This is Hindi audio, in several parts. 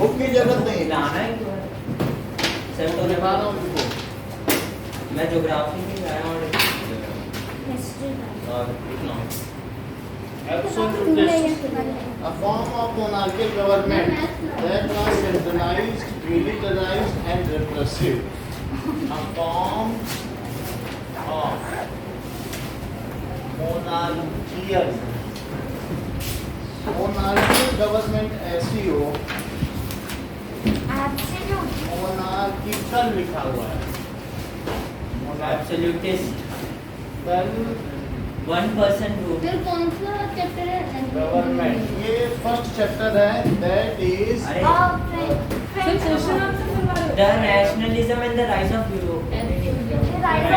बुक की जरूरत नहीं लाना है तो सेट होने लिखा रहा हूँ उनको। मैं ज्योग्राफी में लाया और economics Absolutist, a form of monarchical government that was centralized, militarized and repressive. A form of monarchical government ऐसी हो, monarchical लिखा हुआ है, absolutist then one person rule फिर कौन सा चैप्टर है? government, ये फर्स्ट चैप्टर है, that is अरे question the nationalism and the rise of Europe rise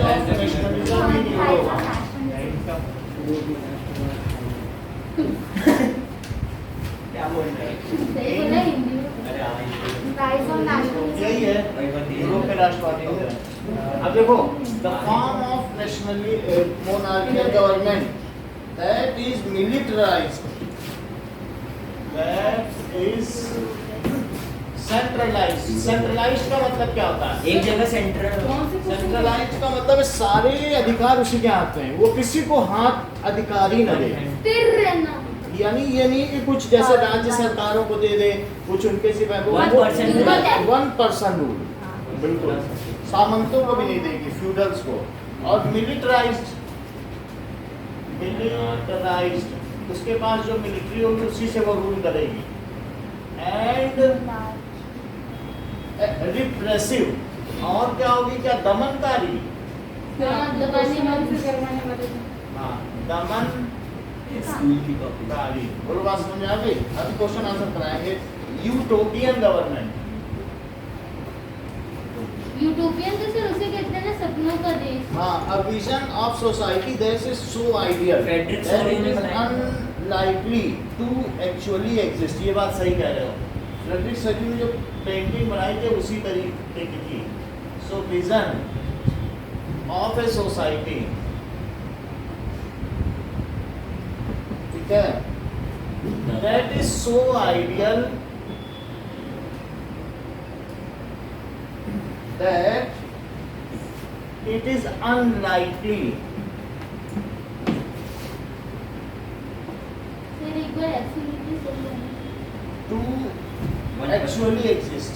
of nationalism in Europe. क्या बोल रहे हैं सही बोला हिंदी में। अरे हाँ यही है यूरोप के राष्ट्रवादी होते हैं। अब देखो the form of nationally monarchial government that is militarized that is centralized का मतलब क्या होता है? एक जगह सेंट्रल सेंट्रलाइज्ड का मतलब है सारे अधिकार उसी के हाथ में हैं। वो किसी को हाथ अधिकारी न दे। स्थिर रहना। यानी ये नहीं कि कुछ जैसे राज्य सरकारों को दे दे, कुछ उनके सिवाय One person rule। One person rule, बिल्कुल सामंतों को भी नहीं देगी, फ्यूडल्स को। और मिलिटराइज्ड उसके पास जो मिलिट्री होगी उसी से वो रूल करेगी। एंड रिप्रेसिव, और क्या होगी? क्या दमनकारी? हाँ, दमन स्कूल की कॉपी कारी। बोलो बात समझ आ गई? अभी क्वेश्चन आंसर कराएंगे। यूटोपियन गवर्नमेंट, यूटोपियन तो सर उसे कहते हैं ना, सपनों का देश। हाँ, a vision of society that is so ideal Frederick that Sorry it ने is बनाया। unlikely to actually exist। ये बात सही कह रहे हो। फ्रेडरिक सरी ने जो पेंटिंग बनाई थी उसी तरीके की थी। So vision of a society, ठीक है, that is so ideal that it is unlikely फिर एक बार एक्चुअली सही है। to actually exist।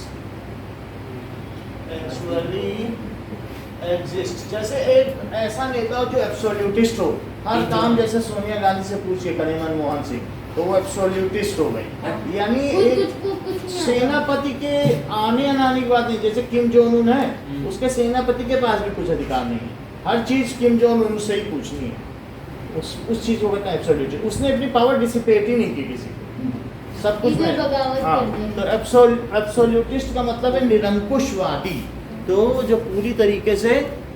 जैसे एक ऐसा नेता हो जो एब्सोल्यूटिस्ट हो, हर काम जैसे सोनिया गांधी से पूछिए, करीम मनमोहन सिंह, तो वो एब्सोल्यूटिस्ट हो गई। यानी एक कुछ नहीं सेनापति के आने या आने की बात नहीं। जैसे किम जोंग उन है, उसके सेनापति के पास भी कुछ अधिकार नहीं है, हर चीज किम जोंग उन से ही पूछनी है। उस चीज को कहते हैं एब्सोल्यूटिस्ट। उसने अपनी पावर डिसिपेट ही नहीं की किसी को, सब कुछ इधर में। बगावत हाँ, कर दी। तो एब्सोल्यूटिस्ट का मतलब है निरंकुशवादी, तो जो पूरी तरीके से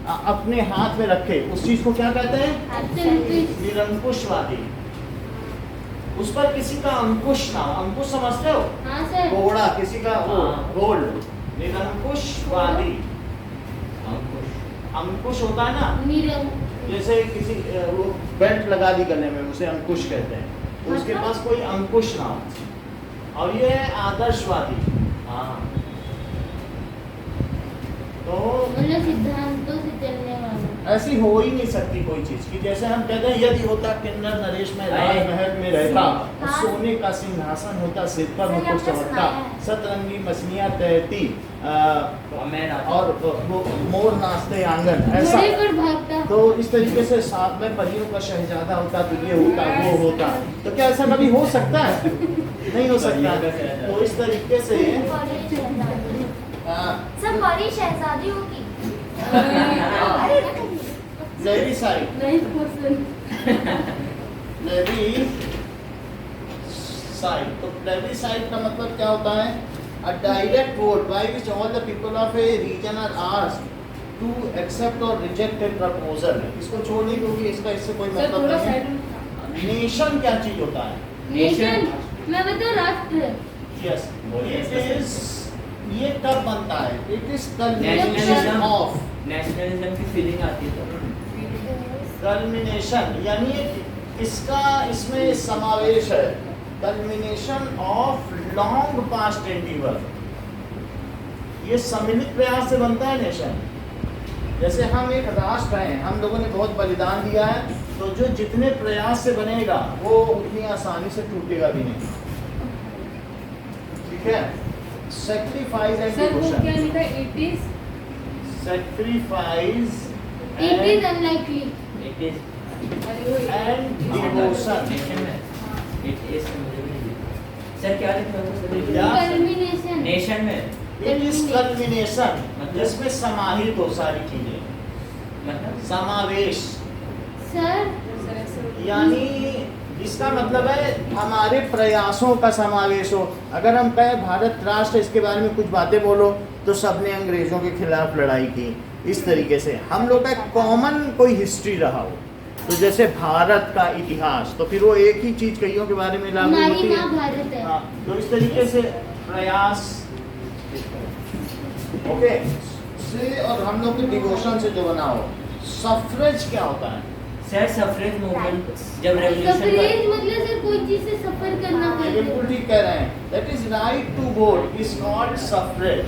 अपने हाथ में रखे उस चीज को क्या कहते हैं? Absolutist। निरंकुशवादी। उस पर किसी का अंकुश ना हो। अंकुश समझते हो? हाँ सर। घोड़ा, किसी का वो हाँ। गोल्ड। निरंकुशवादी, अंकुश होता है ना, जैसे किसी वो बेल्ट लगा दी गले में, उसे अंकुश कहते हैं। तो उसके मतलब? पास कोई अंकुश ना हो। और ये है आदर्शवादी। हाँ तो मतलब सिद्धांतों से चलने वाला। ऐसी हो ही नहीं सकती कोई चीज की। जैसे हम कहते हैं यदि होता किन्नर नरेश में राजमहल में रहता, हाँ। सोने का सिंहासन होता, सिर पर मैंने मुकुट आपको चमकता, सुनाया है। सतरंगी मछलियां तैरती, मैं और वो मोर नाचते आंगन, ऐसा। घोड़े पर भागता। तो इस तरीके से साथ में परियों का शहजादा होता, तो ये होता, वो होता। तो क्या ऐसा कभी हो सकता है? नहीं हो सकता। तो इस तरीके से सब बड़ी शहजादी होगी। लेडी साइड, नहीं पसंद। Lady side. तो लेडी साइड का मतलब क्या होता है? A direct vote by which all the people of a region are asked to accept or reject a proposal। इसको छोड़ने क्योंकि इसका इससे कोई मतलब नहीं है। नेशन क्या चीज होता है? नेशन मैं बताऊं, राष्ट्र। यस, इट इज, ये कब बनता है? It is culmination nationalism of, nationalism की फीलिंग आती है तो कल्मिनेशन यानी इसका इसमें समावेश है culmination of long past interval. ये सम्मिलित प्रयास से बनता है नेशन। जैसे हम एक राष्ट्र हैं, हम लोगों ने बहुत बलिदान दिया है, तो जो जितने प्रयास से बनेगा वो उतनी आसानी से टूटेगा भी नहीं। ठीक है, सैक्रिफाइस एंड सर वो क्या डिवोशन। लिखा है? It is sacrifice It is unlikely. It is and devotion. Nation में it is सर क्या लिखा है क्या? Culmination. नेशन में इट इज कल्मिनेशन, मतलब? जिसमें समाहित हो सारी चीजें, मतलब समावेश। Sir, सर ऐसे यानी इसका मतलब है हमारे प्रयासों का समावेश हो। अगर हम कहें भारत राष्ट्र, इसके बारे में कुछ बातें बोलो, तो सबने अंग्रेजों के खिलाफ लड़ाई की। इस तरीके से हम लोग का कॉमन कोई हिस्ट्री रहा हो, तो जैसे भारत का इतिहास, तो फिर वो एक ही चीज कईयों के बारे में लागू हमारी होती माँ है। भारत है। हाँ, तो इस तरीके से प्रयास। ओके से, और हम लोग के डिवोशन से जो बना हो। सफरेज क्या होता है? सर सफरेज मूवमेंट जब रेवोल्यूशन सफरेज मतलब सर कोई चीज से सफर करना ये कहते बिल्कुल हैं। ठीक कह रहे हैं। That is right to vote is called suffrage.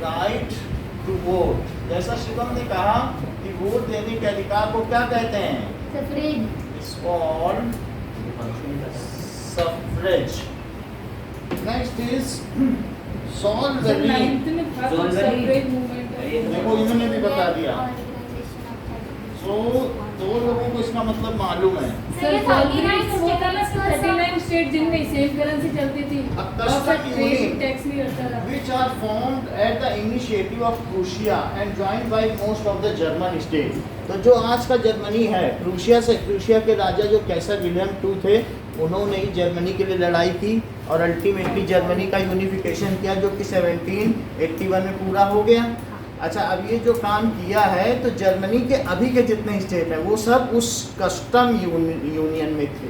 Right to vote, जैसा शिवम ने कहा कि वोट देने के अधिकार को क्या कहते हैं? Suffrage. It's called suffrage. Next is sir सॉल्वेरी। 9th में था तो Solvery। सफरेज मूवमेंट देखो इन्होंने भी बता दिया। सो दो लोगों को इसका मतलब मालूम है। सर 39 स्टेट जिनमें सेम करेंसी चलती थी अब और कस्टम सर यूनियन टैक्स नहीं लगता था। which are formed at the initiative of Prussia and joined by most of the German state। तो जो आज का जर्मनी है, प्रूशिया के राजा जो कैसर विलियम II थे, उन्होंने ही जर्मनी के लिए लड़ाई की और अल्टीमेटली जर्मनी का यूनिफिकेशन किया, जो कि 1781 में पूरा हो गया। अच्छा, अब ये जो काम किया है, तो जर्मनी के अभी के जितने स्टेट हैं वो सब उस कस्टम यूनियन में थे,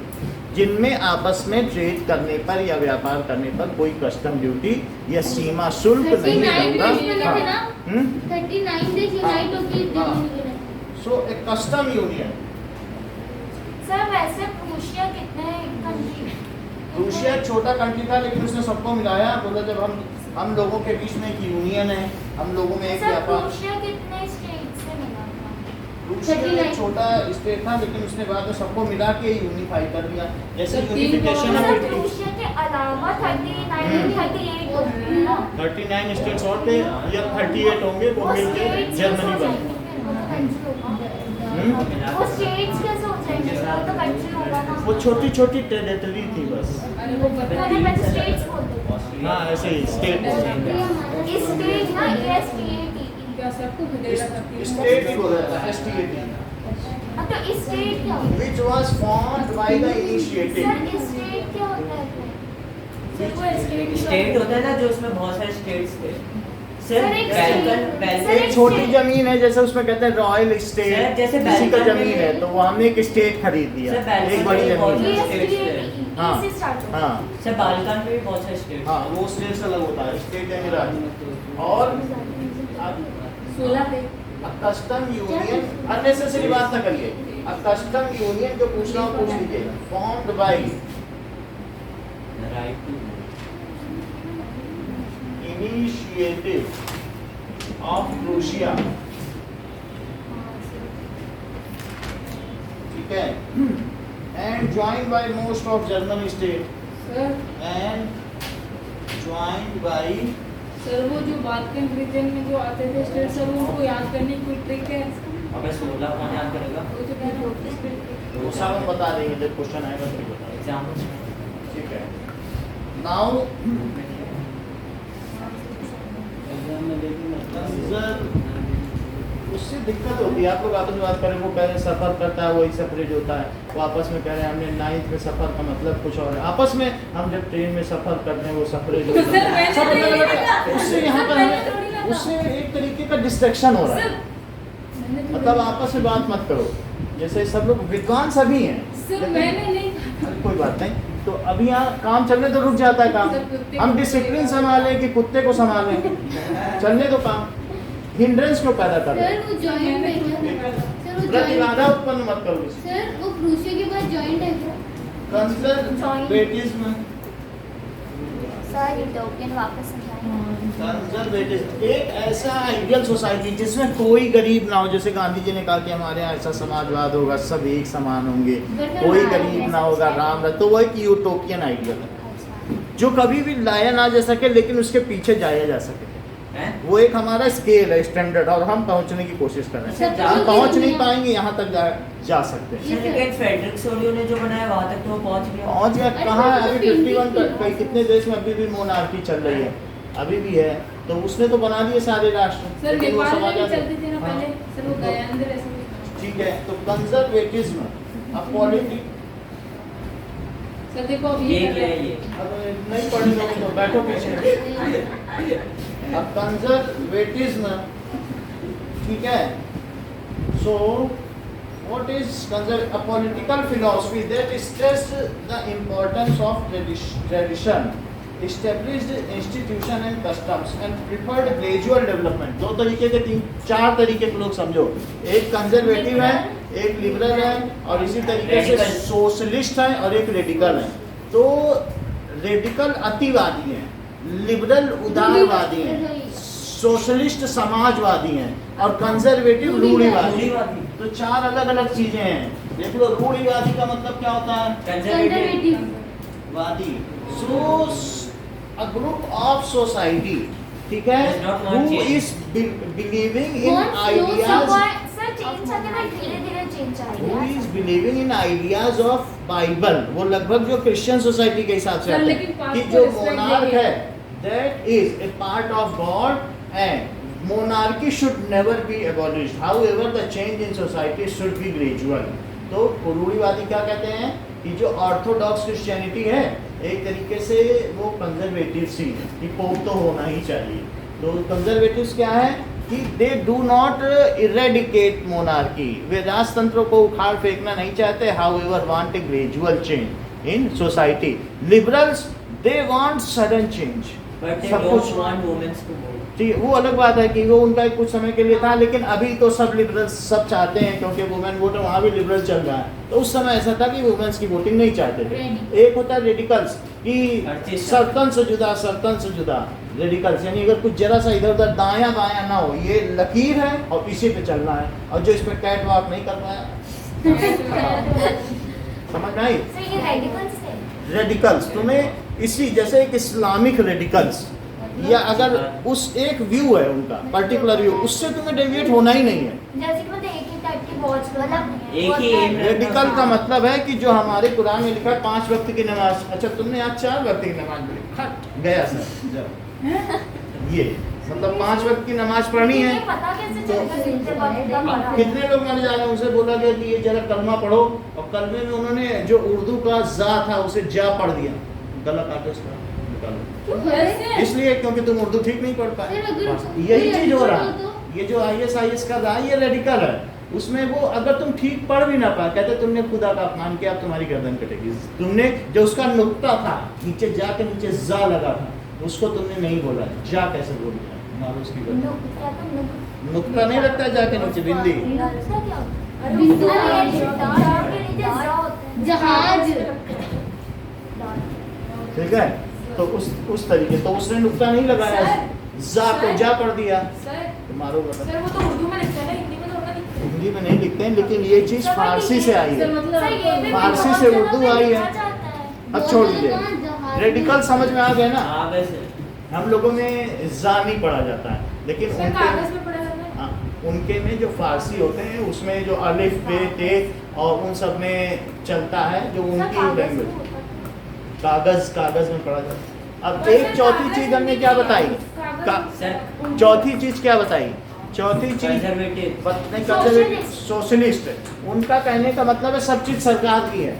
जिनमें आपस में ट्रेड करने पर या व्यापार करने पर कोई कस्टम ड्यूटी या सीमा शुल्क नहीं 39 लगता। देश बने थे ना? 39 देश यूनाइट होकर जर्मनी बने। सो ए कस्टम यूनियन। सर वैसे प्रूशिया कितने कंट्री? रूसिया एक छोटा कंट्री था, लेकिन उसने सबको मिलाया। बोला जब हम लोगों के बीच में एक यूनियन है, हम लोगों में एक सर व्यापार। प्रूशिया कितने स्टेट से मिला था? रूसिया एक छोटा स्टेट था, लेकिन उसने बाद में सबको मिला के यूनिफाई कर दिया। जैसे सर, तीन unification colony- sir of Prussia के अलावा 38 होते हैं ना? 39 स्टेट्स और थे, या 38 होंगे, वो मिलके states जर्मनी कैसे हो बनी। जाएंगे फिर? वो तो country होगा। वो स्टेट्स कैसे हो जाएंगे? वो तो कंट्री होगा ना? वो छोटी छोटी टेरिटरी थी बस। अरे वो तो बता अगर मैं स्टेट्स बोल दूँ, हाँ, ऐसे ही स्टेट स्टेट ना STAT। क्या सबको खदेड़ा करती है। स्टेट ही बोला जाता है, STAT, हाँ, तो स्टेट क्या होता है? which was formed by the initiative। Sir state क्या होता है फिर? सर वो स्टेट स्टेट होता है ना, जो उसमें बहुत सारे स्टेट्स थे। सर सर, एक बैल्कन state- एक छोटी जमीन है, जैसे उसमें कहते हैं रॉयल सर, स्टेट, जैसे किसी का बैल्कन जमीन में- है, तो वो हमने एक स्टेट खरीद दिया, सर, बैल्कन एक बड़ी में बहुत जमीन सारे है। states हाँ, से स्टार्ट होता है। हाँ सर बालकान में भी बहुत सारे स्टेट्स हाँ, वो स्टेट से अलग होता है, स्टेट है मेरा। और 16 थे। कस्टम यूनियन, अननेसेसरी बात ना करिए। कस्टम यूनियन जो पूछ रहा हूँ पूछ लीजिए। Formed by right to initiative of Prussia. ठीक है, and joined by most of German state sir and joined by. Sir वो जो बाल्कन रीजन में जो आते थे स्टेट, सर उनको याद करने की कोई ट्रिक है? अबे 16 कौन याद करेगा? वो जो कह रहे हैं वो सब हम बता देंगे जब क्वेश्चन आएगा तो बता देंगे। एग्जाम्पल ठीक है, नाउ उससे दिक्कत होती है। आप लोग आपस में बात करें, वो कह रहे हैं सफर करता है, वही सफरेज होता है। वो आपस में कह रहे हैं हमने 9th में सफर का मतलब कुछ और है। आपस में हम जब ट्रेन में सफर करते हैं वो सफरेज होता सर, मैंने है। सब तो अलग-अलग यही कहा। है। उससे यहाँ सर, मैंने थोड़ी पर कहा। उससे एक तरीके का डिस्ट्रैक्शन हो रहा है। मैंने तो मतलब आपस में बात मत करो, जैसे सब लोग विद्वान सभी हैं, सर लेकिन- मैंने नहीं अरे कोई बात नहीं। तो अभी यहाँ काम चलने तो रुक जाता है काम। सर, कुत्ते हम को डिसिप्लिन संभालें कि कुत्ते को संभालें, चलने दो काम। हिंड्रेंस क्यों पैदा कर रहे सर वो जॉइंट में क्या? सर वो गलत इरादा उत्पन्न मत करो किसी सर वो क्रूशियो के बाद जॉइंट है क्या? कंजर्वेटिज्म सर यूटोपियन वापस समझाएं। कंजर्वेटिज्म एक ऐसा आइडियल सोसाइटी जिसमें कोई गरीब ना हो, जैसे गांधी जी ने कहा कि हमारे यहाँ ऐसा समाजवाद होगा, सब एक समान होंगे, कोई गरीब ना होगा, राम तो वो एक यूटोपियन आइडियल है अच्छा। जो कभी भी लाया ना जा सके लेकिन उसके पीछे जाया जा सके। हैं? वो एक हमारा स्केल है, स्टैंडर्ड, और हम पहुंचने की कोशिश कर रहे हैं। अच्छा, हम तो पहुंच ये नहीं दुनिया- पाएंगे, यहाँ तक जा सकते हैं। सर लेकिन फ्रेडरिक सोलियो ने जो बनाया वहाँ तक तो वो पहुँच गया। पहुंच गया अरे कहाँ है? वो तो अभी पेंटिंग 51 की बात कई है। कितने देश में अभी भी मोनार्की चल रही है, अभी भी है। तो उसने तो बना दिए सारे राष्ट्र। सर लेकिन वो नेपाल में भी समाज- चलती थी ना हाँ। पहले, सर वो गया अंदर ऐसे कुछ। ठीक है, तो कंजर्वेटिज्म अब पॉलिटिक्स सर देखो अभी ये कर क्या रहे है हैं। ये? अब नहीं पढ़ लोगे तो बैठो पीछे। अब कंजर्वेटिज्म, ठीक है, सो what is a political philosophy that stressed the importance of tradition, established institution and customs and preferred gradual development। दो तरीके के चार तरीके के लोग समझो, एक कंजर्वेटिव है, एक लिबरल है, और इसी तरीके से Radical। सोशलिस्ट है और एक रेडिकल है। तो रेडिकल अतिवादी हैं, लिबरल उदारवादी हैं, सोशलिस्ट समाजवादी हैं, और कंजर्वेटिव रूढ़िवादी। रूढ़िवादी। तो चार अलग अलग चीजें हैं। देख लो, रूढ़िवादी का मतलब क्या होता है? कंजर्वेटिव। वादी। सो अ ग्रुप ऑफ सोसाइटी, ठीक है, Does not want who change। is believing in Wants no ideas, sir change आने में धीरे-धीरे चेंज who आएगा। is believing in ideas of Bible। वो लगभग जो क्रिश्चियन सोसाइटी के हिसाब से सर, आते लेकिन हैं पास्ट कि को जो respect मोनार्क देंगे। है that is a part of God and monarchy should never be abolished, however the change in society should be gradual। तो रूढ़िवादी क्या कहते हैं कि जो ऑर्थोडॉक्स क्रिश्चियनिटी है एक तरीके से वो कंजर्वेटिव सी है कि पोप तो होना ही चाहिए। तो कंजर्वेटिव्स क्या है कि they do not eradicate monarchy, वे राजतंत्र को उखाड़ फेंकना नहीं चाहते, however want a gradual change in society. Liberals they want sudden change, But they सब don't कुछ want women to vote। ठीक, वो अलग बात है कि वो उनका एक कुछ समय के लिए था, लेकिन अभी तो सब लिबरल्स सब चाहते हैं क्योंकि वुमेन वोट वहाँ भी लिबरल चल रहा है। तो उस समय ऐसा था कि वुमेन्स की वोटिंग नहीं चाहते थे। एक होता है रेडिकल्स कि सर्तन से जुदा रेडिकल्स, यानी अगर कुछ जरा सा इधर उधर दायां बायां ना हो, ये लकीर है और इसी पे चलना है, और जो इस पे कैट वॉक नहीं कर पाया समझ में आई? सर ये रेडिकल्स है। रेडिकल्स तुम्हें इसी जैसे एक इस्लामिक रेडिकल्स, या अगर उस एक व्यू है उनका पर्टिकुलर व्यू, उससे तुम्हें डेविएट होना ही नहीं है। जैसे कि मतलब एक ही टाइप की वॉच मतलब एक ही aim है। रेडिकल का मतलब है कि जो हमारे कुरान में लिखा है 5 वक्त की नमाज, अच्छा तुमने आज 4 वक्त की नमाज पढ़ी, खट गया सर जाओ। ये मतलब 5 वक्त की नमाज पढ़नी है। पता कैसे चलेगा कितने वक्त का पढ़ा है? कितने लोग मर जा रहे हैं, उनसे बोला गया कि ये जरा कलमा पढ़ो, और कलमे में उन्होंने जो उर्दू का जा था उसे जा पढ़ दिया, गला काटो उसका निकालो, ऐसे? इसलिए क्योंकि तुम उर्दू ठीक नहीं पढ़ पाए। फिर अगर- बस यही फिर चीज हो रहा तो- है। ये जो ISIS कर रहा है ये रेडिकल है, उसमें वो अगर तुम ठीक पढ़ भी ना पाए, कहते तुमने खुदा का अपमान किया, अब तुम्हारी गर्दन कटेगी। तुमने जो उसका नुक्ता था नीचे जाके नीचे जा लगा था, उसको तुमने नहीं बोला, जा कैसे बोल दिया, मारो उसकी गर्दन। नुक्ता नहीं लगता जाके नीचे बिंदी। नुक्ता क्या होता है? बिंदु अरे ये डॉट के नीचे जा होता है। जहाज। ठीक है, तो उस तरीके, तो उसने नुक्ता नहीं लगाया, जा को जा कर दिया, सर तो मारो गर्दन। सर वो तो उर्दू में लिखता है ना, हिंदी में तो होता नहीं। हिंदी में नहीं लिखते हैं, लेकिन ये चीज फारसी से आई सर है। मतलब सर ये भी फारसी बहुत से जगह उर्दू पे आई है। लिखा जाता है। अब छोड़ दीजिए, जहाज। रेडिकल समझ में आ गया ना। हाँ वैसे हम लोगों में जा नहीं पढ़ा जाता है, लेकिन सर कागज में पढ़ा जाता है। हाँ, उनके में जो फारसी होते हैं उसमें जो अलिफ बे ते और उन सब में चलता है, जो सर उनकी कागज में लैंग्वेज, होता है। कागज में पढ़ा जाता है। अब सर, एक चौथी कागज चीज हमने में क्या नहीं बताई, कागज- सर चौथी चीज क्या बताई, चौथी चीज कंजर्वेटिव। कंजर्वेटिव सोशलिस्ट है। उनका कहने का मतलब है सब चीज सरकार की है,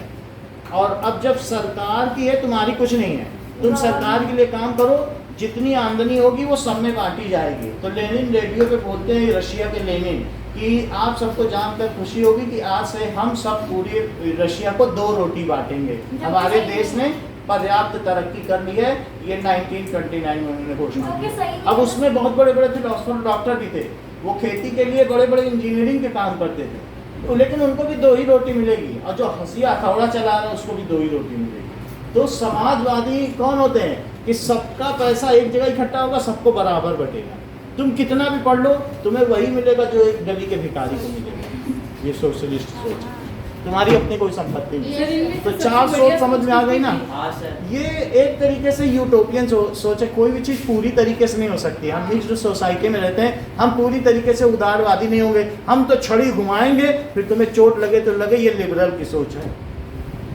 और अब जब सरकार की है तुम्हारी कुछ नहीं है, तुम सरकार के लिए काम करो, जितनी आमदनी होगी वो सब में बांटी जाएगी। तो लेनिन रेडियो पे बोलते हैं, रशिया के लेनिन, कि आप सबको जानकर खुशी होगी कि आज से हम सब पूरे रशिया को 2 रोटी बांटेंगे। हमारे देश ने पर्याप्त तरक्की कर ली है, ये 1929 में उन्होंने घोषणा जो कि की। सही नहीं अब है। उसमें बहुत बड़े बड़े फिलोसफर डॉक्टर भी थे, वो खेती के लिए बड़े बड़े इंजीनियरिंग के काम करते थे, लेकिन उनको भी 2 ही रोटी मिलेगी, और जो हंसिया हथौड़ा चला रहा है उसको भी 2 ही रोटी मिलेगी। तो समाजवादी कौन होते हैं कि सबका पैसा एक जगह इकट्ठा होगा, सबको बराबर बटेगा। तुम कितना भी पढ़ लो तुम्हें वही मिलेगा जो एक गली के भिखारी को मिलेगा। ये सोशलिस्ट सोच है, तुम्हारी अपनी कोई संपत्ति नहीं। सर, इनमें तो से 4 सबसे सोच बढ़िया समझ में आ गई ना। हाँ सर। ये एक तरीके से यूटोपियन सोच है। कोई भी चीज़ पूरी तरीके से नहीं हो सकती। हम भी जो सोसाइटी में रहते हैं हम पूरी तरीके से उदारवादी नहीं होंगे। हम तो छड़ी घुमाएंगे, फिर तुम्हें चोट लगे तो लगे। ये लिबरल की सोच है।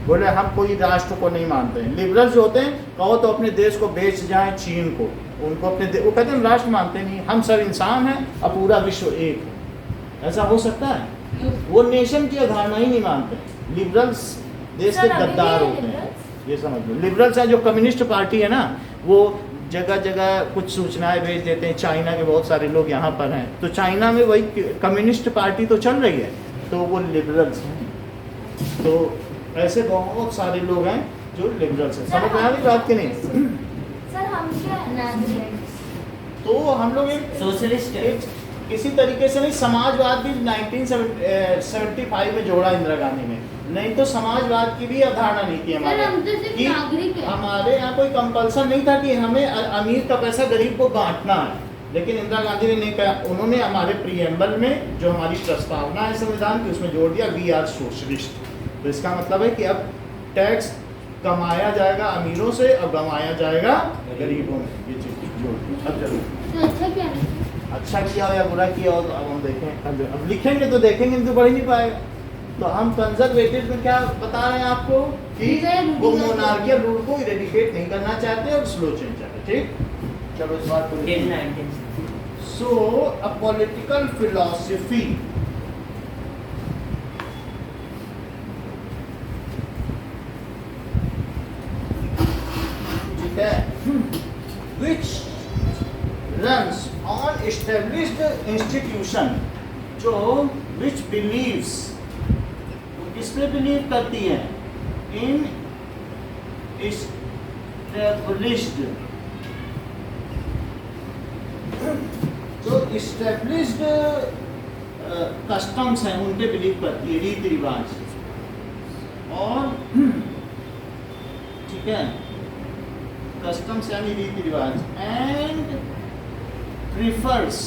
बोले हम कोई राष्ट्र को नहीं मानते हैं। लिबरल जो होते हैं कहो तो अपने देश को बेच जाएं चीन को, उनको अपने वो कहते हैं राष्ट्र मानते नहीं। हम सब इंसान हैं और पूरा विश्व एक है। ऐसा हो सकता है? वो नेशन की अवधारणा ही नहीं मानते। लिबरल्स देश के सर, अभी भी गद्दार है होते हैं। liberals? ये समझ लो। लिबरल्स है जो कम्युनिस्ट पार्टी है ना, वो जगह जगह कुछ सूचनाएं भेज देते हैं। चाइना के बहुत सारे लोग यहाँ पर हैं, तो चाइना में वही कम्युनिस्ट पार्टी तो चल रही है, तो वो लिबरल्स हैं। तो ऐसे बहुत सारे लोग हैं जो लिबरल्स हैं। समझ में आ रही बात की नहीं? सर हम क्या है? तो हम लोग एक सोशलिस्ट है। किसी तरीके से नहीं, समाजवाद भी 1975 में जोड़ा इंदिरा गांधी ने। नहीं तो समाजवाद की भी अवधारणा नहीं थी हमारे, सर, हम तो सिर्फ कि नागरिक हैं। हमारे यहाँ कोई कंपल्सन नहीं था कि हमें अमीर का पैसा गरीब को बांटना है। लेकिन इंदिरा गांधी ने नहीं कहा। उन्होंने हमारे प्रीएम्बल में जो हमारी प्रस्तावना है संविधान की उसमें जोड़ दिया वी आर सोशलिस्ट। तो इसका मतलब है कि अब टैक्स कमाया जाएगा अमीरों से और गंवाया जाएगा गरीबों में। ये चीज जोड़ दी। अब जरूर तो अच्छा क्या है? अच्छा किया या बुरा किया हो तो अब हम देखें। अब लिखेंगे तो देखेंगे, नहीं तो पढ़ ही नहीं पाएगा। तो हम कंजर्वेटिव में क्या बता रहे हैं आपको कि वो मोनार्कियल रूल को इरेडिकेट नहीं करना चाहते और स्लो चेंज चाहते। ठीक, चलो इस बात को। 19 so a political philosophy which runs on established institution, जो which believes, किस पे बिलीव करती है? in established, जो established कस्टम्स हैं उन पे बिलीव करती है, रीति रिवाज। और ठीक है, कस्टम्स यानी रीति रिवाज। एंड प्रिफर्स,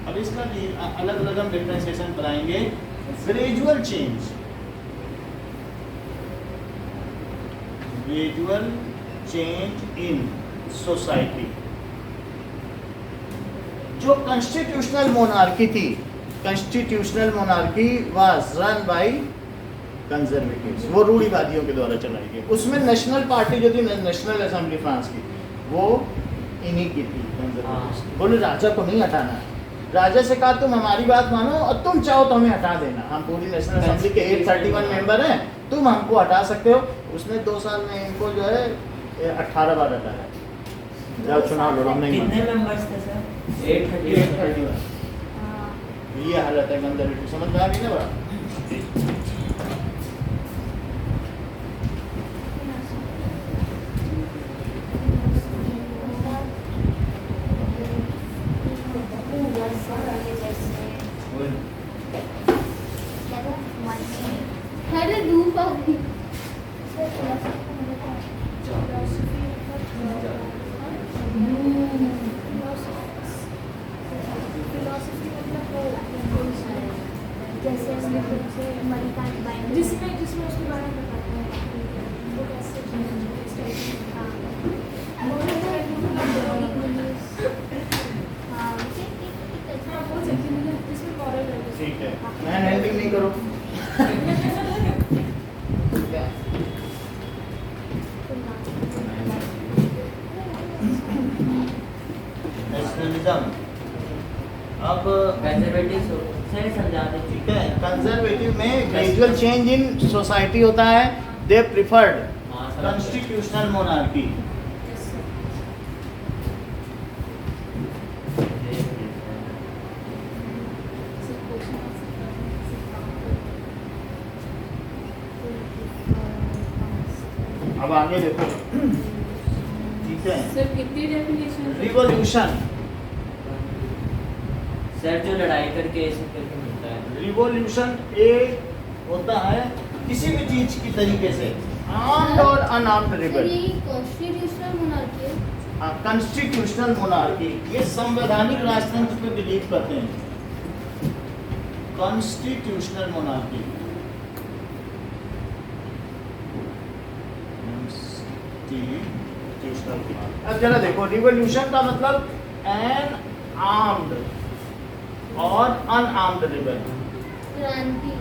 अब इसका अलग अलग हम डिफरेंशिएशन बनाएंगे। Gradual change, gradual change in society. जो कॉन्स्टिट्यूशनल मोनार्की थी, constitutional monarchy was run by conservatives, वो रूढ़िवादियों के द्वारा चलाई गई। उसमें नेशनल पार्टी जो थी, नेशनल असेंबली फ्रांस की, वो इन्हीं की थी, कंजर्वेटिव्स। बोले राजा को नहीं हटाना है। राजा से कहा तुम हमारी बात मानो और तुम चाहो तो हमें हटा देना, हम पूरी नेशनल असेंबली के 831 मेंबर हैं, तुम हमको हटा सकते हो। उसने 2 साल में इनको जो है 18 बार हटाया। जाओ चुनाव लड़ो, नहीं कितने मेंबर्स थे सर? 831। ये हालत है कंजर्वेटिव। समझ में आ गई ना बड़ा? अरे धूप आ गई। जिसमें उसके बारे में बताते हैं वो कैसे ठीक है, मैं हैंडलिंग नहीं करो। क्या? नेशनलिज्म। अब कंजर्वेटिव से समझा दे। ठीक है, कंजर्वेटिव में ग्रेजुअल चेंज इन सोसाइटी होता है। दे प्रिफर्ड कॉन्स्टिट्यूशनल मोनार्की। अब आगे देखो, ठीक है। सर कितनी डेफिनेशन? रिवॉल्यूशन, सर जो लड़ाई करके ऐसे करके मिलता है। रिवॉल्यूशन एक होता है किसी भी चीज की तरीके से, आर्म्ड और अनआर्म्ड रिबेल। कॉन्स्टिट्यूशनल मोनार्की है। कॉन्स्टिट्यूशनल मोनार्की, ये संवैधानिक राजतंत्र पे बिलीव करते हैं। कॉन्स्टिट्यूशनल मोनार्की, अब जरा देखो, रिवॉल्यूशन का मतलब एन आर्म्ड और अनआर्म्ड रिबेल, क्रांति।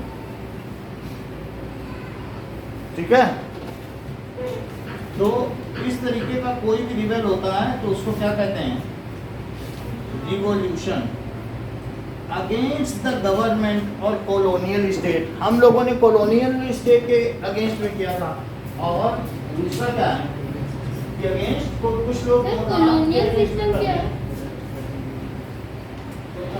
ठीक है। तो इस तरीके का कोई भी रिबेल होता है तो उसको क्या कहते हैं? रिवॉल्यूशन अगेंस्ट द गवर्नमेंट और कॉलोनियल स्टेट। हम लोगों ने कॉलोनियल स्टेट के अगेंस्ट में किया था, और दूसरा क्या है कि अगेंस्ट कुछ लोग कॉलोनियल सिस्टम क्या है?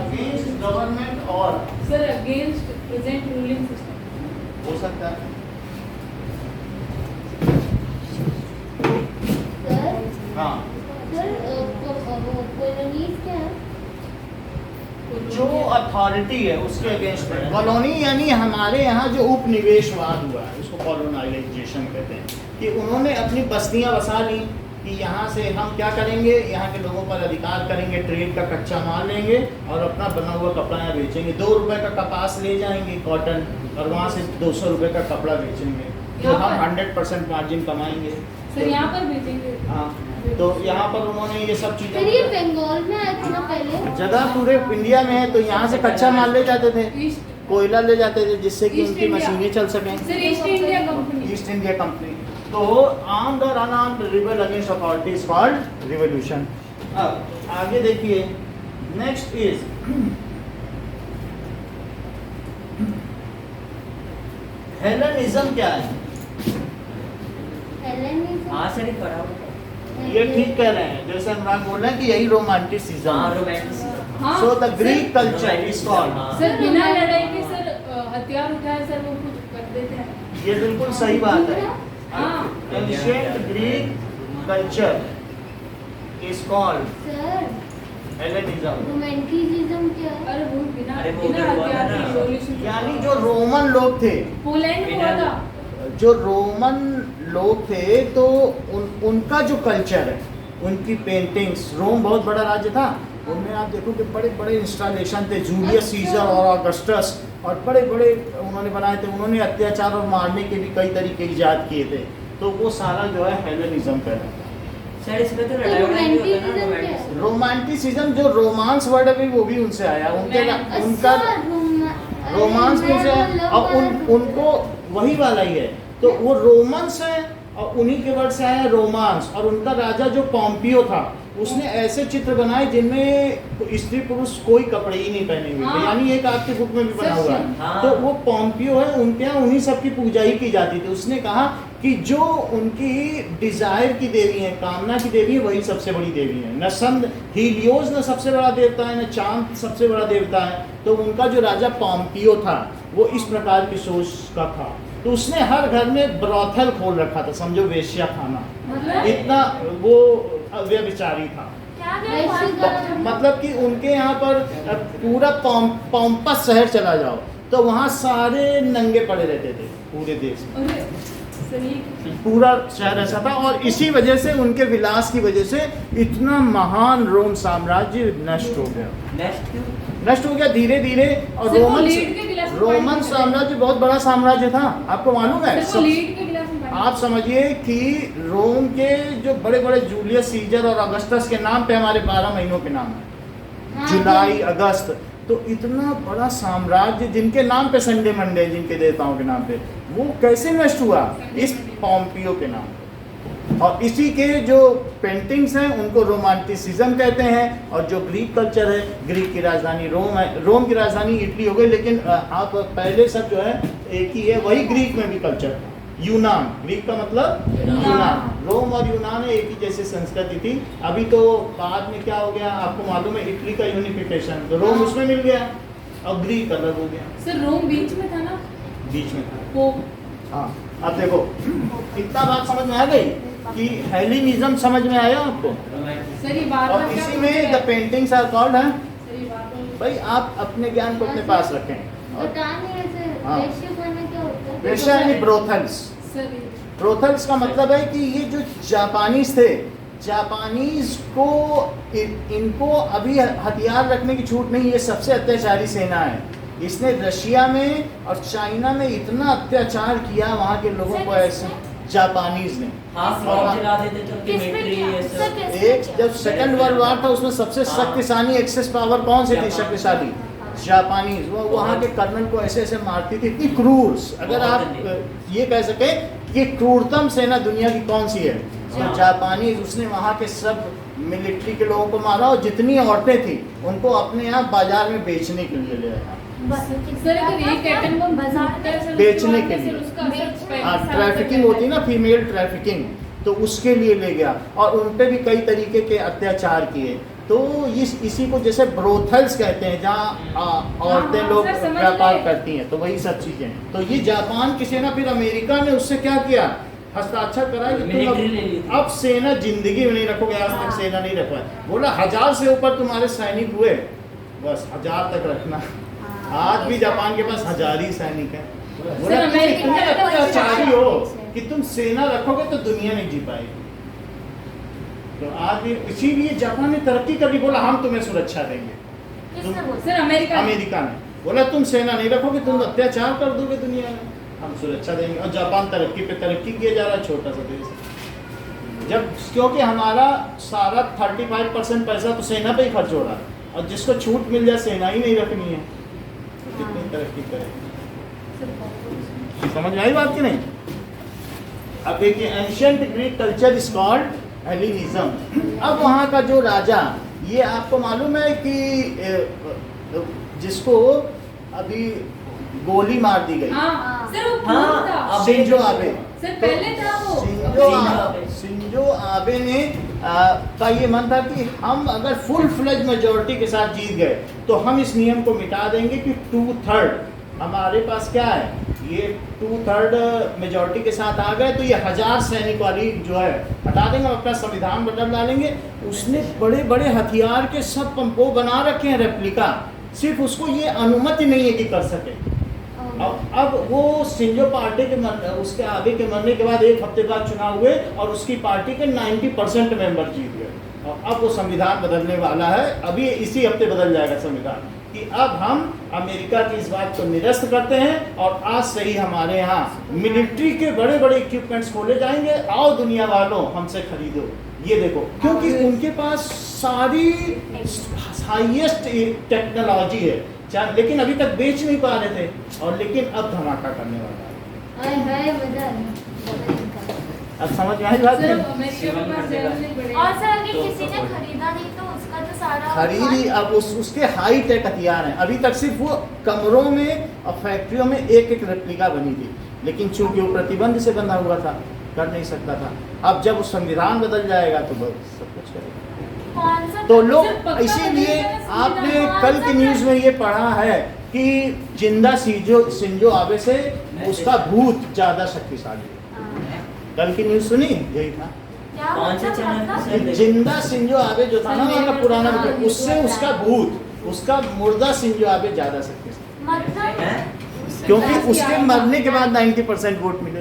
अगेंस्ट गवर्नमेंट और sir against present ruling system हो सकता है। सर हाँ, कॉलोनीज क्या है? जो अथॉरिटी है उसके अगेंस्ट में। कॉलोनी यानी हमारे यहाँ जो उपनिवेशवाद हुआ है उसको कॉलोनाइजेशन कहते हैं, कि उन्होंने अपनी बस्तियाँ बसा ली कि यहाँ से हम क्या करेंगे, यहाँ के लोगों पर अधिकार करेंगे, ट्रेड का कच्चा माल लेंगे और अपना बना हुआ कपड़ा यहाँ बेचेंगे। 2 रुपए का कपास ले जाएंगे कॉटन, और वहाँ से 200 रुपए का कपड़ा बेचेंगे, तो हम 100% मार्जिन कमाएंगे। सर यहाँ पर भेजेंगे। हाँ, तो यहाँ पर उन्होंने ये सब सर ये चीज़ें, बंगाल में आया था ना पहले? जगह पूरे इंडिया में है, तो यहाँ से कच्चा माल ले जाते थे, ईस्ट कोयला ले जाते थे, जिससे कि ईस्ट उनकी इंडिया। मशीनें चल सकें। Sir east India company. East India company. तो आर्म्ड और unarmoured rebel against authority is called revolution. अब आगे देखिए, नेक्स्ट इज हेलेनिज्म। क्या है? हेलेनिज्म। हाँ सर ये पढ़ा हुआ ये ठीक कह रहे हैं, जैसे अनुराग बोल रहे हैं कि यही रोमांटिसिज्म हाँ है। रोमांटिसिज्म। हाँ so the Greek culture is called. Sir बिना लड़ाई के सर हथियार उठाए सर वो कुछ कर देते हैं। ये बिल्कुल सही बात है। हाँ ancient Greek culture is called sir Hellenism. Romanticism क्या है? अरे वो बिना अरे वो बिना तो हुआ हथियार था के ना। रिवॉल्यूशन। यानी जो रोमन लोग थे, पोलैंड में हुआ था। जो रोमन लोग थे, तो उनका जो कल्चर है, उनकी पेंटिंग्स, रोम बहुत बड़ा राज्य था, उनमें आप देखो कि बड़े बड़े इंस्टॉलेशन थे, जूलियस सीजर और ऑगस्टस, और बड़े बड़े उन्होंने बनाए थे। उन्होंने अत्याचार और मारने के भी कई तरीके ईजाद किए थे, तो वो सारा जो है हेलेनिज्म कहलाता है। सर इसमें तो लड़ाई वड़ाई नहीं होता ना रोमांटिसिज्म। रोमांटिसिज्म, जो रोमांस वर्ड है वो भी उनसे आया, उनके उनका रोमांस में से है, और उनको वही वाला ही है। तो वो रोमन्स है और उन्हीं के वर्ड से आया रोमांस। और उनका राजा जो पॉम्पियो था, उसने ऐसे चित्र बनाए जिनमें स्त्री पुरुष कोई कपड़े ही नहीं पहने हुए थे। हाँ। यानी एक आपके बुक में भी बना हुआ है। हाँ। तो वो पॉम्पियो है, उनके यहाँ उन्हीं सब की पूजा ही की जाती थी। उसने कहा कि जो उनकी डिजायर की देवी है, कामना की देवी है, वही सबसे बड़ी देवी है। न सन हीलियोस न सबसे बड़ा देवता है, न चांद सबसे बड़ा देवता है। तो उनका जो राजा पॉम्पियो था वो इस प्रकार की सोच का था। तो उसने हर घर में ब्रॉथल खोल रखा था, समझो वेश्या खाना, मतलब इतना वो व्यभिचारी था। क्या वैसे क्या मतलब कि उनके यहाँ पर पूरा पॉम्पस शहर चला जाओ तो वहाँ सारे नंगे पड़े रहते थे पूरे देश में। अरे सर ये पूरा शहर ऐसा था, और इसी वजह से, उनके विलास की वजह से इतना महान रोम साम्राज्य नष्ट हो गया। नेक्स्ट क्यों? नष्ट हो गया धीरे धीरे। और सिर्फ वो रोमन लीड के गिलास में रोमन पानी साम्राज्य बहुत बड़ा साम्राज्य था, आपको मालूम है? सिर्फ वो लीड के गिलास में पानी। आप समझिए कि रोम के जो बड़े बड़े जूलियस सीजर और अगस्टस के नाम पे हमारे 12 महीनों के नाम है, हाँ, जुलाई अगस्त। तो इतना बड़ा साम्राज्य जिनके नाम पे संडे मंडे, जिनके देवताओं के नाम पे, वो कैसे नष्ट हुआ? इस पॉम्पियो के नाम पे। और इसी के जो पेंटिंग्स हैं उनको रोमांटिसिज्म कहते हैं। और जो ग्रीक कल्चर है, ग्रीक की राजधानी रोम है, रोम की राजधानी इटली हो गई, लेकिन आप पहले सब जो है एक ही है, वही ग्रीक में भी कल्चर था। यूनान, ग्रीक का मतलब यूनान। रोम और यूनान एक ही जैसे संस्कृति थी। अभी तो बाद में क्या हो गया आपको मालूम है, इटली का यूनिफिकेशन, तो रोम उसमें मिल गया और ग्रीक अलग हो गया, सर रोम बीच में था ना बीच में था। वो। हाँ, अब देखो इतना बात समझ में आ गई कि हेलेनिज्म समझ में आया आपको? रोमांटिसिज्म। सर ये बार और बार इसी में द पेंटिंग्स आर कॉल्ड है। सर ये बार बार भाई आप अपने ज्ञान को अपने पास रखें। बता नहीं रहे सर, हाँ। वैश्यखाना क्या होता है? वेश्या यानी ब्रोथल्स। सर ब्रोथल्स का मतलब है कि ये जो जापानीज थे, जापानीज को इनको अभी हथियार रखने की छूट नहीं, ये सबसे अत्याचारी सेना है। इसने रशिया में और चाइना में इतना अत्याचार किया वहाँ के लोगों को, ऐसे जापानीज ने। हाँ फ्रॉड जला देते थे उनकी किसमें मिलिट्री किया? ये सर, सब। किसमें एक किया? जब सेकंड वर्ल्ड वॉर था उसमें सबसे हाँ। शक्तिशाली एक्सेस पावर कौन से थी? जापान। शक्तिशाली जापानीज। वो वहाँ के कर्नल को ऐसे ऐसे मारती थी, इतनी क्रूर। अगर बहुत आप गंदी। ये कह सके कि क्रूरतम सेना दुनिया की कौन सी है, तो हाँ। जापानीज। उसने वहाँ के सब मिलिट्री के लोगों को मारा और जितनी औरतें थी उनको अपने यहाँ बाजार में बेचने के लिए ले आया। सर अगर ये कैटन को बाजार बेचने के लिए। लिए ट्रैफिकिंग होती ना, फीमेल ट्रैफिकिंग, तो उसके लिए ले गया और उन पे भी कई तरीके के अत्याचार किए। तो इसी को जैसे ब्रोथल्स कहते हैं, जहाँ औरतें हाँ, लोग सर, समझ व्यापार गए। करती हैं, तो वही सब चीजें हैं। तो ये जापान की सेना, फिर अमेरिका ने उससे क्या किया? हस्ताक्षर कराया कि तुम मिलिट्री ले ली थी। अब सेना जिंदगी में नहीं रखोगे। आज तक सेना नहीं रखवा। बोला 1000 से ऊपर तुम्हारे सैनिक हुए, बस 1000 तक रखना। आज भी जापान के पास 1000 ही सैनिक है। बोला सर, तुम अमेरिका इतने में तो अत्याचारी वही हो है। कि तुम सेना रखोगे तो दुनिया नहीं जी पाएगी। तो आज भी इसीलिए जापान ने तरक्की कर ली। बोला हम तुम्हें सुरक्षा देंगे। किसने बोला? सर अमेरिका अमेरिका ने बोला तुम सेना नहीं रखोगे, तुम अत्याचार कर दोगे दुनिया में, हम सुरक्षा देंगे। और जापान तरक्की पे तरक्की किया जा रहा है, छोटा सा देश है। जब क्योंकि हमारा सारा 35% पैसा तो सेना पे ही खर्च हो रहा है, और जिसको छूट मिल जाए सेना ही नहीं रखनी है, तो कितनी तरक्की करेगी। समझ में आई बात कि नहीं? अब देखिए, ancient Greek culture is called Hellenism. अब वहाँ का जो राजा, ये आपको मालूम है कि जिसको अभी गोली मार दी गई, हाँ सर वो हाँ, भूत था। अब- शिंजो आबे। सर पहले था वो। शिंजो आबे ने का ये मन था कि हम अगर फुल फ्लेज मेजोरिटी के साथ जीत गए तो हम इस नियम को मिटा देंगे कि 2/3 हमारे पास क्या है, ये 2/3 मेजोरिटी के साथ आ गए तो ये 1000 सैनिक वाली जो है हटा देंगे, हम अपना संविधान बदल डालेंगे। उसने बड़े बड़े हथियार के सब पंपो बना रखे हैं, रेप्लिका। सिर्फ उसको ये अनुमति नहीं है कि कर सके। अब वो शिंजो पार्टी के उसके आगे के मरने के बाद 1 हफ्ते बाद चुनाव हुए और उसकी पार्टी के 90% मेंबर जीत गए। और अब वो संविधान बदलने वाला है, अभी इसी हफ्ते बदल जाएगा संविधान, कि अब हम अमेरिका की इस बात को निरस्त करते हैं और आज से ही हमारे यहाँ मिलिट्री के बड़े बड़े इक्विपमेंट्स खोले जाएंगे। आओ दुनिया वालों हमसे खरीदो, ये देखो, क्योंकि उनके पास सारी हाईएस्ट टेक्नोलॉजी है, लेकिन अभी तक बेच नहीं पा रहे थे, और लेकिन अब धमाका करने वाला है। हाय हाय मजा आ रहा अब समझ में आई बात सर नहीं? अमेरिका के पास जाना नहीं पड़ेगा। और सर अगर तो किसी ने support- खरीदा नहीं तो उसका तो सारा खरीदी। अब उसके हाई टेक हथियार हैं। अभी तक सिर्फ वो कमरों में और फैक्ट्रियों में एक रेप्लिका बनी थी, लेकिन चूंकि वो प्रतिबंध से बंधा हुआ था, कर नहीं सकता था। अब जब वो संविधान बदल जाएगा तो बस सब कुछ करेगा। कौन सा तो लोग, सर, पक्का इसीलिए बदलेगा ना आपने संविधान? कल की न्यूज में ये पढ़ा है कि जिंदा शिंजो आबे से उसका भूत ज्यादा शक्तिशाली है। कल की न्यूज सुनी, यही था क्या कौन से मतलब चैनल पे मतलब? सर? कि जिंदा शिंजो आबे जो था ना वहाँ का पुराना हाँ, मुखिया, उससे उसका भूत, उसका मुर्दा शिंजो आबे ज्यादा शक्तिशाली, मतलब हैं? क्योंकि उसकी उसके आत्मा- मरने के बाद 90% वोट मिले,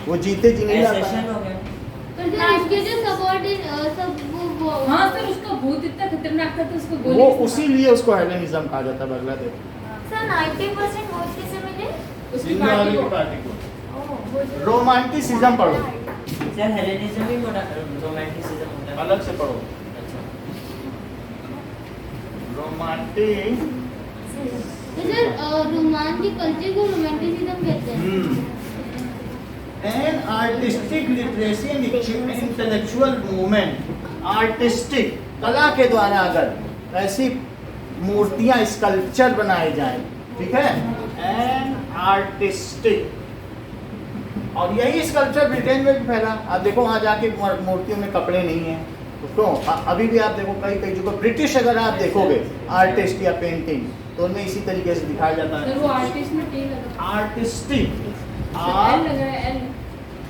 वो जीते जी नहीं जाता एसेशन है। हो गया। पर सर इसके जो सबऑर्डिनेट सब वो हाँ सर उसका भूत इतना खतरनाक था तो उसको गोली वो से उसीलिए उसको हेलेनिज्म कहा जाता है बांग्लादेश। सर 90% वोट किसे मिले? उसकी शिंजो आबे पार्टी की को। पार्टी को। ओह, वो जो- रोमांटिसिज्म पढ़ो, सर हेलेनिज्म भी रोमांटिसिज्म होता है। अलग से पढ़ो। अच्छा। रोमांटिक तो सर रोमान के कल्चर को रोमांटिसिज्म कहते हैं। An artistic literacy and intellectual movement. Artistic, कला के द्वारा अगर ऐसी मूर्तियां, स्कल्पचर बनाए जाएं, ठीक है, एन आर्टिस्टिक। और यही स्कल्पचर ब्रिटेन में भी फैला। आप देखो वहाँ जाके मूर्तियों में कपड़े नहीं हैं, तो क्यों? अभी भी आप देखो कई कई जगह ब्रिटिश अगर आप देखोगे आर्टिस्ट या पेंटिंग, तो उनमें इसी तरीके से दिखाया जाता सर है। वो आर्टिस्ट में टी लगा। आर्टिस्टिक, एल लगा है एल।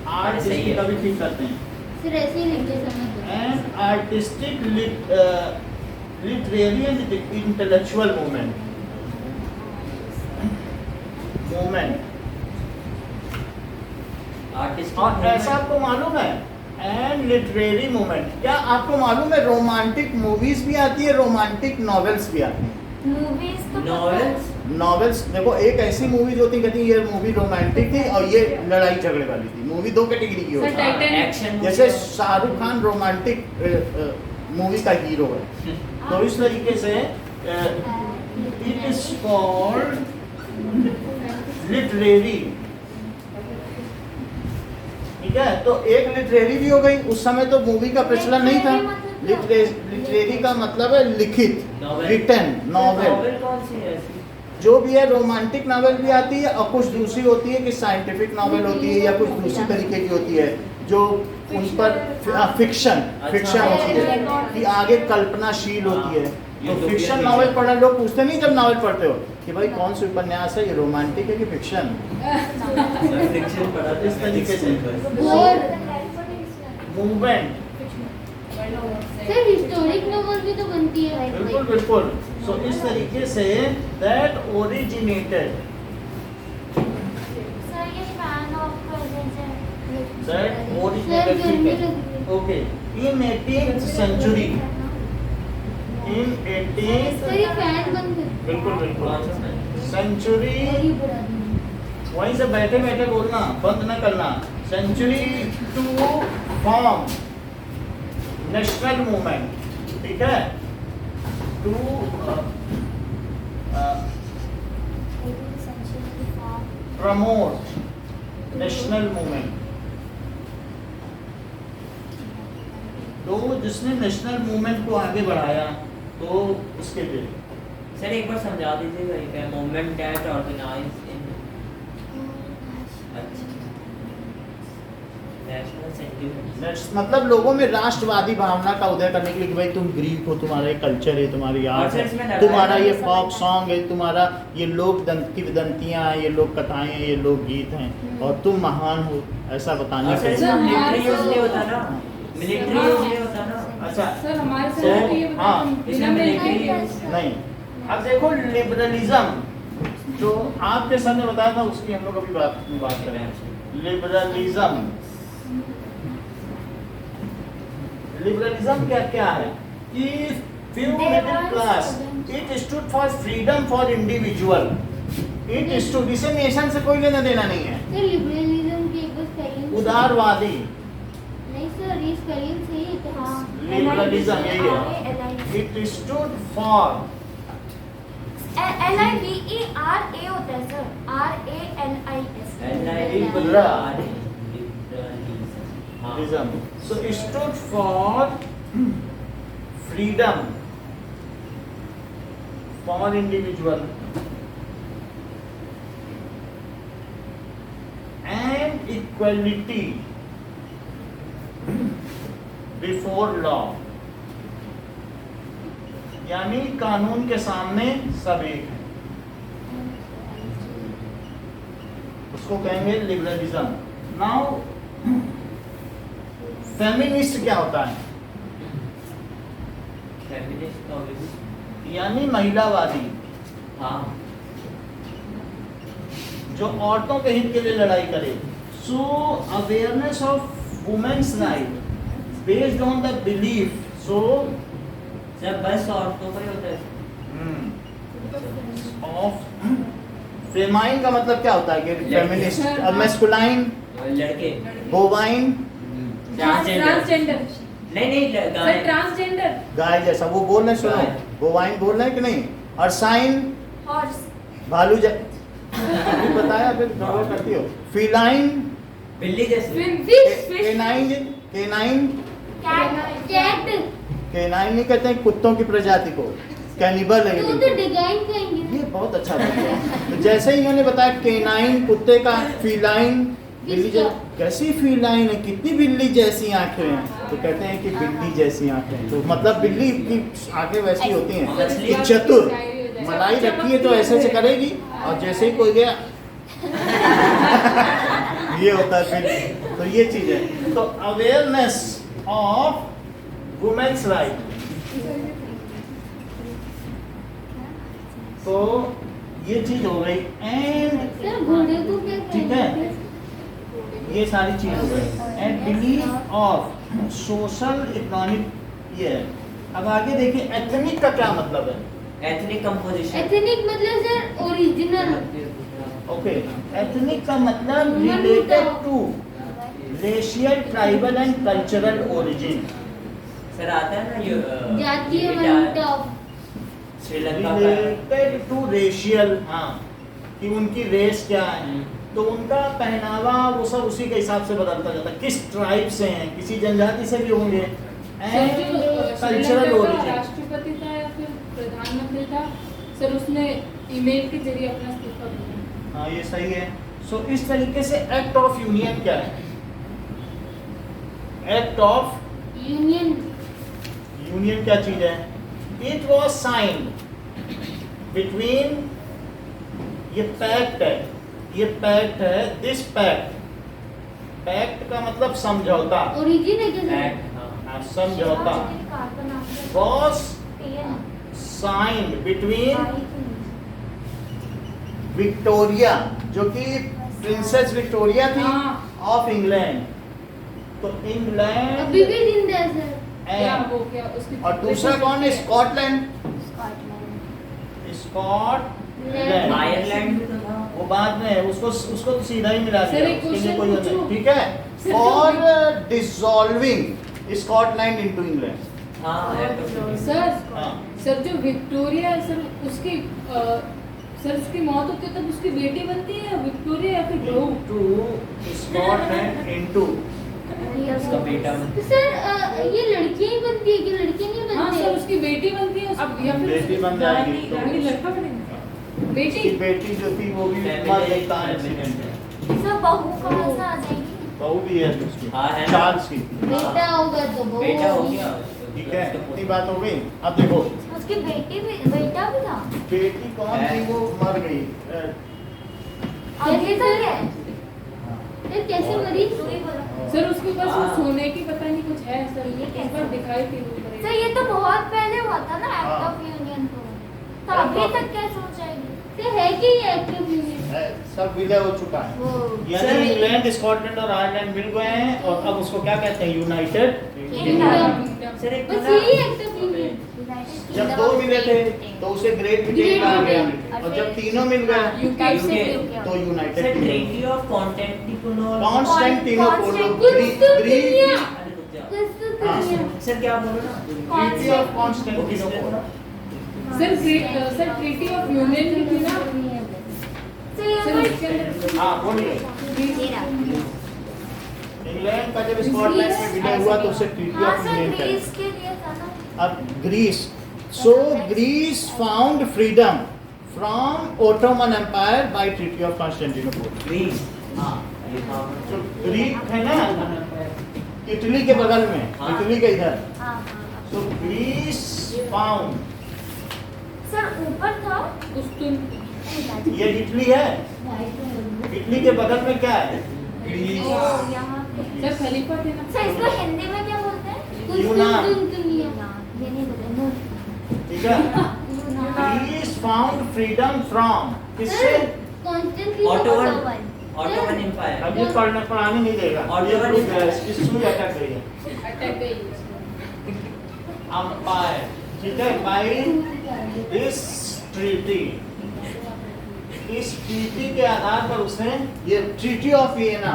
आर्टिस्टिक का भी ठीक करते हैं। सर ऐसे ही लिखते समझ लो। An artistic literary and intellectual movement. Movement. Artist और ऐसा आपको मालूम है एंड लिटरेरी मूवमेंट। क्या आपको मालूम है रोमांटिक मूवीज भी आती है, रोमांटिक नॉवेल्स भी आती है। मूवीज तो नॉवेल्स नॉवेल्स देखो, एक ऐसी मूवीज होती कहती है ये मूवी रोमांटिक थी और ये लड़ाई झगड़े वाली थी। मूवी दो कैटेगरी की होती सर, है। टाइटैनिक। एक्शन जैसे शाहरुख खान रोमांटिक मूवी का हीरो है, तो इस तरीके से इट इज कॉल्ड लिटरेरी। ठीक है, तो एक लिटरेरी भी हो गई। उस समय तो मूवी का प्रचलन नहीं था। लिटरेरी का मतलब है लिखित, रिटन नॉवेल। नॉवेल कौन सी है ऐसी? जो भी है रोमांटिक नॉवेल भी आती है और कुछ दूसरी होती है कि साइंटिफिक नॉवेल होती है या कुछ दूसरी तरीके की होती है जो उन पर फिक्शन होती है कि आगे कल्पनाशील होती है। तो फिक्शन नॉवेल पढ़ना, लोग पूछते नहीं जब नॉवेल पढ़ते हो कि भाई कौन सी उपन्यास है, ये रोमांटिक है कि फिक्शन। फिक्शन पढ़ा था इस तरीके से और मूवमेंट। सर हिस्टोरिक नॉवल भी तो बनती है। बिल्कुल बिल्कुल। सो इस तरीके से दैट ओरिजिनेटेड सर ये फैन ऑफ प्रेजेंस है। दैट सर ओरिजिनेटेड गर्मी लग रही है। Okay in 18th century, in 18th sir ये फैन बंद कर। बिल्कुल बिल्कुल कौन सा है? सेंचुरी, और ये बढ़ा देना। वहीं से बैठे बैठे बोलना, बंद न करना। Century to form national movement. ठीक है, टू प्रमोट नेशनल मूवमेंट। तो जिसने नेशनल मूवमेंट को आगे बढ़ाया तो उसके लिए सर एक बार समझा दीजिएगा ये क्या movement that organize in national sentiment. मतलब लोगों में राष्ट्रवादी भावना का उदय करने के लिए कि भाई तुम ग्रीक हो, तुम्हारा कल्चर है, तुम्हारी आर्ट और इसमें है, लड़ाई तुम्हारा ये झगड़ा फोक सब सॉन्ग है, तुम्हारा ये लोक किंवदंतियां हैं, ये लोक कथाएं हैं, ये लोक गीत हैं और तुम महान हो, ऐसा बताने और के सर लिए। इसमें मिलिट्री यूज नहीं होता ना, मिलिट्री यूज नहीं होता ना। अच्छा सर हमारे तो, सर ये हाँ, इसमें मिलिट्री यूज नहीं, अब देखो लिबरलिज्म जो आपके सर ने बताया था उसकी हम लोग अभी बात करें। लिबरलिज्म क्या क्या है कि few middle class it stood for freedom for individual, it stood, इसे नेशन से कोई लेना देना नहीं है। सर लिबरलिज्म की एक बस स्पेलिंग। उदारवादी नहीं सर ये स्पेलिंग सही है तो। हाँ लिबरलिज्म यही है। it stood for LIBERA होता है sir, RALIS। Liberalism, so it stood for freedom for individual and equality before law, यानी कानून के सामने सब एक हैं, उसको कहेंगे लिबरलिज्म। नाउ फेमिनिस्ट क्या होता है? फेमिनिस्ट ऑब्वियसली, यानी महिलावादी, हाँ जो औरतों के हित के लिए लड़ाई करे। So awareness of women's right based on the belief, so sir बस औरतों का ही होता है। ऑफ फेमाइन का मतलब क्या होता है कि फेमिनिस्ट, अब मैस्कुलाइन, लड़के बोवाइन, ट्रांसजेंडर। नहीं सर गाय, ट्रांसजेंडर। गाय जैसा वो बोल रहे, सुनो गाय। बोवाइन बोल रहे हैं कि नहीं। और साइन हॉर्स। भालू अभी बताया, फिर गड़बड़ करती हो। फीलाइन, बिल्ली जैसे। Fish. Canine, canine, cat. Canine नहीं कहते हैं कुत्तों की प्रजाति को, कैनिबल है ये तो बिल्कुल। डिगाइन कहेंगे। ये बहुत अच्छा बोलते हैं। तो जैसे ही इन्होंने बताया केनाइन कुत्ते का, फीलाइन बिल्ली जैसी, कैसी फीलाइन है, कितनी बिल्ली जैसी आंखें हैं, तो कहते हैं कि बिल्ली जैसी आंखें। तो मतलब बिल्ली की आंखें वैसी होती हैं कि चतुर, मलाई रखी है तो ऐसे से करेगी और जैसे ही कोई गया ये होता है बिल्ली। तो ये चीज है। तो अवेयरनेस ऑफ वुमेन्स राइट, तो ये चीज हो गई एंड सर घोड़े को क्या ठीक कहते है। हैं? ये सारी चीज हो गई and belief of social economic ये है। अब आगे देखिए एथनिक का क्या मतलब है। एथनिक कंपोजिशन एथनिक मतलब सर ओरिजिनल। ओके एथनिक का मतलब related to racial tribal and cultural origin. Sir आता है ना ये जातीय ये क्या है? मंडप। श्रीलंका का रिलेटेड टू रेशियल, हाँ कि उनकी रेस क्या है, तो उनका पहनावा वो सब उसी के हिसाब से बदलता जाता है। किस ट्राइब से हैं, किसी जनजाति से भी होंगे सर एंड जो कल्चरल श्रीलंका का ओरिजिन। राष्ट्रपति था या फिर प्रधानमंत्री था, सर उसने ईमेल के जरिए अपना इस्तीफा दिया। हाँ ये सही है। सो इस तरीके से एक्ट ऑफ यूनियन क्या है? Act of union. यूनियन क्या चीज है? इट वॉज साइंड बिटवीन, ये पैक्ट है, ये पैक्ट है, दिस पैक्ट, पैक्ट का मतलब समझौता, ओरिजिन है क्या सर? Act, हाँ। समझौता carbon was signed between Victoria, जो कि प्रिंसेस विक्टोरिया थी हाँ। ऑफ इंग्लैंड, तो अभी इंग्लैंड भी जिंदा है सर। क्या एंड वो क्या उसकी और दूसरा कौन है? स्कॉटलैंड। लैंड। स्कॉटलैंड आयरलैंड भी तो था। वो बाद में है, उसको तो सीधा ही मिला सर, दिया, एक उसके लिए क्वेश्चन कोई वो पूछूं? नहीं, ठीक है। Sir, for dissolving Scotland into England. हाँ act of union। सर हाँ सर जो विक्टोरिया है सर उसकी सर उसकी मौत होती है तब उसकी बेटी बनती है या विक्टोरिया या फिर बहू? इनटू स्कॉटलैंड इनटू उसका बेटा तो सर ये लड़कियां ही बनती है कि लड़के नहीं हाँ बनते? सर उसकी बेटी बनती है अब या फिर बेटी बन जाएगी तो रानी लड़का बनेगा। उसकी बेटी बेटी जो थी वो भी मर गई था एक्सीडेंट में। सब बहू कहाँ से आ जाएगी? बहू भी है उसकी, हाँ, है ना। चार्ल्स की। बेटा होगा तो बहू बेटा हो होगी। गया। ठीक है, इतनी बात हो गई। अब देखो उसकी बेटी भी बेटा भी था। बेटी कौन थी, वो मर गई। अभी तक है। सर कैसे मरी? तू ही बोलो। सर उसके पास वो हाँ। सोने की पता नहीं कुछ है सर, ये कैसे? एक बार दिखाई थी वो करे। सर ये तो बहुत पहले हुआ था ना एक्ट हाँ। ऑफ यूनियन तो अभी तक कैसे हो जाएगी? तो है कि ये एक्टिव यूनियन? सब विलय हो चुका है, वो यानी सर, इंग्लैंड, स्कॉटलैंड और आयरलैंड मिल गए हैं और अब उसको क्या कहते हैं? United kingdom. सर एक बस ना- यही एक्टिव यूनियन। जब दो मिले थे तो उसे ग्रेट ब्रिटेन कहा गया, ब्रिटेन। और जब तीनों मिल गए यूके UK तो United sir Kingdom. Treaty of Constantinople. Constantinople, कुस्तुनिया। ग्रीक, अरे रुक जा। कुस्तुनिया। सर क्या बोलो ना? Treaty of Constantinople. Sir treaty of union भी थी ना सर इसके अंदर हाँ बोलिए। इंग्लैंड का जब स्कॉटलैंड में विलय हुआ तो उसे ट्रीटी हाँ ऑफ सर यूनियन कहते ग्रीस के लिए था ना। हैं। अब Greece, so Greece found freedom from Ottoman empire by treaty of Constantinople. Greece. हाँ ये हाँ। जो ग्रीक है ना, इटली के बगल में, हाँ। इटली के इधर, हाँ हाँ। सो ग्रीस फाउंड, सर ऊपर था। कुस्तुन ये इटली है, इटली के बगल में क्या है? ग्रीस। ओ यहाँ पे। सर खलीफा थे ना सर इसको हिंदी में क्या बोलते हैं? यूनान। कुस्तुनिया। ये नहीं बोलते। ठीक है, यूनान। ग्रीस फाउंड फ्रीडम फ्रॉम, किससे? Ottoman Ottoman. Ottoman empire. अब ये पढ़ाने नहीं देगा, और ये जो- रुक गया, इसकी सुई अटक गई है। अटैक गई। एम्पायर, ठीक है, बाय दिस ट्रीटी, इस ट्रीटी के आधार पर उसने ये ट्रीटी ऑफ वियना,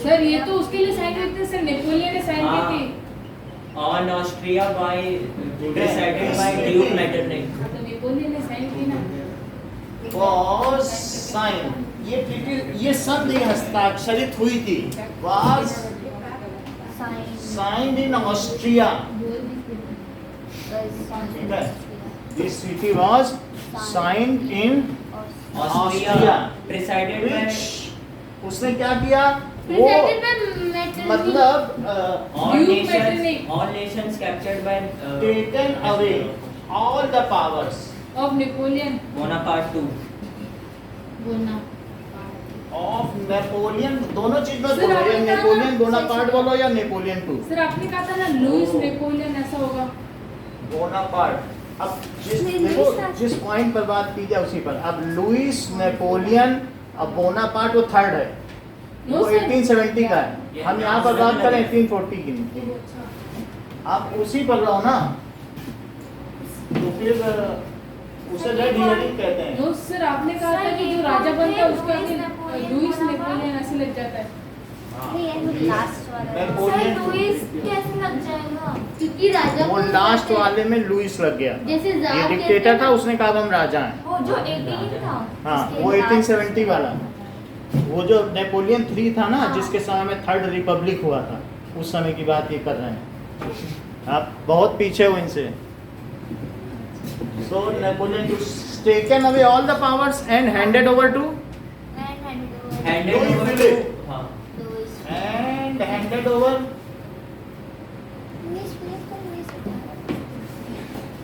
सर ये तो उसके लिए साइन हुई थी सर, नेपोलियन ने साइन की थी। On Austria by decided by duke Metternich. हाँ, तो नेपोलियन ने साइन की ना। was signed, ये ट्रीटी, ये संधि हस्ताक्षरित हुई थी, was signed in Austria, ठीक है, this treaty was signed in Austria Austria, presided bye which उसने क्या किया, वो प्रेसिडेंट में मेटल मतलब Duke Metternich। All Nations captured by taken away all the powers of Napoleon. Bonaparte 2। बोलना। of नेपोलियन, दोनों चीज में सर, बोलो, या आपने कहा नेपोलियन ना- बोनापार्ट बोलो या नेपोलियन टू, सर आपने कहा था ना लुइस नेपोलियन ऐसा होगा। बोनापार्ट, अब जिस पॉइंट पर बात की जाए उसी पर। अब लुइस नेपोलियन, अब बोनापार्ट वो थर्ड है, वो 1870 का है। हम यहाँ पर बात करें 1840 की। आप उसी पर रहो ना, तो फिर उसे रेड हियरिंग कहते हैं। नो सर, आपने कहा था कि जो राजा बनता है उसका लुइस नेपोलियन ऐसे लग जाता है। लास्ट वाला नेपोलियन सर लुइस कैसे लग जाएगा? क्योंकि राजा वो लास्ट वाले में लुइस लग गया। जैसे ये जार डिक्टेटर था, उसने कहा हम राजा हैं। वो जो 18 था हाँ, उसके वो बाद- 1870 वाला। वो जो नेपोलियन 3 था ना, हाँ। जिसके समय में थर्ड रिपब्लिक हुआ था, उस समय की बात ये कर रहे हैं। आप बहुत पीछे हो इनसे। So Napoleon taken away all the powers and handed over to Handed Louis over to Philippe. हाँ and handed over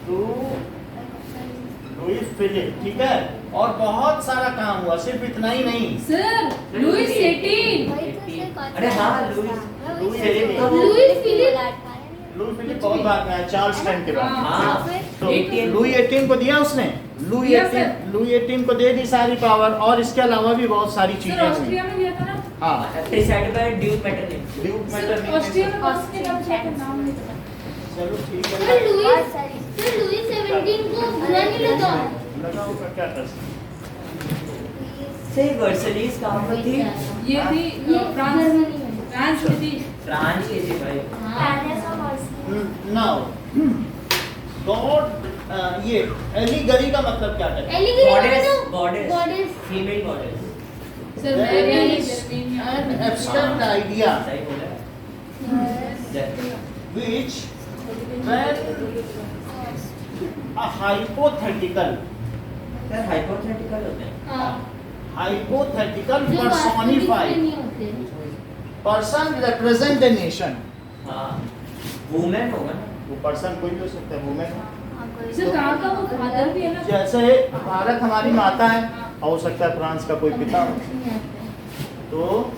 to Louis Philippe. ठीक है, और बहुत सारा काम हुआ, सिर्फ इतना ही नहीं। सर लुइस 18 अरे हाँ, लुइस लुइस फिलिप तो लुइस फिलिप लुइस फिलिप बहुत बाद में आया, चार्ल्स टेन के बाद। हाँ तो 18 लुई 18 को दिया उसने, लुई दिया 18 सर। लुई 18 को दे दी सारी पावर, और इसके अलावा भी बहुत सारी सर चीजें हुई। ऑस्ट्रिया में दिया था ना? हाँ, decide by Duke Metternich. Duke sir Metternich. Austria में कौन से नाम से नाम नहीं पता। चलो ठीक सर है, लुइस 17 को बुरा नहीं लगा। लगा होगा क्या कर सकते। सही वर्सलीज कहाँ पर थी? ये थी ये फ्रांस जर्मनी में। फ्रांस में थी। फ्रांस की थी भाई। नाउ गॉड, ये एलिगरी का मतलब क्या है? Allegory goddess goddess goddess female goddess. Sir मैं भी नहीं जर्मनी An abstract idea सही बोला है। which when a hypothetical sir hypothetical होते हैं। हाँ, hypothetical जो वास्तविक में personified नहीं होते। person represent a nation। हाँ वुमेन होगा ना। वो पर्सन कोई भी हो सकता है, वुमेन। सर कहाँ का वो फादर भी है ना? जैसे भारत हमारी माता है, और हो सकता है फ्रांस का कोई पिता हो। तो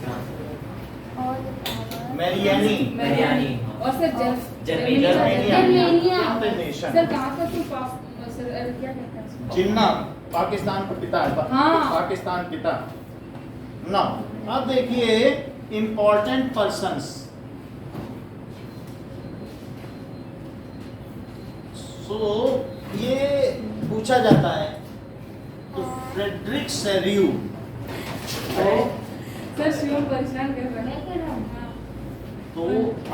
मैरियानी मैरियानी। और sir Germania. Germania. Nation. Sir कहाँ का तो सर क्या कहता है उसको? जिन्ना पाकिस्तान का पिता है। हाँ। पाकिस्तान पिता। ना, अब देखिए इंपॉर्टेंट पर्संस। सो ये पूछा जाता है, तो फ्रेडरिक सेरियू, तो सर शिवम परेशान कर रहा है। मैं कर रहा हूँ। हाँ। तो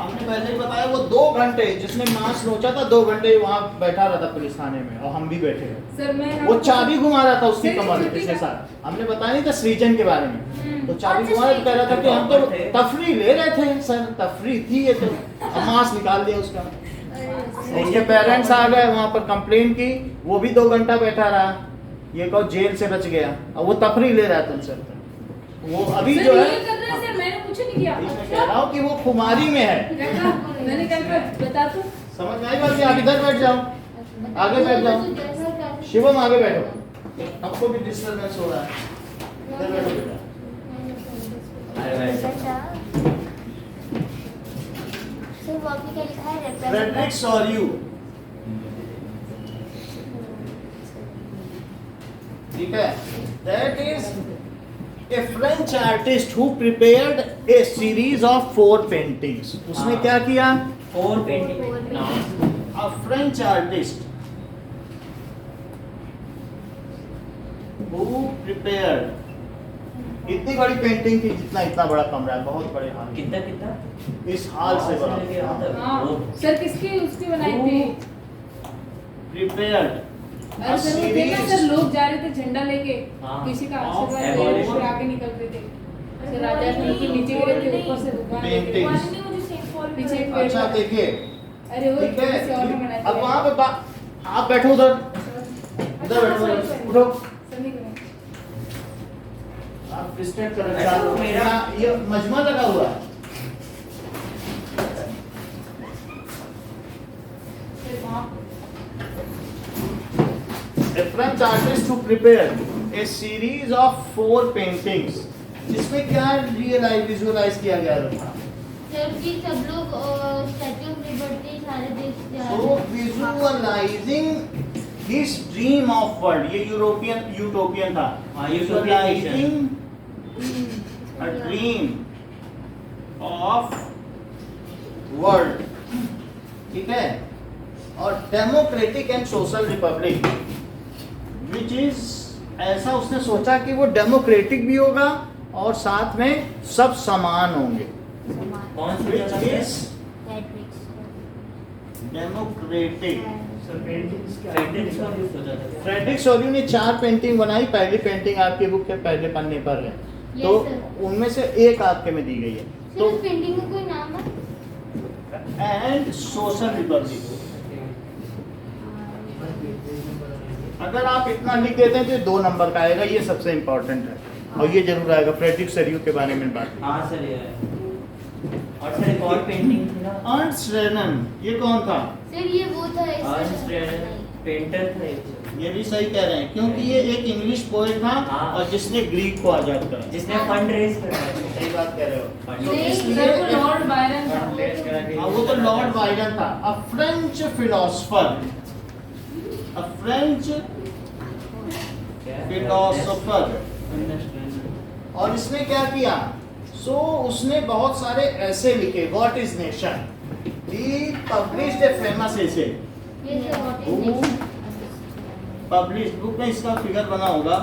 हमने पहले ही बताया, वो 2 घंटे जिसने मांस नोचा था, 2 घंटे वहां बैठा रहा था पुलिस थाने में, और हम भी बैठे थे। सर मैं वो चाबी घुमा रहा था उसकी सर, कमर में छुट्टी पिछले का- साल। हमने बताया नहीं था सृजन के बारे में। तो चाबी अच्छा, घुमा रहा था, कह रहा था कि हम तो थे। तफरी ले रहे थे सर, तफरी थी ये तो। अब मांस निकाल दिया उसका। उसके पेरेंट्स आ गए, वहां पर कंप्लेन की, वो भी 2 घंटा बैठा रहा। ये कहो जेल से बच गया, और वो तफरी ले रहा था तुमसे। वो अभी सर जो ये है, कर रहे हैं सर, मैंने कुछ नहीं किया। इसमें कह रहा हूँ कि वो खुमारी में है। देखा? मैंने कहा बता तो। समझ में आई बात? कि आप इधर बैठ जाओ, आगे बैठ जाओ। शिवम आगे बैठो, हमको भी डिस्टर्बेंस हो रहा है। इधर बैठो बेटा। अरे भाई फ्रेडरिक सोरियू, ठीक है, that is a French artist who prepared a series of 4 paintings। उसने हाँ। क्या किया? 4 painting now. A French artist who prepared, इतनी बड़ी पेंटिंग थी जितना इतना बड़ा कमरा है, बहुत बड़े हाल, कितना कितना? इस हाल से बड़ा। हाँ सर किसकी उसकी बनाई थी? Prepared अरे सर वो देखा सर, लोग जा रहे थे झंडा लेके, हाँ। किसी का हाँ, आशीर्वाद ले abolition। और आगे निकल रहे थे। सर राजा जी के नीचे गिरे थे, ऊपर से दुकान Painting। पीछे एक पेड़ अच्छा था। देखिए, अरे वो ठीक किसी और ने है, बनाई अब थी। वहां पे आप बैठो उधर, उधर बैठो, उठो, सर नहीं करेंगे। आप डिस्टर्ब करो। अच्छा, चारों मेरा- ये मजमा लगा हुआ है। फिर वहाँ A French artist who prepared a series of 4 paintings, जिसमें क्या विजुअलाइज किया गया था? सर जी सब लोग स्टैच्यू ऑफ लिबर्टी सारे देश जा So रहे हैं। visualizing his dream of world, ये यूटोपियन था। हाँ, utopian Visualizing a dream of world, ठीक है, और democratic and social Republic, which is, ऐसा उसने सोचा कि वो डेमोक्रेटिक भी होगा और साथ में सब समान होंगे। कौन सी Which जगह is डेमोक्रेटिक। फ्रेडरिक सॉल्यू सोचा था क्या? फ्रेडरिक सॉल्यू ने 4 पेंटिंग बनाई, पहली पेंटिंग आपके बुक के पहले पन्ने पर है, तो Yes, sir. उनमें से एक आपके में दी गई है। सर तो इस पेंटिंग में कोई नाम है? एंड सोशल रिपब्लिक, अगर आप इतना लिख देते हैं तो 2 नंबर का आएगा, ये सबसे इम्पोर्टेंट है, और ये जरूर आएगा फ्रेडरिक सॉल्यू के बारे में बात। हाँ सर ये है। और सर एक और पेंटिंग थी ना, अर्नस्ट रेनन, ये कौन था? सर ये वो था अर्नस्ट रेनन पेंटर था एक सर, ये भी सही कह रहे हैं, क्योंकि ये एक इंग्लिश पोएट था हाँ। और जिसने ग्रीक को आजाद करा। जिसने फंड रेज करा सही बात कह रहे हो। Fund तो raise इसलिए सर वो लॉर्ड बायरन था। हाँ, वो तो लॉर्ड बायरन था, a French philosopher, a French philosopher. और इसने क्या किया? उसने बहुत सारे ऐसे लिखे, what is nation, he published a famous essay, ये sir what is nation? Published book में इसका फिगर बना होगा,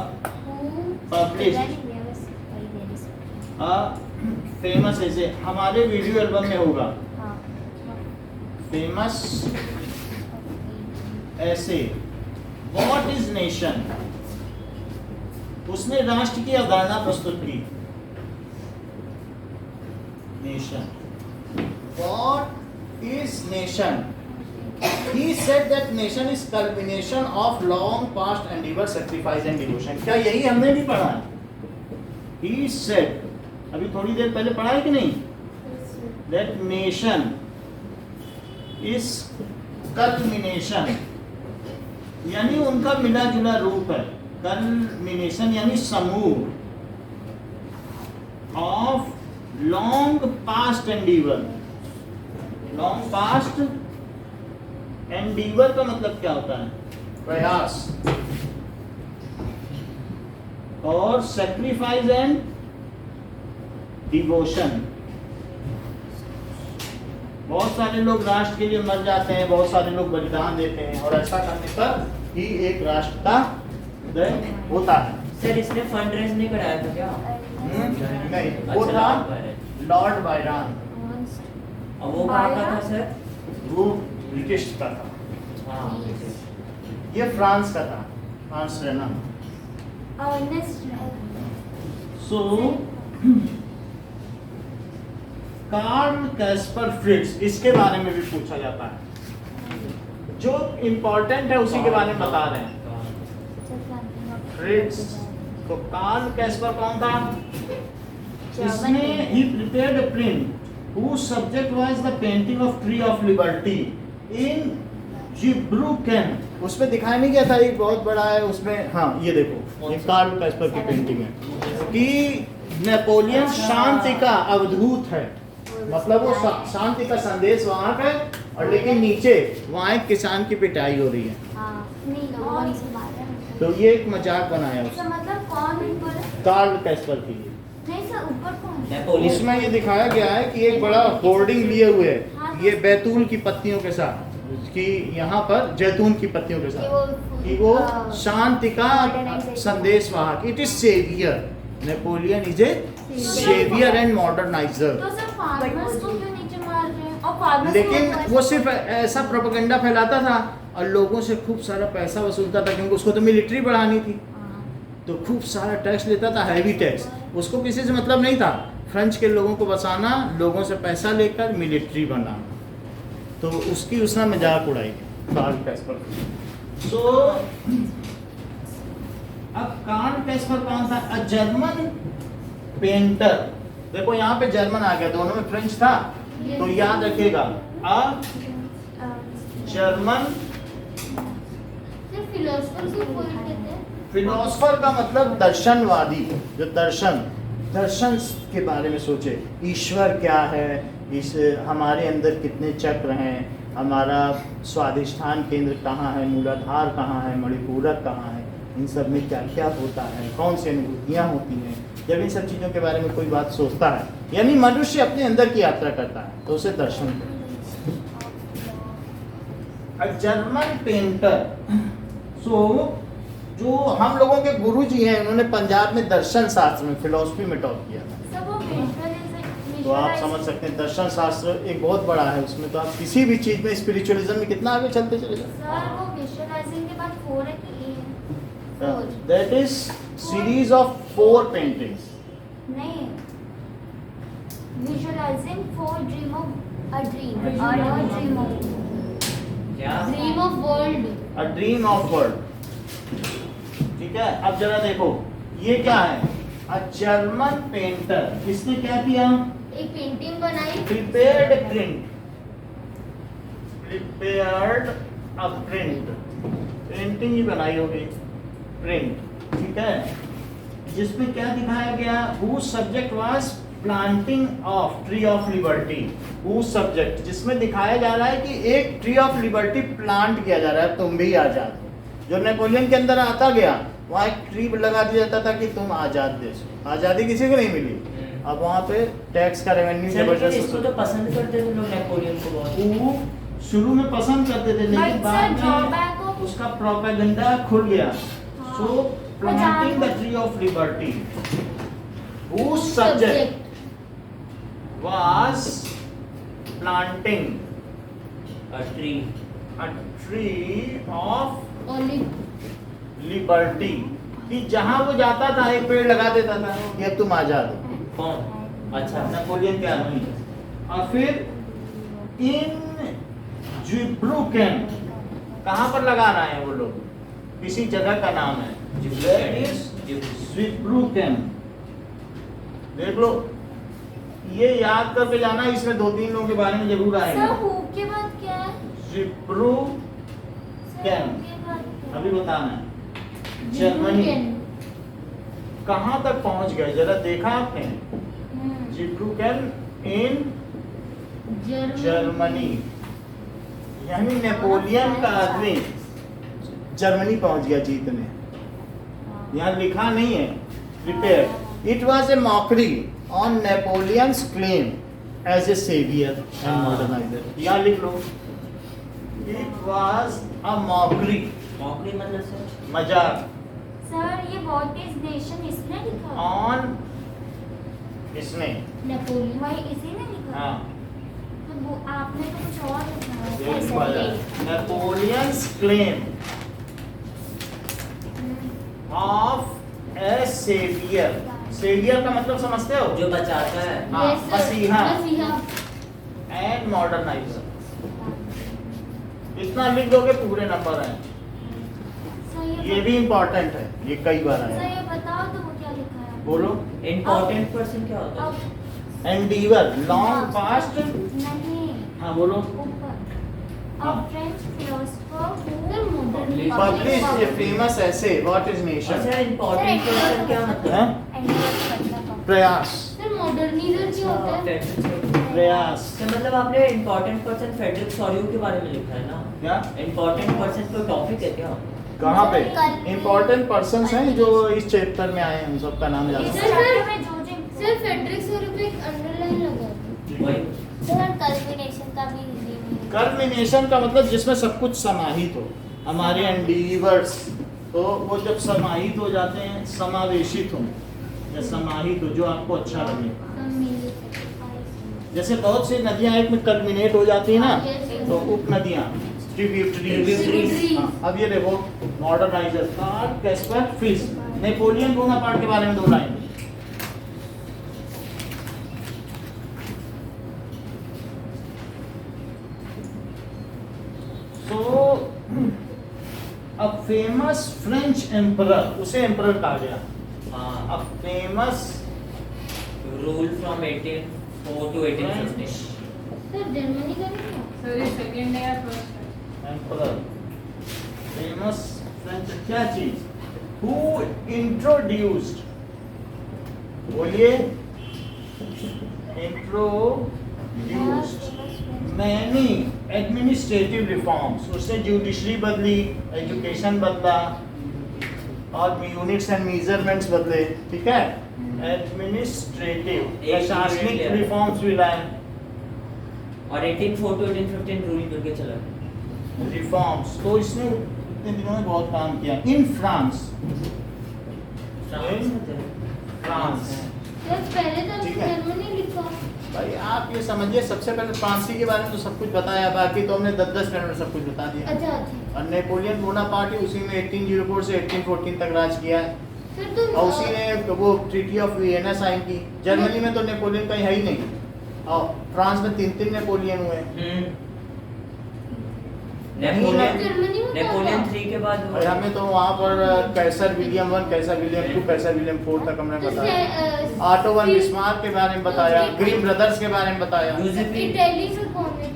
पब्लिश्ड फेमस एसे, हमारे वीडियो एल्बम में होगा, फेमस ऐसे, व्हाट इज नेशन। उसने राष्ट्र की अवधारणा प्रस्तुत की, nation, what is nation. He said that nation is culmination of long past endeavor, sacrifice and devotion। क्या यही हमने भी पढ़ा है? He said, अभी थोड़ी देर पहले पढ़ा है कि नहीं, that nation is culmination, यानी उनका मिला जुला रूप है, culmination यानी समूह, of long past endeavor। long past endeavour का मतलब क्या होता है? प्रयास, और सेक्रीफाइस एंड डिवोशन। बहुत सारे लोग राष्ट्र के लिए मर जाते हैं, बहुत सारे लोग बलिदान देते हैं, और ऐसा करने पर ही एक राष्ट्र का उदय होता है। सर इसने फंड रेज नहीं कराया था क्या? नहीं, वो अच्छा, था लॉर्ड बायरन। लॉर्ड बायरन, और वो कहाँ का था सर? वो ब्रिटिश का था, हाँ ये फ्रांस का था, फ्रांस रहना। सो कार्ल कैस्पर फ्रिट्ज, इसके बारे में भी पूछा जाता है, जो इम्पोर्टेंट है उसी के बारे में बता रहे हैं। फ्रिट्ज, तो कार्ल कैस्पर कौन था? इसने ही prepared a print whose subject was the painting of Tree of Liberty in Zweibrücken। उसमें दिखाया नहीं गया था, एक बहुत बड़ा है उसमें, हाँ ये देखो, ये कार्ल कैस्पर की पेंटिंग है कि नेपोलियन शांति का अवधूत है, मतलब वो शांति का संदेश वहाँ पे, और लेकिन नीचे वहाँ एक किसान की पिटाई हो रही है, तो ये एक मजाक बनाया उसने, मतलब कौन कार्ल कैस्पर की। नहीं सर ऊपर कौन? नेपोलियन। उसमें ये दिखाया गया है कि एक बड़ा होर्डिंग लिए हुए है, ये बैतूल की पत्तियों के साथ, कि यहाँ पर जैतून की पत्तियों के साथ, कि वो शांति का संदेश वाहक, it is saviour, Napoleon is a saviour and moderniser. तो सर फार्मर्स को क्यों नीचे मार रहे हैं? और फार्मर्स लेकिन वो सिर्फ ऐसा प्रोपेगेंडा फैलाता था और लोगों से खूब सारा पैसा वसूलता था, क्योंकि उसको तो मिलिट्री बढ़ानी थी, तो खूब सारा टैक्स लेता था, हैवी टैक्स। उसको किसी से मतलब नहीं था, फ्रेंच के लोगों को बसाना, लोगों से पैसा लेकर मिलिट्री बनाना, तो उसकी उसने मजाक उड़ाई कार्ल कैस्पर। सो अब कार्ल कैस्पर कौन था? A German painter. देखो यहाँ पे जर्मन आ गया, दोनों में फ्रेंच था, तो याद रखिएगा, अ जर्मन। फिलोसोफर को पोएट कहते हैं। फिलोसोफर का मतलब दर्शनवादी, जो दर्शन, दर्शन के बारे में सोचे, ईश्वर क्या है, इस हमारे अंदर कितने चक्र हैं, हमारा स्वाधिष्ठान केंद्र कहाँ है, मूलाधार कहाँ है, मणिपूरक कहाँ है, इन सब में क्या क्या होता है, कौन सी अनुभूतियाँ होती हैं। जब इन सब चीज़ों के बारे में कोई बात सोचता है, यानी मनुष्य अपने अंदर की यात्रा करता है, तो उसे दर्शन कहते हैं। जर्मन पेंटर, सो जो हम लोगों के गुरु जी हैं, उन्होंने पंजाब में दर्शन शास्त्र में, फिलोसफी में टॉप किया था। सब वो visualization- तो आप समझ सकते हैं दर्शन शास्त्र एक बहुत बड़ा है, उसमें तो आप किसी भी चीज़ में स्पिरिचुअलिज्म में कितना आगे चलते चले जाए। सर वो विजुअलाइजिंग के बाद 4 है कि ए है? 4 that is series of 4 paintings. नहीं, visualising 4 dream of a dream और अ ड्रीम ऑफ क्या dream of world. A dream of world, ठीक है। अब जरा देखो ये क्या है, अ जर्मन पेंटर, इसने क्या किया, एक पेंटिंग बनाई, prepared print, prepared a print, painting ही बनाई होगी, प्रिंट, ठीक है, जिसमें क्या दिखाया गया, whose subject was planting of tree of liberty, whose subject, जिसमें दिखाया जा रहा है कि एक ट्री ऑफ लिबर्टी प्लांट किया जा रहा है, तुम भी आजाद हो। जो नेपोलियन के अंदर आता गया, वहाँ एक ट्री लगा दिया जाता था कि तुम आजाद देश हो। आज़ादी किसी को नहीं मिली, अब वहाँ पे टैक्स का रेवेन्यू सर, लेकिन जबरदस्त। इसको तो पसंद करते थे लोग नेपोलियन को बहुत। वो शुरू में पसंद करते थे, लेकिन But बाद sir, में drawback of- उसका प्रोपेगेंडा खुल गया। हाँ। So planting the tree of liberty, whose subject was planting A tree. a tree of olive, liberty, कि जहां वो जाता था एक पेड़ लगा देता था कि अब तुम आजाद हो। कौन? अच्छा नेपोलियन के आदमी। और फिर इन जिब्रुकेन, कहाँ पर लगा रहा है वो लोग, किसी जगह का नाम है, That is जिब्रुकेन। देख लो, ये याद करके जाना, इसमें 2-3 लोगों के बारे में जरूर सर आएगा। हु के बाद क्या है? जिब्रुकेन, सर हु के बाद क्या अभी बताना है। जर्मनी, कहाँ तक पहुंच गए जरा देखा आपने, जिब्रुकेन इन जर्मनी, यानी नेपोलियन का आदमी जर्मनी पहुंच गया जीतने। यहाँ लिखा नहीं है prepare, it was a mockery on Napoleon's claim as a saviour and moderniser. यहाँ लिख लो, it was a mockery, mockery मतलब सर मजाक, सर ये व्हाट इज नेशन इसने लिखा है? ऑन, इसने, नेपोलियन, वही इसी ने लिखा है? हाँ, तो वो आपने तो कुछ और लिखा है। देख ऐसा पाया, नहीं। Napoleon's claim of a saviour. Saviour का मतलब समझते हो, जो बचाता है। हाँ, Yes, sir. मसीहा। मसीहा। And moderniser. इतना लिख दोगे पूरे नंबर हैं। सर ये भी इम्पोर्टेंट है, ये कई बार सर आया। ये बताओ तो वो क्या लिखा है? बोलो, इम्पोर्टेंट पर्सन क्या होता अब है? एंडीवर, लॉन्ग पास्ट, नहीं, हाँ बोलो, ऊपर हाँ। a French philosopher who sir modern publish a famous ऐसे, व्हाट इज नेशन, अच्छा इम्पोर्टेंट पर्सन क्या मतलब है? प्रयास, सर मॉडर्निज्म क्या होता है? प्रयास, तो मतलब आपने इम्पोर्टेंट पर्सन फेडरिक सॉरियो के बारे में लिखा है ना? क्या, इम्पोर्टेंट पर्सन कोई टॉपिक है क्या? कहाँ पे इम्पोर्टेंट पर्संस हैं जो इस चैप्टर में आए हैं, उन सबका नाम इस जानते चैप्टर में जो जो सर फेडरिक सॉरियो पे एक अंडरलाइन लगा है। वही सर कल्विनेशन का भी हिंदी में कल्मिनेशन का मतलब जिसमें सब कुछ समाहित हो, हमारे एंडीवर्स, तो वो जब समाहित हो जाते हैं, समावेशित हो या समाहित हो, जो आपको अच्छा लगे। जैसे बहुत सी नदियां एक में कल्मिनेट हो जाती है ना, तो उप नदियां, Tributaries। अब ये देखो, moderniser, Karl Kaspar Fritz, Napoleon Bonaparte के बारे में 2 लाइन। तो अ फेमस फ्रेंच एम्परर, उसे एम्परर कहा गया, हाँ a famous rule from 1804 to 1850। सर जर्मनी का नहीं है? सर ये सेकंड है या फर्स्ट है? एम्परर, फेमस फ्रेंच क्या चीज, हु इंट्रोड्यूस्ड बोलिए। इंट्रोड्यूस्ड मैनी एडमिनिस्ट्रेटिव रिफॉर्म्स, उसने जुडिशरी बदली, एजुकेशन बदला और यूनिट्स एंड मेजरमेंट्स बदले, ठीक है। एडमिनिस्ट्रेटिव प्रशासनिक रिफॉर्म्स भी लाए और 1804 to 1815 रूल करके चला। रिफॉर्म्स, तो इसने इतने दिनों में बहुत काम किया। इन फ्रांस, फ्रांस सर पहले तो ठीक है। जर्मनी लिखा। भाई आप ये समझिए, सबसे पहले फ्रांसी के बारे में तो सब कुछ बताया, बाकी तो हमने 10-10 मिनट में सब कुछ बता दिया। अच्छा अच्छा और नेपोलियन बोनापार्ट उसी में 1804 से 1814 तक राज किया है, सर तुम और उसी ने वो ट्रीटी ऑफ वियना साइन की। जर्मनी में तो नेपोलियन कहीं है ही नहीं, और फ्रांस में 3 नेपोलियन हुए। नेपोलियन जर्मनी में नेपोलियन 3 के बाद और हमें तो वहाँ पर कैसर विलियम 1, कैसर विलियम 2, कैसर विलियम 4 तक हमने बताया। ऑटो वन बिस्मार्क के बारे में बताया, ग्रीन ब्रदर्स के बारे में बताया। इटली में कौन है?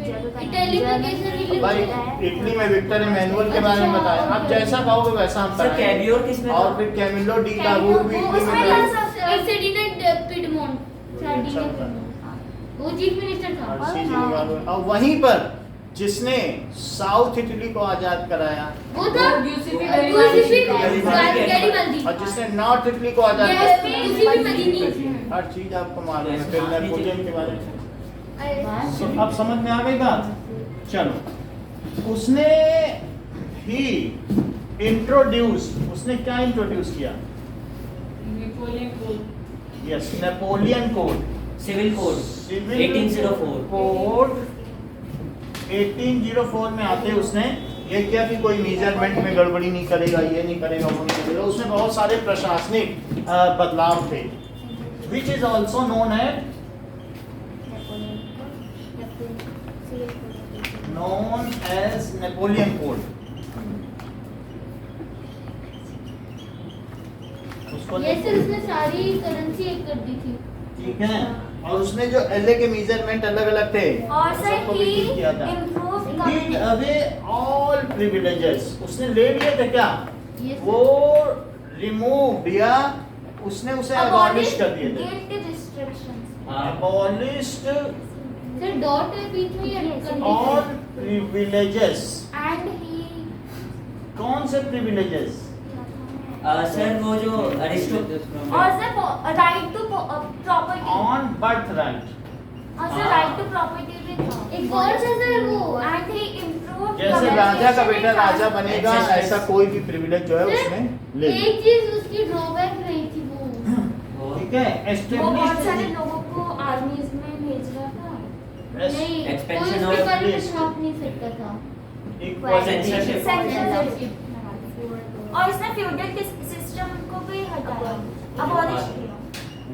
इटली में कैसे भाई इटली में विक्टर इमैनुअल के बारे में बताया। आप जैसा कहोगे वैसा हम सर कराएंगे। कैवियोर किसमें और फिर कैमिलो डी काबूर भी इटली में था। वो चीफ मिनिस्टर था। और वहीं पर जिसने साउथ इटली को आजाद कराया, वो था यूसुफी गैरीबाल्दी। और जिसने नॉर्थ इटली को आजाद कराया। यूसुफी मदीनी। हर चीज आपको मालूम है। फिर नेपोलियन के बारे में अब समझ में आ गई बात। चलो, उसने ही इंट्रोड्यूस, उसने क्या इंट्रोड्यूस किया? Napoleon code. Yes, Napoleon code, civil code 1804 code 1804 में आते उसने ये किया कि कोई मेजरमेंट में गड़बड़ी नहीं करेगा, ये नहीं करेगा, वो नहीं करेगा। उसमें बहुत सारे प्रशासनिक बदलाव थे, which is also known as Napoleon code. उसको ये सर उसने सारी करेंसी एक कर दी थी। ठीक है, और उसने जो एलए के मेजरमेंट अलग अलग थे और उन सर सबको भी ठीक किया था। Did away all privileges, उसने ले लिए थे क्या? Yes, वो रिमूव या उसने उसे abolish कर दिए थे। Abolished सर डॉट है बीच में या all privileges। and he कौन से privileges? सर वो जो अरिस्टो और sir right to property On birthright। और सर राइट टू प्रॉपर्टी भी था एक और सा सर वो and he improved जैसे राजा का बेटा राजा बनेगा, ऐसा कोई भी privilege जो है उसने ले लिया। एक चीज उसकी ड्रॉबैक रही थी वो। ठीक है, वो बहुत सारे established लोगों को आर्मीज में भेज रहा था नहीं, कोई Expansion उसके of बारे में list। छाप नहीं सकता था। Censorship। Censorship। और इसने फ्यूडल सिस्टम को भी हटाया, अबॉलिश किया।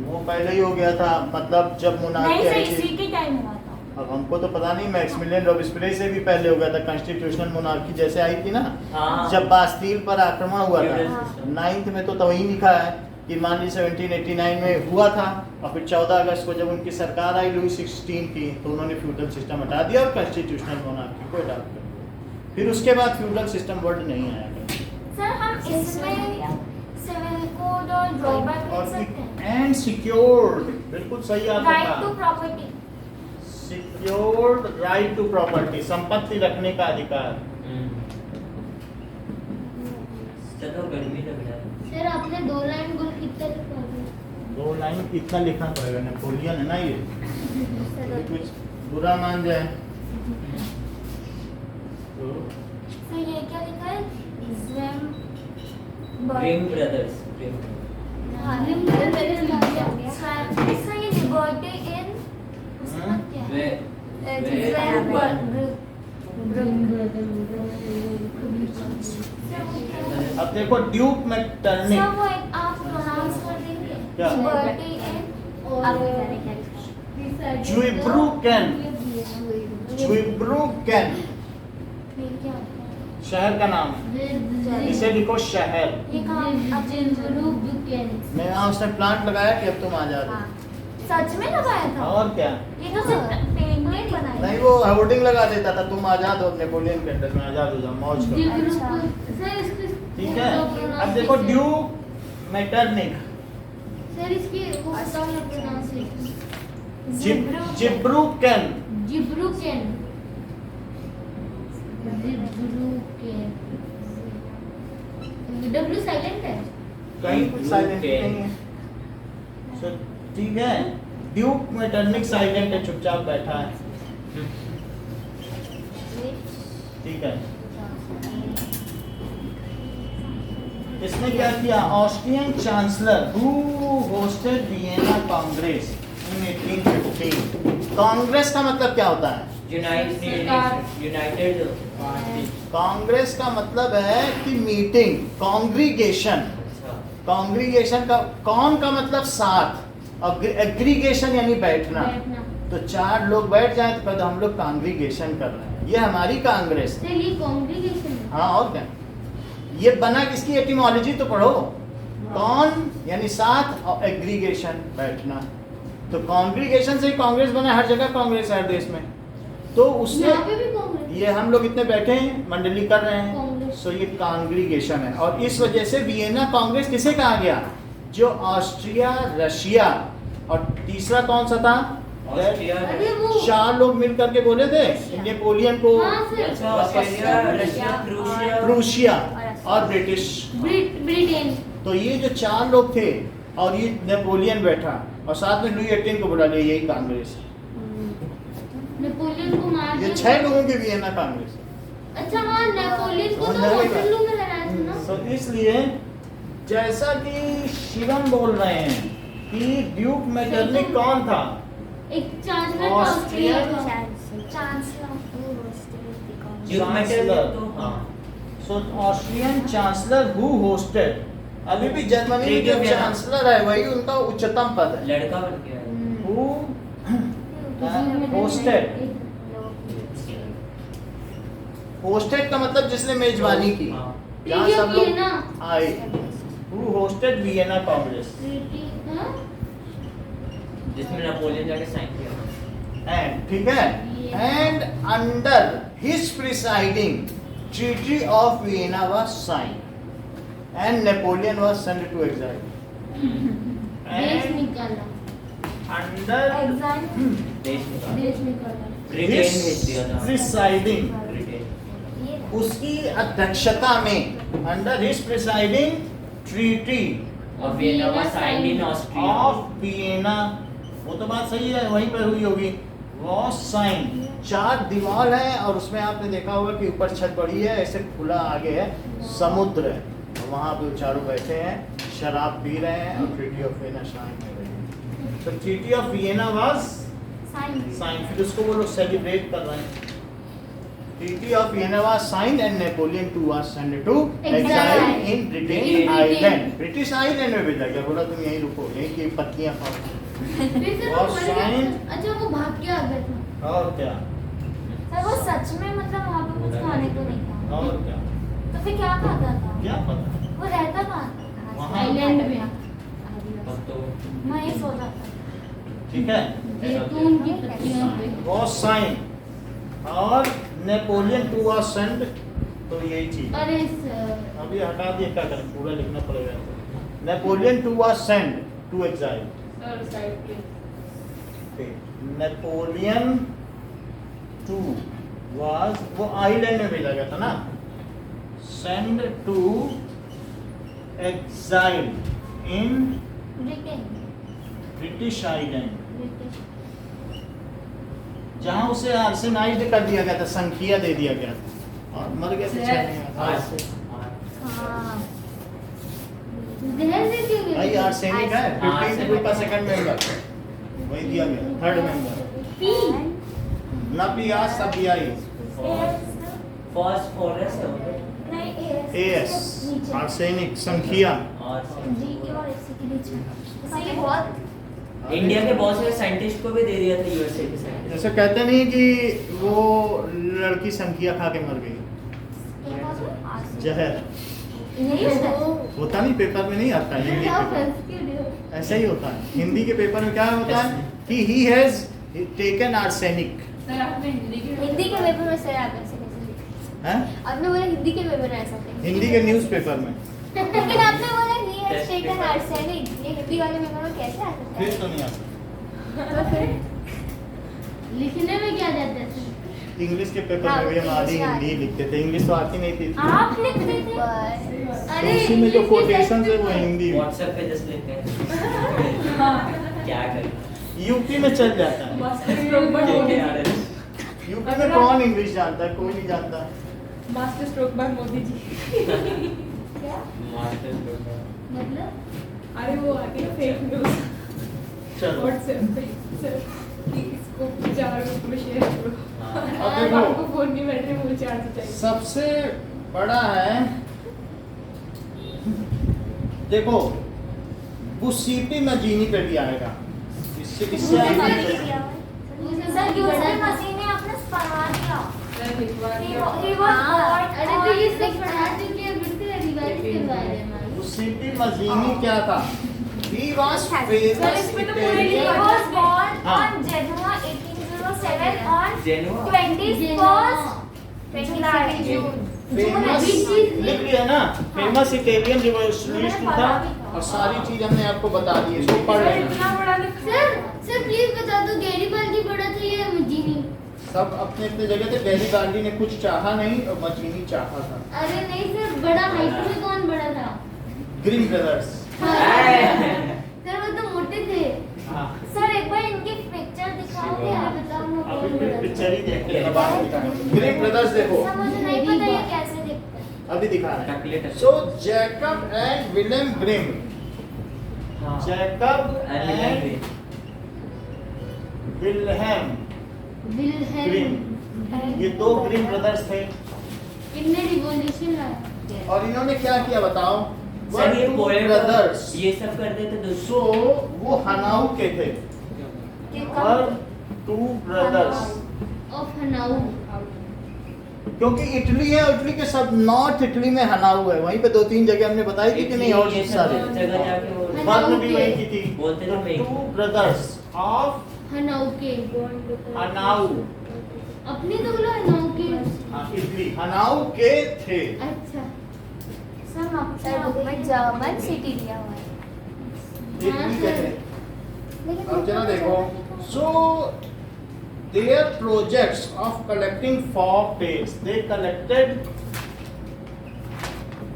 वो पहले ही हो गया था, मतलब जब नहीं मोनार्की सर आई इसी थी। के टाइम हुआ था। अब हमको तो पता नहीं, मैक्सिमिलियन रॉबिस्पियर से भी पहले हो गया था। कॉन्स्टिट्यूशनल मोनार्की जैसे आई थी ना, हाँ। जब बास्तील पर आक्रमण हुआ था, Feudal system। 9th में तो वही लिखा है कि मान ली 1789 में हुआ था, और फिर 14 अगस्त को जब उनकी सरकार आई लुई 16 की, तो उन्होंने फ्यूडल सिस्टम हटा दिया और कॉन्स्टिट्यूशनल मोनार्की को अडॉप्ट कर दिया। फिर उसके बाद फ्यूडल सिस्टम वर्ड नहीं आया। सर हम इसमें सिविल कोड और ड्रॉबैक लिख सकते हैं। एंड सिक्योर्ड, बिल्कुल सही आपने राइट टू कहा। Property secured right to property, संपत्ति रखने का अधिकार। चलो गर्मी लग रहा है। सर आपने 2 लाइन बोल कितना लिखा है? 2 लाइन इतना लिखना पड़ेगा, नेपोलियन है ना ये, कभी कुछ बुरा मान जाए तो। तो ये क्या लिखा है ग्रीन ब्रदर्स हाँ, लिबर्टी इन इसका ये लिबर्टी इन उसका क्या है अब देखो ड्यूक मैटर्निक, सर वो एक आप प्रोनाउंस कर देंगे क्या? लिबर्टी इन ज़ुइब्रुकेन, ज़ुइब्रुकेन ये क्या होता है? शहर का नाम, इसे लिखो शहर। ये कहाँ मैं यहाँ उसने प्लांट लगाया कि अब तुम आजाद हो। सच में लगाया था? और क्या, ये तो सिर्फ पेंटिंग बनाई नहीं वो होर्डिंग लगा देता था, तुम आजाद हो, नेपोलियन के अंडर में आजाद हो जाओ, मौज करो। ठीक है, अब देखो ड्यूक मैटरनिक, सर इसकी वो बताओ ना प्रोनाउंसिएशन। जिब्रुकेन। जिब्रुकेन। डब्ल्यू साइलेंट है। कहीं साइलेंट नहीं है। So, ठीक है, ड्यूक मेटरनिक साइलेंट है, चुपचाप बैठा है। ठीक है, इसने क्या किया? Austrian chancellor who hosted Vienna Congress in 1815। Congress का मतलब क्या होता है? यूनाइटेड कांग्रेस का मतलब है कि मीटिंग, कांग्रीगेशन। कांग्रीगेशन का कौन का मतलब साथ, और एग्रीगेशन यानी बैठना। तो चार लोग बैठ जाए तो कहते हम लोग कांग्रीगेशन कर रहे हैं, ये हमारी कांग्रेस है। सर ये कांग्रीगेशन है। हाँ, और क्या? ये बना किसकी? एटिमोलॉजी तो पढ़ो। कौन यानी साथ, और एग्रीगेशन बैठना। तो कांग्रीगेशन से ही कांग्रेस बना, हर जगह कांग्रेस है हर देश में। तो उससे यहाँ पे भी कांग्रेस। ये हम लोग इतने बैठे हैं, मंडली कर रहे हैं, कांग्रेस। सो ये कांग्रीगेशन है। और इस वजह से वियना कांग्रेस किसे कहा गया? जो ऑस्ट्रिया, रशिया और तीसरा कौन सा था? अरे वो चार लोग मिल करके बोले थे नेपोलियन को, हाँ सर। रशिया, प्रूशिया और ब्रिटिश। ब्रिटेन। तो ये जो चार लोग थे और ये नेपोलियन बैठा और साथ में लुई 18 को बुला लिया, यही कांग्रेस। नेपोलियन को मार ये दिया। 6 लोगों की वियना कांग्रेस। अच्छा हाँ, नेपोलियन को तो समझ में वाटरलू में हराया था ना। तो इसलिए जैसा कि शिवम बोल रहे हैं कि ड्यूक मेटरनिक कौन था? एक chancellor Austrian so Austrian chancellor who hosted. अभी भी जर्मनी में जो चांसलर है वही उनका उच्चतम पद है। लड़का बन गया है। Who hosted. होस्टेड का मतलब जिसने मेजबानी की, हाँ। जहाँ सब लोग वियना। आए। हु होस्टेड वियना कांग्रेस जिसमें नेपोलियन जाके साइन किया। एंड ठीक है, and under his presiding treaty of Vienna was sign and Napoleon was sent to exile. देश एंड निकाला। अंडर देश निकाला। देश निकाला। ब्रिटेन भेज दिया था। Presiding, Britain. उसकी अध्यक्षता में, अंडर हिज प्रिसाइडिंग ट्रीटी और Vienna was signed in Austria. Of Vienna, वो तो बात सही है, वहीं पर हुई होगी। वॉज साइन, 4 दीवार है और उसमें आपने देखा होगा कि ऊपर छत बड़ी है, ऐसे खुला आगे है, समुद्र है, और वहाँ पे वो चारों बैठे हैं, शराब पी रहे हैं और ट्रीटी ऑफ वियना साइन कर रहे हैं। तो treaty of Vienna was sign, फिर उसको वो लोग सेलिब्रेट कर रहे हैं। Treaty of Vienna was sign and Napoleon too was sent to exile in Britain island. British island में भेजा गया, बोला तुम यहीं रुको, यहीं की पत्तियां खाओ। फिर सर और वो मर साइन। गया। अच्छा वो भाग के आ गया था। और क्या, सर वो सच में मतलब वहाँ पे कुछ खाने को नहीं था, और क्या, तो फिर क्या खाता था? क्या पता। वो रहता कहाँ था? वहाँ। आइलैंड में। अब तो मैं ही सो जाता। ठीक है, जैतून की पत्तियों पे। वॉज साइन और नेपोलियन टू वाज सेंट, तो यही चीज। अरे सर अभी हटा दिए, क्या करें, पूरा लिखना पड़ेगा। Napoleon too was sent to exile. Sir side पे। नेपोलियन टू वाज, वो आइलैंड में भेजा गया था ना, send to exile in Britain. British island, British. जहां उसे आर्सेनाइज्ड कर दिया गया था, संख्या दे दिया गया था और मर गया था 6 महीने आज बाद। से हाँ। जहर दे दिया भाई गया। आर्सेनिक है, 15 ग्रुप का सेकंड मेंबर, वही दिया गया, थर्ड मेंबर। पी। ना पी आज सब दिया ही। फॉस्फोरस है वो। नहीं एएस नीचे। आर्सेनिक, संख्या। और जी के और एस के बीच में। सर ये बहुत इंडिया के बहुत सारे साइंटिस्ट को भी दे दिया था, यूएसए के साइंटिस्ट। जैसे कहते नहीं कि वो लड़की संख्या खा के मर गई, जहर यही होता है। होता नहीं, पेपर में नहीं आता है, हिंदी पेपर ऐसा ही होता है। हिंदी के पेपर में क्या होता है कि he has taken arsenic. Sir आपने हिंदी हिंदी के पेपर में सर आप ऐसे कैसे लिखते हैं? हैं? आपने बोला हिंदी के पेपर में ऐसा कैसे? हिंदी के न्यूज़पेपर में। लेकिन आपने बोला नहीं has taken arsenic. ये हिंदी वाले में कैसे आ सकता फिर है? तो नहीं आ सकता। तो फिर लिखने में क्या जाता है सर? इंग्लिश के पेपर में भी हम आधी हिंदी लिखते थे, इंग्लिश तो आती नहीं थी। आप लिखते थे? अरे उसी में जो इंग्लिश के कोटेशन है टेस्ट वो में- हिंदी में। व्हाट्सएप पे जस्ट लिखते हैं क्या करें यूपी में चल जाता है। मास्टर स्ट्रोक बाय क्या मोदी क्या जी। यूपी में कौन इंग्लिश जानता है? कोई नहीं जानता। Master stroke bye Modi ji. क्या? मास्टर मतलब अरे वो आती है फेक न्यूज़ चलो व्हाट्सएप पे सर कि इसको 4 ग्रुप में शेयर करो। अब आपको देखो फोन नहीं बैटरी फुल चार्ज चाहिए। सबसे बड़ा है, देखो बुसीपी मजीनी पे भी आएगा। इससे दूसरे आगे वाले भी की है। दिया हुआ है। सर दूसरे मशीन ने अपने पढ़ा दिया। सर लिखवा He दिया। was born अरे तो ये सब पढ़ा चुके हैं, फिर से रिवाइज करवा रहे हैं हमारे। बुसीपी मजीनी क्या था? He was Sir, famous इसमें तो पूरे He Italian- was born हाँ। on January 1807 on जेनुआ 21st 22nd June. Famous लिख लिया ना, फेमस इटालियन रिवॉल्यूशनिस्ट था और सारी चीज हमने आपको बता दी है, इसको पढ़ सर लेना। इतना बड़ा लिखा सर सर प्लीज बता दो गैरीबाल्दी बड़ा था या मजीनी? सब अपने अपने जगह थे। गैरीबाल्दी ने कुछ चाहा नहीं और मजीनी चाहा था। अरे नहीं सर, बड़ा हाइट में कौन बड़ा था? Green brothers. सर वो तो मोटे थे। हाँ सर एक बार इनकी पिक्चर दिखाओगे आप? बताओ ना अभी कौन बड़ा था? पिक्चर ही देखते हैं, बाद में दिखाएंगे। ग्रीन ब्रदर्स देखो, सर मुझे नहीं पता ये कैसे दिखता है। अभी दिखा रहे हैं। Calculator so Jacob and William Grimm, Jacob and Wilhelm Wilhelm. Grimm, ये दो ग्रीन ब्रदर्स थे इनने रिवॉल्यूशन लाया। और इन्होंने क्या किया बताओ? सर ये पोएम ब्रदर्स। ये सब करते थे दोस्तों सो वो हनाऊ के थे। ये और कब? Two brothers, of हनाऊ। क्योंकि इटली है, इटली के सब नॉर्थ इटली में हनाऊ है, वहीं पे 2-3 जगह हमने बताई थी कि नहीं, और ये सब सारे जगह जाके वो बाद में भी वहीं की थी। बोलते थे मैं टू ब्रदर्स ऑफ हनाऊ के। हनाऊ, अपने तो बोला हनाऊ के। इटली हनाऊ के थे। अच्छा सर सर बुक में जर्मन सिटी दिया हुआ है। इटली के थे। लेकिन अब जरा देखो, so their projects of collecting folk tales, they collected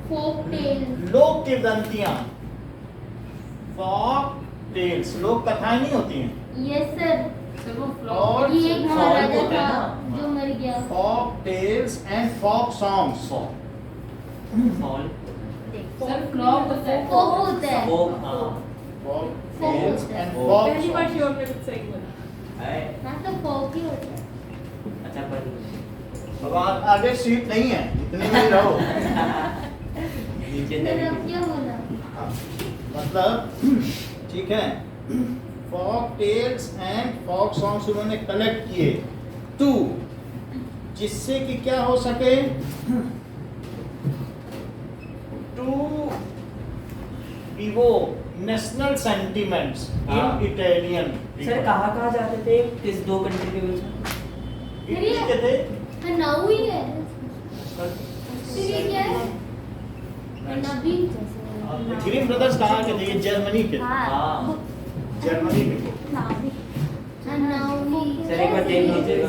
folk tale. लोक किवदंतियां, folk tales, लोक कथाएं नहीं होती हैं, यस सर। सर वो और ये एक folk महाराजा होता है था ना। जो मर गया। folk tales and folk songs। Fall sir flop होता है। फोक होता है। वो हाँ folk tales and folk folk पहली बार songs। श्योर में कुछ सही बोला। है हाँ तो फोक ही होता है। अच्छा पर अब आगे सीट नहीं है, इतने में ही रहो। नीचे सर अब क्या बोला? हाँ, मतलब ठीक है, folk tales and folk songs उन्होंने कलेक्ट किए टू, जिससे कि क्या हो सके, टू evoke national sentiments हाँ। in Italian सर कहाँ जाते थे किस दो कंट्री के बीच में इटली के थे। हनाऊ ही है। फिर ये क्या है? हनाबी। ग्रीन ब्रदर्स कहाँ के थे? ये जर्मनी के थे। हाँ हाँ जर्मनी के थे। हनाऊ सर एक बार देख लीजिएगा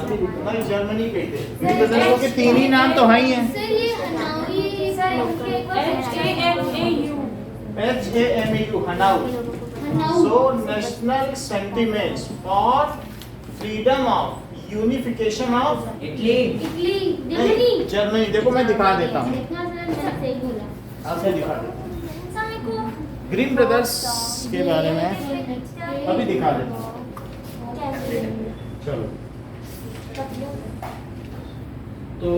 नहीं, जर्मनी के ही थे। ग्रीन ब्रदर्स के 3 ही नाम तो हैं ही हैं। सर ये हनाऊ ये सर इनके एक बार HAMAU हनाऊ। हनाऊ। So national sentiments for freedom of unification of Italy Italy नहीं, जर्मनी। जर्मनी। देखो मैं दिखा देता हूँ, देखना सर मैंने सही बोला। आपको दिखा देता हूँ। समय को ग्रीन ब्रदर्स के बारे में अभी दिखा देता हूँ। कैसे चलो तो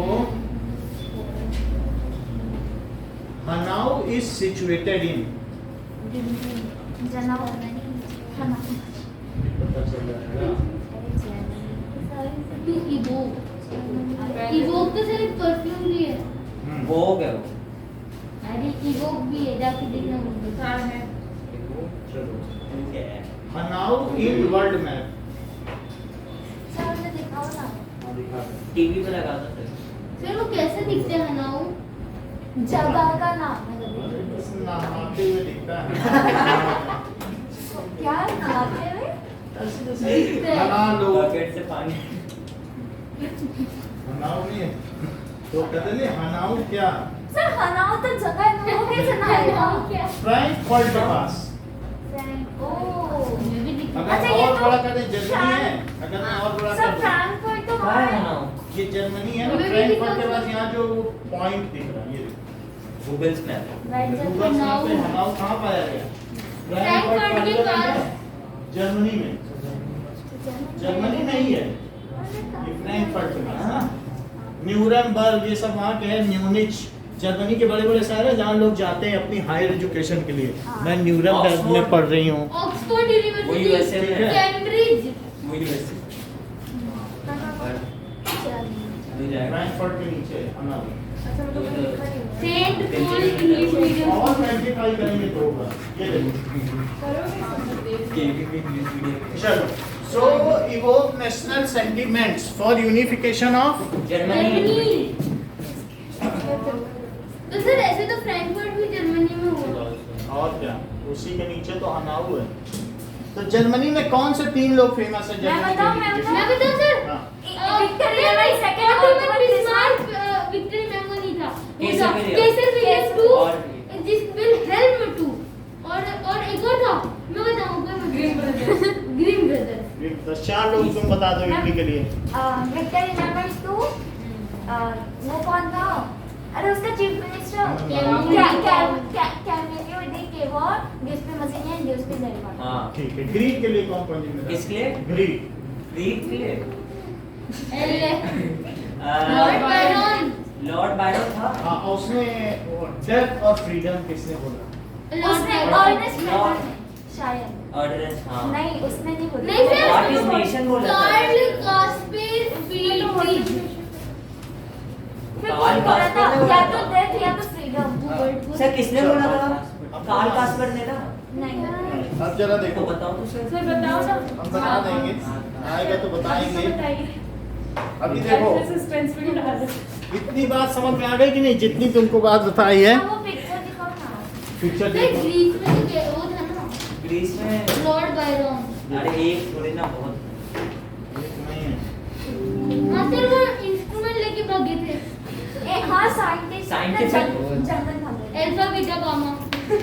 हनाऊ is situated in, जनाब पता चल जाएगा। To evoke. इवोक तो सर एक परफ्यूम भी है। वो हो गया वो अरे इवोक भी है, जाके देखना मुझे। हाँ है। चलो क्या है हनाऊ in world map। सर मुझे दिखाओ ना। दिखा दे। टीवी पे लगा दो सर सर वो कैसे दिखते हैं हनाऊ? जगह का नाम है नहाते हुए दिखता है। क्या नहाते हुए? नहा लो। बकेट से पानी हनाओ नहीं है। तो कहते नहीं हनाओ क्या? सर हनाओ तो जगह है, वो कैसे नहाएगा? क्या? फ्रैंकफर्ट के पास। ओह अगर अच्छा, ये और तो बड़ा कहते जर्मनी है। अगर मैं और बड़ा सर कर फ्रैंकफर्ट तो कहाँ वहाँ है है। ना ये जर्मनी है ना, हमें भी फ्रैंकफर्ट के दिखा पास दो। यहाँ जो पॉइंट दिख रहा है ये Google map right sir Google map पे हनाओ कहाँ पाया गया? फ्रैंकफर्ट के फ्रैंकफर्ट पास। जर्मनी में। जर्मनी में ही है ये फ्रैंकफर्ट के पास ना। न्यूरमबर्ग ये सब वहाँ के हैं। म्यूनिच जर्मनी के बड़े बड़े शहर हैं जहाँ लोग जाते हैं अपनी हायर एजुकेशन के लिए। हाँ। मैं न्यूरमबर्ग में ऑक्सफोर्ड। पढ़ रही हूँ। ऑक्सफोर्ड वो यूनिवर्सिटी, यूएसए में है कैम्ब्रिज। वो यूएसए फ्रैंकफर्ट के नीचे है हनाओ। सेंट पॉल इंग्लिश मीडियम और मल्टीप्लाई करेंगे तो होगा ये देखो। चलो so evoke national sentiments for unification of Germany तो सर ऐसे तो फ्रैंकफर्ट भी जर्मनी में हुआ। और क्या उसी के नीचे तो हनाऊ है। तो जर्मनी में कौन से 3 लोग फेमस है मैं बताऊं मैं बताऊं सर, हाँ। Victory memory second Ottoman Bismarck victory memo नहीं था, केसर विलियम। केसर विलियम टू, और जिस विल हेल्प टू, और एक और था मैं बताऊंगा। Green brothers. Green brothers. तो 4 लोग तुम बता दो इटली के लिए। विक्टोरी मेमोरी 2 वो कौन था? अरे उसका चीफ मिनिस्टर कैमिलियो डी केवॉर, गिउस्पे मसीनियन, गिउस्पे ज़ेल्बा। हाँ ठीक है ग्रीक के लिए कौन कौन जिम्मेदार? किसके लिए? ग्रीक। ग्रीक के लिए लॉर्ड बायरन। लॉर्ड बायरन था हाँ और उसमें डेथ और फ्रीडम किसने बोला? उसने अर्नेस्ट हेमिल्टन शायद ऑर्डिनेंस हाँ नहीं उसने नहीं बोला। नहीं सर, व्हाट इज नेशन बोला था कार्ल कास्पेर फ्रीडरिच। फिर कौन बोला था? या तो डेथ या तो फ्रीडम। सर किसने बोला था कार्ल कास्पर ने ना नहीं अब जरा तो देखो बताओ तो सर सर बताओ ना। हम बता देंगे आएगा तो बताएंगे। बताइए। अभी देखो सस्पेंस में डाल दो। इतनी बात समझ में आ गई कि नहीं जितनी तुमको बात बताई है? वो पिक्चर दिखाओ ना। पिक्चर सर देखो। ग्रीस में तो क्या वो था ना, ग्रीस में लॉर्ड बायरन। अरे एक थोड़ी ना बहुत नहीं है। हाँ सर वो इंस्ट्रूमेंट लेके भागे थे, हाँ साइंटिस्ट Scientific। जंगल भागे अल्फा बीटा गामा। वो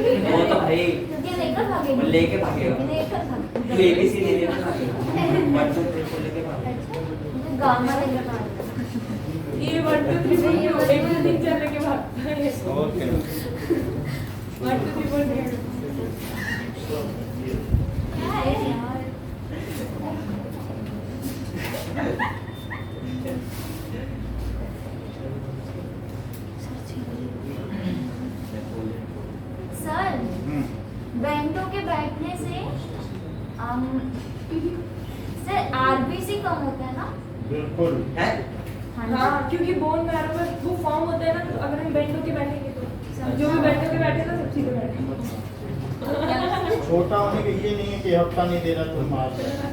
तो भाई क्योंकि लेकर भागे वो लेके भागेगा लेकर भागे तू एबीसी ले लेके भागेगा 1 2 3 को लेके भागेगा गामा लेकर भागे ये 1 2 3 4 एक दो तीन चार लेके भागता है। ओके 1 2 3 4 क्या है यार सर बैंडों के बैठने से सर आरबीसी कम होता है ना? बिल्कुल है हाँ क्योंकि बोन मैरो में वो फॉर्म होता है ना, तो अगर हम बैठ के बैठेंगे तो जो भी बैठ के बैठे ना सब सीधे बैठे। छोटा होने का ये नहीं है कि हफ्ता नहीं दे रहा तुम मार रहे हो।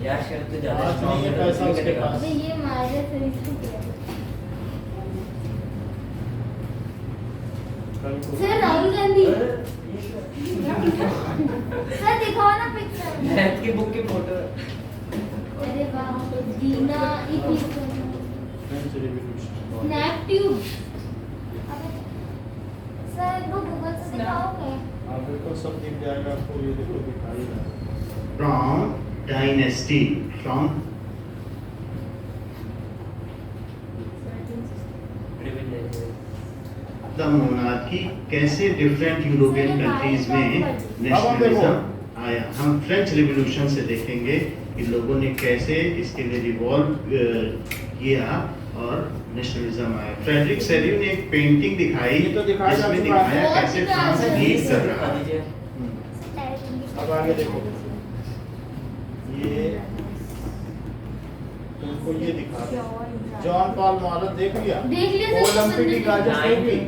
यार शर्त तो ज्यादा आज नहीं है पैसा उसके पास। अबे ये मारे फिर इसको क्या? कल को- सर राहुल गांधी। सर दिखाओ ना पिक्चर मैथ की बुक की फोटो अरे वाह, दीना French Revolution। नेपट्यूब। सर वो गूगल से दिखाओगे? आप देखो सब दिख जाएगा आपको ये देखो दिखाई रहा है। From dynasty from the monarchy कैसे डिफरेंट यूरोपियन कंट्रीज में नेशनलिज्म आया। हम फ्रेंच रिवॉल्यूशन से देखेंगे कि लोगों ने कैसे इसके लिए रिवॉल्व किया और नेशनलिज्म आया। फ्रेडरिक सेल्यू ने एक पेंटिंग दिखाई ये तो दिखाया जा जिसमें चुका है। दिखाया कैसे फ्रांस लीड कर रहा है। दीजिए अब आगे देखो ये तुमको ये दिखा जॉन पॉल मॉरल देख लिया? देख लिया सर, ओलंपिक की गाजर देख ली?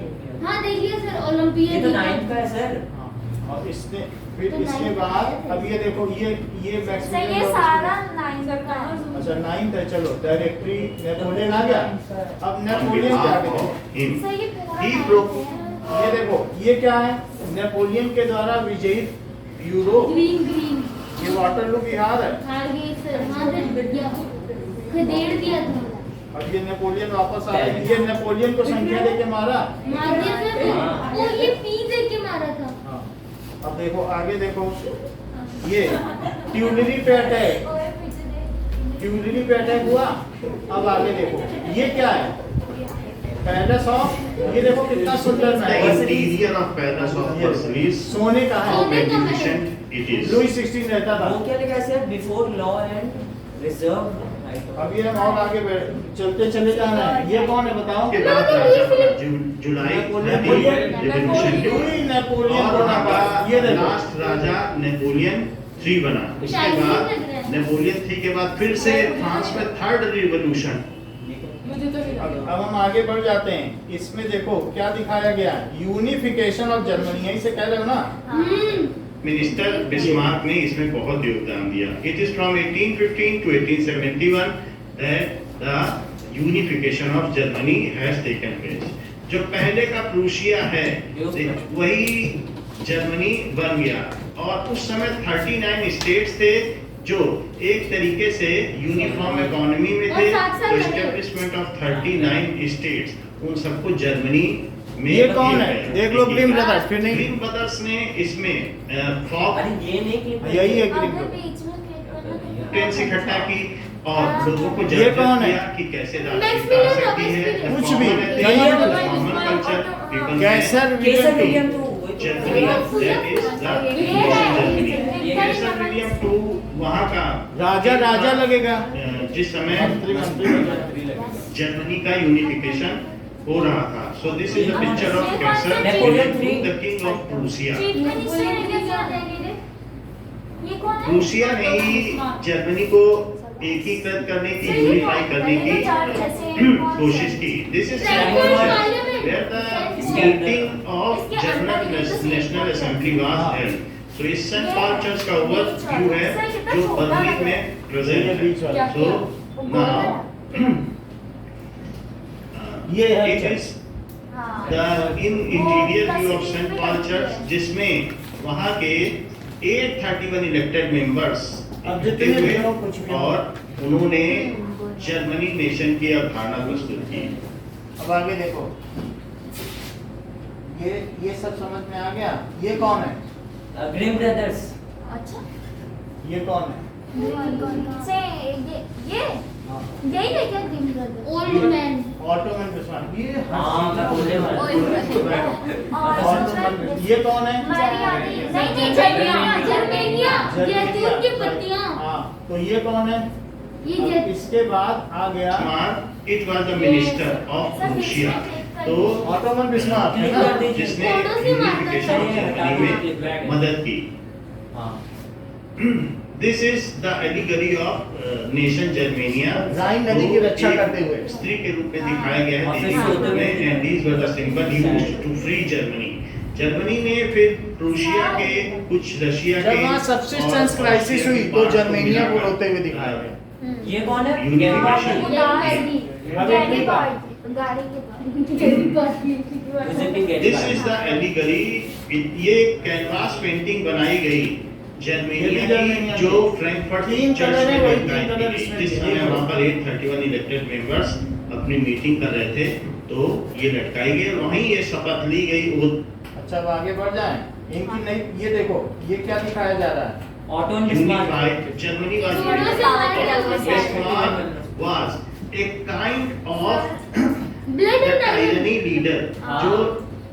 हाँ देख लिया सर, ये ओलंपियड। तो 9th का है सर हाँ, और इसने फिर तो इसके ninth बाद है। अब ये देखो ये सर मैक्सिमम ये सारा 9 का है। अच्छा 9th है। चलो डायरेक्टरी नेपोलियन आ गया। अब नेपोलियन क्या करें? सर ये पूरा He 9 broke है। ये देखो, ये क्या है? नेपोलियन के द्वारा विजयित यूरोप। ग्रीन ये वाटरलू की हार है। हार गए सर, हाँ सर, बढ़िया खदेड़ दिया था। अब ये नेपोलियन वापस आ गए। ये नेपोलियन को संख्या देके मारा। मार दिया सर, वो ये पी दे के मारा था। हाँ। अब देखो आगे देखो, ये ट्यूलरी पे अटैक, ट्यूलरी पे अटैक हुआ। अब आगे देखो, ये क्या है? पैलेस ऑफ, ये देखो कितना सुंदर The Mahal, interior of Palace of Versailles, सोने का how है। magnificent it is. लुई 16 रहता था। वो क्या लिखा है sir? Before law and reserve right. अब ये हम और आगे चलते चले जा रहे हैं। ये कौन है बताओ? के बाद राजा जुलाई नेपोलियन। रेवोल्यूशन लुई नेपोलियन और बोनापार्ट। ये देखो, लास्ट राजा नेपोलियन 3 बना। इसके बाद नेपोलियन 3 के बाद फिर से फ्रांस में थर्ड रिवॉल्यूशन। मुझे तो नहीं लगा। अब हम आगे बढ़ जाते हैं। इसमें देखो क्या दिखाया गया, यूनिफिकेशन ऑफ जर्मनी, यही से कह रहे हो ना? मिनिस्टर बिस्मार्क ने इसमें बहुत योगदान दिया। It is from 1815 to 1871 that the unification of Germany has taken place. जो पहले का प्रूशिया है वही जर्मनी बन गया, और उस समय 39 स्टेट्स थे जो एक तरीके से यूनिफॉर्म इकोनॉमी में थे। तो एस्टेब्लिशमेंट ऑफ 39 स्टेट्स, उन सबको जर्मनी में ये कौन है? देख लो, ग्रीम ब्रदर्स। फिर नहीं, ग्रीन ब्रदर्स ने इसमें फॉक अरे ये नहीं क्लिप यही है अगर ग्रीन ब्रदर्स। बीच में क्लिक करना तो ट्रेंस इकट्ठा की और लोगों को ये कौन है? किया कि कैसे Next राजनीति आ video, सकती है। next video। कुछ भी, कॉमन यही culture people Kaiser Kaiser William William two. तो Germany that is the Kaiser William two वहाँ का राजा लगेगा। जिस समय मंत्री। जर्मनी का यूनिफिकेशन हो रहा था। So this is the picture of Kaiser Napoleon William the king of Prussia. ये कौन है? प्रूसिया ने ही जर्मनी को एकीकृत करने की, यूनिफाई करने की कोशिश की। This is where the meeting of German National Assembly was held. So इस सेंट पॉल चर्च का ओवरव्यू है जो बर्लिन में प्रेजेंट है। So now ये है it is the interior view of St. Paul Church, जिसमें वहाँ के 831 इलेक्टेड मेंबर्स अब जितने भी हो, कुछ भी हो। और उन्होंने जर्मनी नेशन की अवधारणा प्रस्तुत की। अब आगे देखो, ये सब समझ में आ गया। ये कौन है? Green brothers. अच्छा ये कौन है? से ये हाँ। यही है क्या green brother? Old man. Ottoman Bismarck. ये हाँ, मैं बोलने वाला था। ऑटोमन। ये कौन है? नहीं जर्मेनिया, जैतून की पत्तियां। हाँ, तो ये कौन है? ये अब जैतून। इसके बाद आ गया it was the minister of Prussia. तो ऑटोमन बिस्मार्क है ना? जिसने यूनिफिकेशन ऑफ जर्मनी में मदद की। This is the allegory of nation Germania. Rhine नदी की रक्षा करते हुए स्त्री के रूप में दिखाया गया है देवी के रूप में, and these were the symbol used to free Germany. Germany ने फिर प्रूशिया के, कुछ रशिया के, जब वहाँ सब्सिस्टेंस क्राइसिस हुई तो जर्मेनिया को रोते हुए दिखाया गया। ये कौन है? Unification. This is the allegory. ये कैनवास पेंटिंग बनाई गई जर्मेनिया की, जो फ्रैंकफर्ट तीन चर्च कलर है, में वही लटकाई तीन कलर गई। इसमें जिस दिए समय हुए। वहाँ पर 831 इलेक्टेड मेंबर्स अपनी मीटिंग कर रहे थे, तो ये लटकाई गई। वहीं ये शपथ ली गई। वो अच्छा, अब आगे बढ़ जाएं। इनकी नहीं, ये देखो, ये क्या दिखाया जा रहा है? Autumn Bismarck. यूनिफाइड जर्मनी थोड़ा सा was a kind of blood the and tyranny leader, हाँ। जो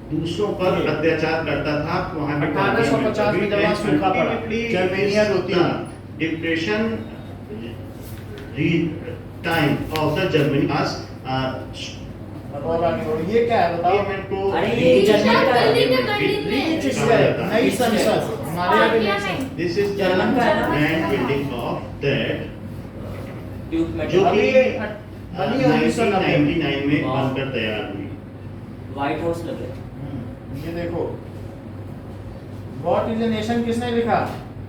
दूसरों पर अत्याचार करता था वहाँ के 1850 में जब वहाँ सूखा पड़ा, जर्मेनिया रोती हुई। Depression time of the Germany आज और आगे बढ़ो। ये क्या है बताओ? पार्लियामेंट को अरे ये जर्मन का है। नई संसद हमारे यहाँ भी नई संसद। दिस इज जर्मन का है ना? Land building of that, tube में जो अभी कि ये बनी 1999 में वाह। बनकर तैयार हुई। व्हाइट हाउस लगे। ये देखो, व्हाट इज ए नेशन किसने लिखा?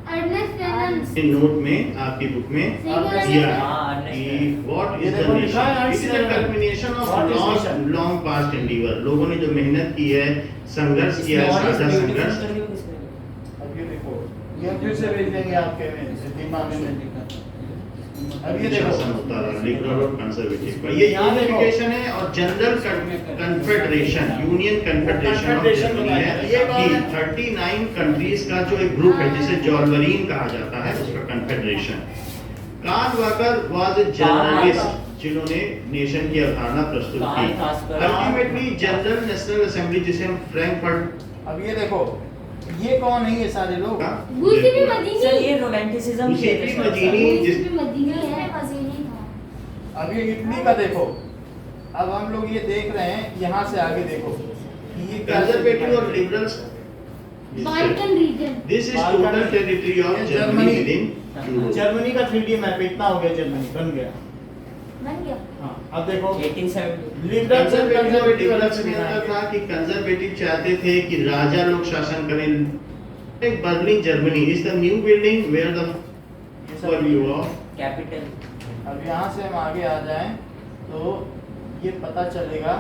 अर्नेस्ट रेनल्ड्स नोट में आपकी बुक में दिया है कि what is the nation, it is the culmination of long past endeavour. लोगों ने जो मेहनत की है, संघर्ष किया है, साझा संघर्ष। अब ये देखो, ये फिर से भेज देंगे आपके में दिमाग में। अब ये देखो शासन होता रहा लिबरल और कंजर्वेटिव का, ये यूनिफिकेशन है और general confederation, union confederation of Germany है कि 39 कंट्रीज का जो एक ग्रुप है जिसे जॉलवरीन कहा जाता है, उसका confederation. Karl Welcker was a journalist जिन्होंने नेशन की अवधारणा प्रस्तुत की। अल्टीमेटली जनरल नेशनल असेंबली जिसे हम फ्रैंकफर्ट। अब ये देखो, ये कौन है ये सारे लोग? गुस्से में मदीनी। सर ये रोमांटिसिज्म उसी भी मदीनी जिस मदीनी है, मदीनी था। अब ये इटली का देखो। अब हम लोग ये देख रहे हैं, यहाँ से आगे देखो कि ये कंजर्वेटिव और liberals. Balkan reason. This is total territory of Germany with in Europe. Germany का 3D मैप इतना हो गया, जर्मनी बन गया। बन गया। हाँ, अब देखो 1870 लिबरल से कंजर्वेटिव अलग से कंजर्वेटिव अंतर था कि कंजर्वेटिव चाहते थे कि राजा लोग शासन करें। एक Berlin Germany is the new building where the view of capital. अब यहाँ से हम आगे आ जाएं तो ये पता चलेगा।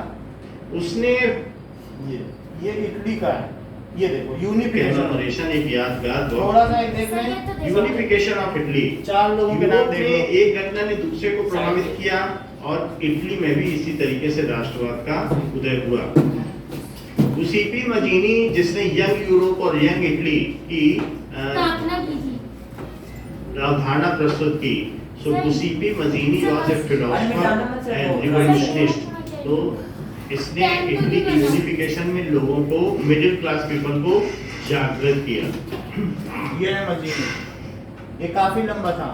उसने ये इटली का है। ये देखो यूनिफिकेशन। कमेमोरेशन एक यादगार थोड़ा सा एक देख रहे हैं, यूनिफिकेशन ऑफ इटली। 4 लोगों के नाम यूरोप में देखो। एक घटना ने दूसरे को प्रभावित किया और इटली में भी इसी तरीके से राष्ट्रवाद का उदय हुआ। गुसेपी मजीनी जिसने यंग यूरोप और यंग इटली की स्थापना की थी। अवधारणा प्रस्तुत की। सो गुसेपी मजीनी वाज ए फिलोसोफर एंड रिवॉल्यूशनिस्ट। तो इसने इटली की यूनिफिकेशन में लोगों को, मिडिल क्लास पीपल को जागृत किया। ये है मजीनी, ये काफी लंबा था।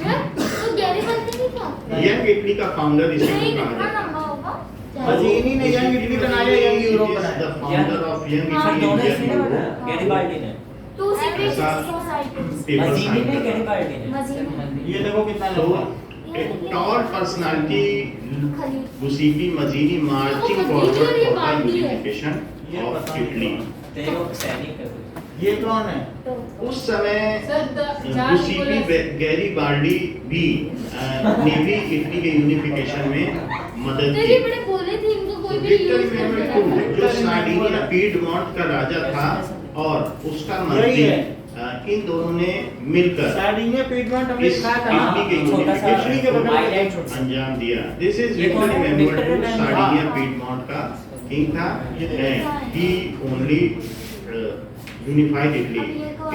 हैं? तो गहरे बनते नहीं था। यंग इटली का फाउंडर इसी नहीं, को कहा कितना जाता है। लंबा होगा? मजीनी ने यंग इटली बनाया, यंग यूरोप बनाया। द फाउंडर ऑफ यंग हाँ, इटली दोनों इसने यंग बनाया, यूरोप। गैरिबाल्डी ने। टू सीक्रेट ऐसा सोसाइटीज। पेपर मजीनी साइन ने, करता है। गैरिबाल्डी ने। मजीनी। ये देखो कितना तो लंबा। एक टॉल पर्सनालिटी खलील। गुसेपी मजीनी मार्चिंग ये फॉरवर्ड मजीनी और ये फॉर द बाल्डी है। यूनिफिकेशन ये ऑफ पता नहीं। इटली। तेरे को सैनिक है। ये कौन है? तो उस समय सर गुसेपी गैरिबाल्डी भी ने भी इटली के यूनिफिकेशन में मदद तेरे की। बड़े बोले थे, इनको कोई भी विक्टर यूज इमैनुएल नहीं II, करता। जो सार्डिनिया पीडमोंट का राजा था और उसका मंत्री, यही है। इन दोनों ने मिलकर सार्डिनिया पीडमोंट हमने इस खाया था। इटली के छोटा सा इटली के बगल में आइलैंड। एक छोटा सा। अंजाम दिया। दिस इज ये कौन विक्टर है? Emmanuel Victor II, Emmanuel. Sardinia Piedmont का किंग था and he only unified Italy.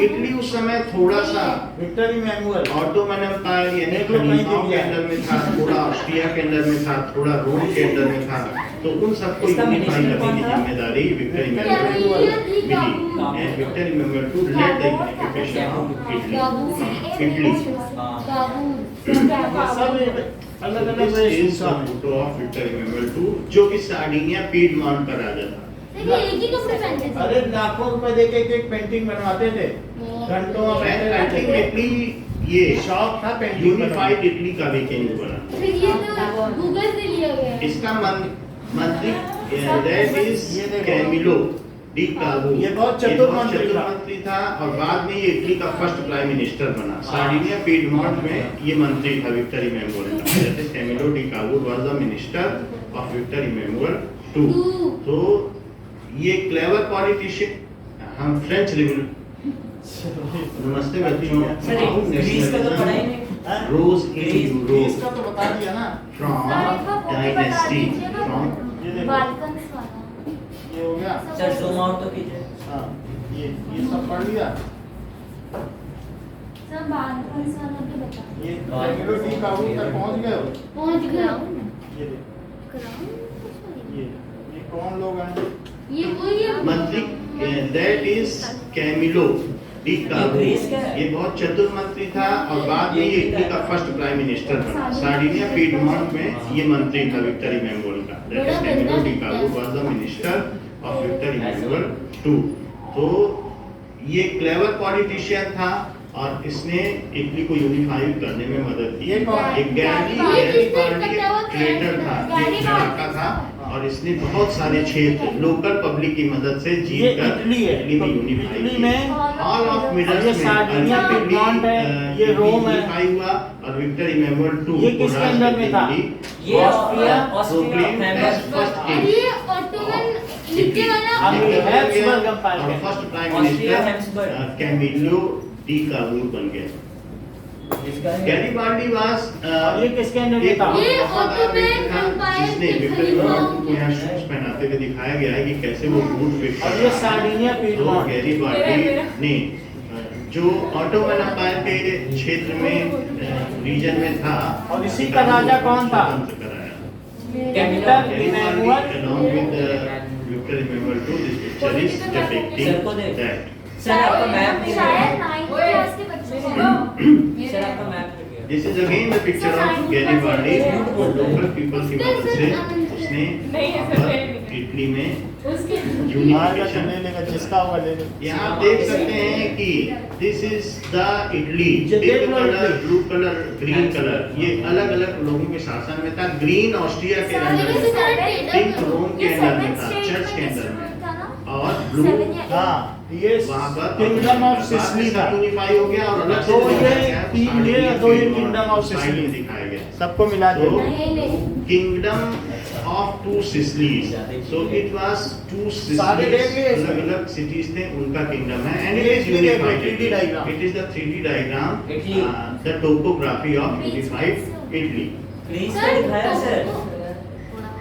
Italy उस समय थोड़ा सा विक्टर इमैनुएल। ऑटोमन एम्पायर यानी देख लो, कहीं खलीफाओं दिख के गया। अंडर में था, थोड़ा ऑस्ट्रिया के अंडर में था, थोड़ा रोम के अंडर में था। तो उन सबको इसका यूनिफाई मिनिस्टर करने की कौन था? जिम्मेदारी विक्टर इमैनुएल मिली and Victor Emmanuel II led the unification of Italy. Italy अलग अलग this is the photo of Victor Emmanuel II जो कि सार्डिनिया पीडमोंट का राजा था। देखिए, एक ही कपड़े पहनते थे। अरे लाखों रुपए देके एक पेंटिंग बनवाते थे, घंटों में अल्टीमेटली ये शौक था पेंटिंग यूनिफाइड इटली का भी किंग बना। फिर ये तो गूगल से लिया गया है। इसका मंत्री दैट इज ये देखो। Camillo de कार्बो। ये बहुत चतुर मंत्री था। मंत्री था और बाद में ये इटली का फर्स्ट प्राइम मिनिस्टर बना। सार्डिनिया पीडमोंट में ये मंत्री था विक्टर इमैनुएल का। That is Camillo de Cavour was the minister of Victor Emmanuel II। तो ये क्लेवर पॉलिटिशियन, हम फ्रेंच रिवॉल्यूशन। नमस्ते बच्चों। सर ग्रीस का तो पढ़ा ही नहीं। रोज इन यूरोप इसका तो बता दिया ना। फ्रॉम डायनेस्टी फ्रॉम बाल्कन्स वाला। ये हो गया। सर जूम आउट तो कीजिए। हाँ, ये सब पढ़ लिया। सब बाल्कन्स वाला के बता। ये कैमिलो डी कार्बो तक पहुंच गए हो? पहुंच गया। ये देखो, ये कौन लोग हैं? ये वही है। मंत्री that is Camillo de Cavour. Greece का है? ये बहुत चतुर मंत्री था और बाद में ये इटली का फर्स्ट प्राइम मिनिस्टर बना। सार्डिनिया पीडमोंट में ये मंत्री था विक्टर इमैनुएल का। That is Camillo de Cavour was the minister of Victor Emmanuel II। तो ये क्लेवर पॉलिटिशियन था और इसने इटली को यूनिफाई करने में मदद की। ये कौन है? एक ट्रेडर था, एक लड़का था और इसने बहुत सारे क्षेत्र लोकल पब्लिक की मदद से ये जीत कर इटली है। इटली में यूनिफाई इटली की। में हॉल ऑफ मिडल ये सार्डिनिया पिडमॉन्ट है, ये रोम है। हुआ और विक्टर इमैनुअल II ये किसके अंदर में था? ये ऑस्ट्रिया, ऑस्ट्रिया as first और king. ये ऑटोमन नीचे वाला हम ये हैब्सबर्ग एम्पायर और के first prime Austria minister Habsburg. Camillo de Cavour बन गए. इसका है गैरिबाल्डी वाज और ये किसके अंदर में था? ये ऑटोमन एम्पायर जिसने के विक्टर खलीफा इमैनुअल को यहाँ शूज पहनाते हुए दिखाया गया है कि कैसे वो बूट फिट और ये सार्डिनिया तो पिडमॉन्ट। गैरिबाल्डी ने जो ऑटोमन एम्पायर के क्षेत्र में रीजन में था और इसी का राजा कौन था? स्वतंत्र कराया. Victor Emmanuel. along with Victor Emmanuel II, this picture is depicting that. Sir आपका मैप नहीं शायद है 9th क्लास के बच्चे को सर आपका मैप नहीं है This is again the picture of Garibaldi, local people की मदद से उसने इटली में यूनिफिकेशन. जिसका होगा ले लो। यहाँ आप देख सकते हैं कि this is the Italy. Pink colour, blue colour, green colour, ये अलग अलग लोगों के शासन में था. ग्रीन ऑस्ट्रिया के अंदर में था, पिंक रोम के अंदर में था, चर्च के अंदर में, और ब्लू हाँ, ये वहाँ पर किंगडम ऑफ सिसिली था। यूनिफाई हो गया और अलग से दो ये दिखाया गया, तीन ये सारे दो ये और किंगडम ऑफ स्टाइल सिसिली में दिखाया गया. सबको मिला के। So, kingdom of two Sicilies. So it was two सारे देख लिए Sicilies, इसमें। अलग-अलग cities थे, उनका kingdom है, and it ये is 3D unified. 3D diagram. It is the 3D diagram, Italy. the topography of unified Italy. Greece का दिखाया sir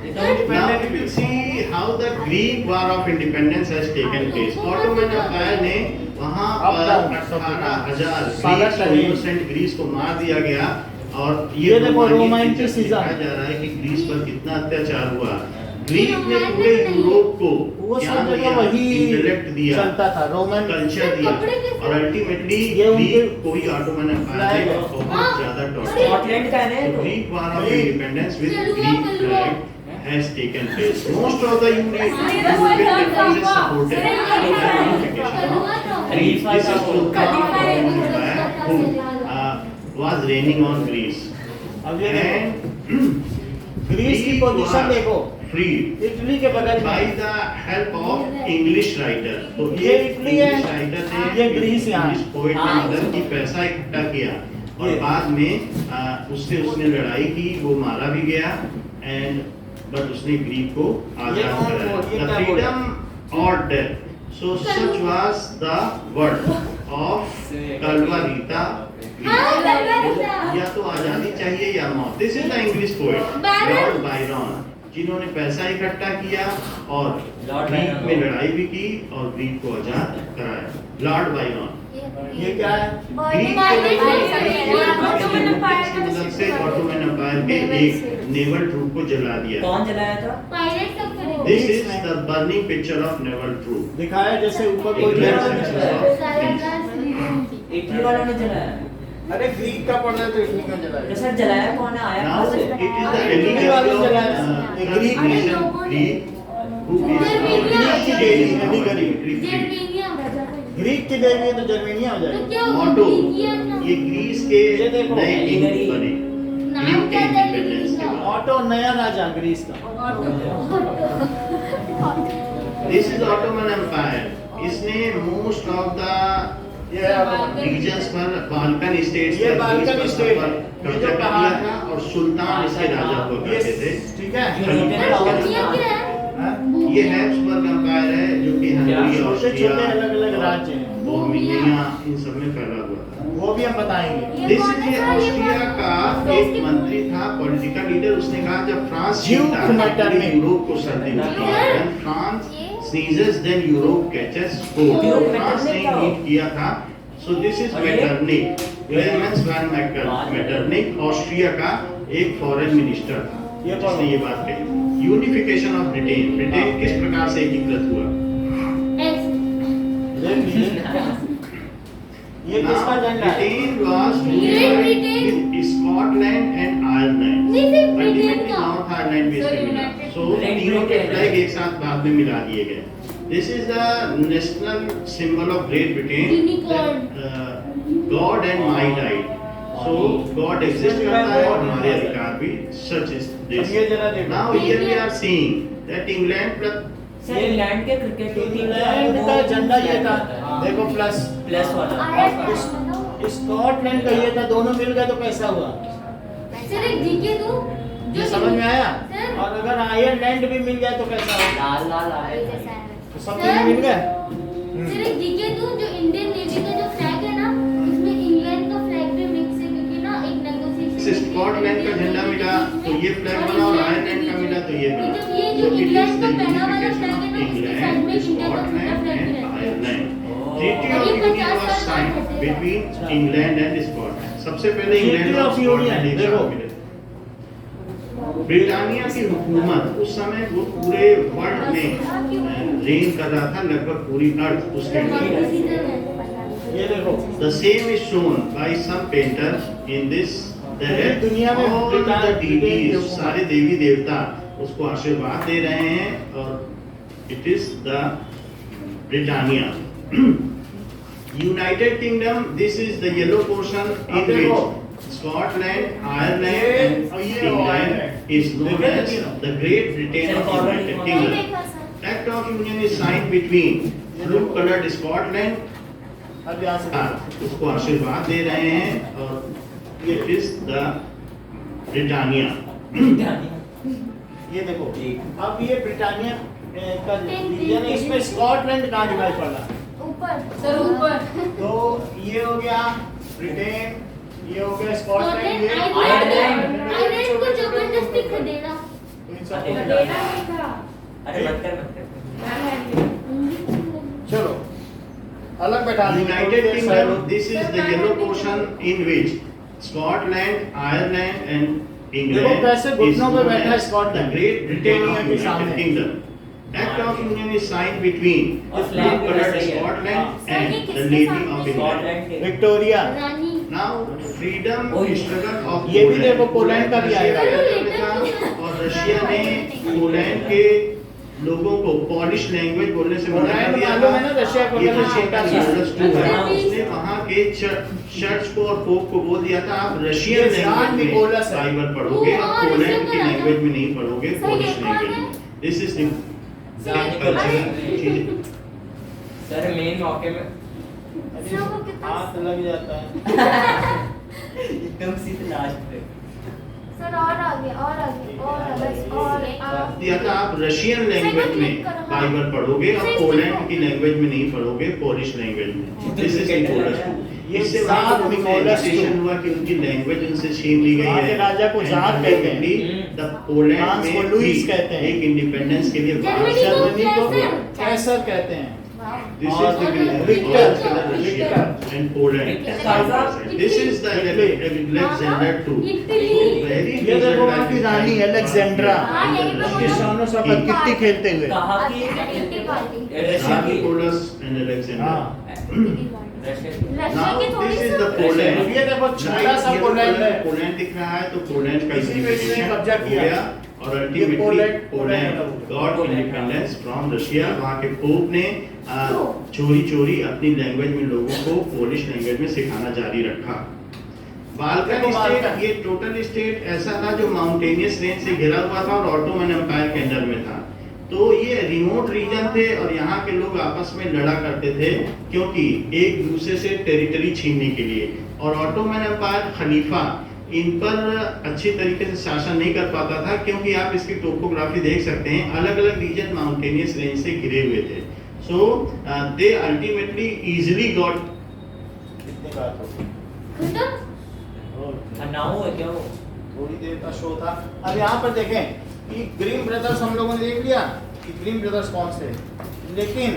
Now we will see how the Greek War of Independence has taken place. Ottoman Empire ने वहाँ पर 18,000 ग्रीस को मार दिया गया और ये देखो रोमानियन रोमानियन picture की दिखाया जा रहा है कि ग्रीस पर कितना अत्याचार हुआ. ग्रीक ने पूरे यूरोप को वो सब ज्ञान जगह दिया, वही इंटेलेक्ट दिया, चलता था रोमन। कल्चर दिया और अल्टीमेटली ये उनके ग्रीक को ही ऑटोमन एम्पायर ने बहुत ज्यादा टॉर्चर. स्कॉटलैंड का है ना Greek War of Independence with Greek flag has taken place. Most of the European countries supported the unification of Greece. This is Sultan of Ottoman Empire who was reigning on Greece. अब ये देखो, And ग्रीस की पोजीशन देखो, freed इटली के बगल by में। the help of English writer. तो ये इटली है, English writer ने ये ग्रीस यहाँ है। English poet ने मतलब कि पैसा इकट्ठा किया और ये। बाद में उससे उसने लड़ाई की, वो मारा भी गया एंड बट उसने ग्रीक को आजाद कौन कराया. बोल- ये The क्या बोल रहा है? freedom or death. So such was the word of Kalvarita. या तो आजादी चाहिए या मौत. This is the English poet Lord Byron, जिन्होंने पैसा इकट्ठा किया और लॉर्ड ग्रीक बायरन। में लड़ाई भी की और ग्रीक को आजाद कराया. लॉर्ड बायरन ये क्या है? ग्रीक ऑटोमन एम्पायर की मदद से ऑटोमन एम्पायर के एक नेवल ट्रूप को जला दिया. कौन जलाया था पायरेट सब करेंगे this is the burning picture of naval troop. दिखाया जैसे ऊपर कोई Clear जला picture of Greece. इटली वालों ने जलाया अरे ग्रीक का पढ़ रहे तो इटली क्यों जलाया? तो सर जलाया कौन है आया Now कहाँ से it is the Italy elegance वालों of ने जलाया. ये Greek nation Greek who is Germania की देवी है, नहीं करी। जर्मनिया ग्रीक की देवी है तो जर्मनिया हो तो जाएगी। क्या हुआ ऑटो ग्रीकियन ना ये ग्रीस के ये देखो, नए किंग Hungary। बने नाम ग्रीक के क्या था इंडिपेंडेंस के बाद. ऑटो नया राजा ग्रीस का। This is Ottoman empire. इसने मोस्ट ऑफ द ये रीजन्स पर बाल्कन स्टेट्स ये बाल्कन स्टेट है। कब्जा ये जो कर पहाड़ लिया था और सुल्तान इसके राजा हुआ करते थे. ठीक है। यूरोपियन पावर ये क्या है हाँ? ये हैब्सबर्ग एम्पायर है जो कि हंगरी, छोटे ऑस्ट्रिया, छोटे अलग अलग राज्य हैं, बोहेमिया इन सब में फैला हुआ था. वो भी हम बताएंगे। दिस ये ऑस्ट्रिया का एक मंत्री था, पॉलिटिकल लीडर. उसने कहा जब फ्रांस ड्यूक जीतता है, मेटरनिख। यूरोप को सर्दी होती है. When France sneezes, then Europe catches cold. Duke France ने मेटरनिख था वो। लीड किया था. So this is और ये- Metternich, Clemens van Metternich, Austria का एक फॉरेन मिनिस्टर था. ये जिसने ये बात कही. Unification of Britain. ब्रिटेन किस प्रकार से एकीकृत हुआ? देख लीजिए। ये किसका झंडा है? Britain was Great unified Britain। with Scotland and Ireland. नहीं सिर्फ ब्रिटेन Ultimately का North Ireland भी इसमें मिला. So तीनों के फ्लैग एक साथ बाद में मिला दिए गए. This is the national symbol of Great Britain. Unicorn। That, God and might died. So God exist करता है और हमारे अधिकार भी such is this. अब ये जरा देखो। Now here we are seeing that England plus sir England के क्रिकेट टीम इंग्लैंड का झंडा ये था, देखो प्लस प्लस वाला स्कॉटलैंड का ये था, दोनों मिल गए तो कैसा हुआ? सर एक जीके दो ये समझ में आया? सर। और अगर आयरलैंड भी मिल जाए तो कैसा होगा? लाल लाल आए तो सब तीनों मिल गए। सर एक जीके दो, जो इंडियन नेवी का जो फ्लैग है ना, उसमें इंग्लैंड का फ्लैग भी मिक्स है, क्योंकि ना एक नेगोशिएशन स्कॉटलैंड का झंडा मिला तो ये फ्लैग बना और आयरलैंड का मिला तो ये बना। जब ये जो इंग्लैंड का पहला वाला फ्लैग है ना, उसके साइड में इंडिया का छोटा फ्लैग भी रहता है। Treaty of Union was signed between England and Scotland. सबसे पहले इंग्लैंड और स्कॉटलैंड एक साथ मिले। ब्रिटानिया की हुकूमत उस समय वो पूरे वर्ल्ड में रेन कर रहा था, लगभग पूरी अर्थ उसके अंदर। ये देखो The same is shown by some painters in this that दुनिया में all the deities, सारे देवी देवता उसको आशीर्वाद दे रहे हैं और it is the Britannia. United Kingdom, this is the yellow portion in which Scotland, Ireland and England is known as the Great Britain of United Kingdom. Act of Union is signed between blue colored Scotland, अब यहाँ से उसको आशीर्वाद दे रहे हैं और it is the Britannia. ये देखो, अब ये ब्रिटानिया का रीजन है, इसमें स्कॉटलैंड कहाँ डिवाइड पड़ रहा है? ऊपर सर ऊपर तो ये हो गया ब्रिटेन, ये हो गया स्कॉटलैंड, ये आयरलैंड को जबरदस्ती खदेड़ा। तो इन सबको देना मिटाना। नहीं था अरे मत कर चलो अलग बैठा देंगे। United Kingdom, this is the yellow portion in which Scotland, Ireland and देखो England कैसे is घुटनों पे known बैठा है as the Scotland Great Britannia of के United सामने। Kingdom. Act of Union is signed between और blue flag भी colored वैसा ही है। Scotland सर, ये and the किसके Lady सामने of है? England. स्कॉटलैंड के Victoria, Rani Now, freedom struggle of ये भी देखो पोलैंड का भी आएगा। और रशिया ने पोलैंड के लोगों को पॉलिश लैंग्वेज बोलने से मना कर पोलैंड दिया मालूम है ना, रशिया को ये कहते हैं छोटा सा छोटा प्लस टू है, उसने वहाँ के चर्च को और पोप को बोल दिया था आप रशियन ये जान लैंग्वेज निकोलस में है। बाइबल पढ़ोगे, वो आप और पोलैंड रशिया की का लैंग्वेज में नहीं पढ़ोगे, सही पॉलिश है, लैंग्वेज कौन में। This is the sir main मौके में सर वो कितना हाथ लग जाता है। एकदम सीधे लास्ट पे सर और आगे और आगे और बस और दिया था आप रशियन लैंग्वेज में बाइबल पढ़ोगे और पोलैंड की लैंग्वेज में नहीं पढ़ोगे, पोलिश लैंग्वेज में। This is Nicholas II। इससे जात निकोलस II। हुआ कि उनकी लैंग्वेज उनसे छीन ली गई वहाँ के है। राजा को जात कहते हैं। द पोलैंड फ्रांस को में लुईस भी कहते हैं। एक इंडिपेंडेंस के लिए जर्मनी जर्मनी को कैसर। कैसर कहते हैं। This is और the Victor, Russia and Poland. Victor. This is the Alexander II. Italy. Very ये देखो वहाँ की रानी अलेक्जेंड्रा, हाँ, यही तो उसके बोला। सामने सब किट्टी खेलते हुए। कहा कि रशिया की Nicolas and Alexander. हाँ। रशिया की रशिया Now की थोड़ी this is C the Poland. ये देखो छोटा सा पोलैंड है। पोलैंड दिख रहा है तो पोलैंड का इसी में इसने कब्जा किया। हो गया और ultimately Poland- Poland Poland got independence from Russia. वहाँ के पोप ने चोरी चोरी अपनी लैंग्वेज में लोगों को पोलिश लैंग्वेज में सिखाना जारी रखा। बाल्कन स्टेट ये टोटल स्टेट ऐसा था जो माउंटेनियस रेंज से घिरा हुआ था और ऑटोमन एम्पायर के अंडर में था। तो ये रिमोट रीजन थे और यहाँ के लोग आपस में लड़ा करते थे क्योंकि एक दूसरे से टेरिटरी छीनने के लिए। और ऑटोमन एम्पायर खलीफा इन पर अच्छी तरीके से शासन नहीं कर पाता था क्योंकि आप इसकी टोपोग्राफी देख सकते हैं, अलग अलग रीजन माउंटेनियस रेंज से घिरे हुए थे। सो दे अल्टीमेटली इजीली गॉट। कितनी बात होगी? खत्म। नाउ है क्या वो थोड़ी देर का शो था। अब यहाँ पर देखें कि ग्रीन ब्रदर्स हम लोगों ने देख लिया कि ग्रीन ब्रदर्स कौन से, लेकिन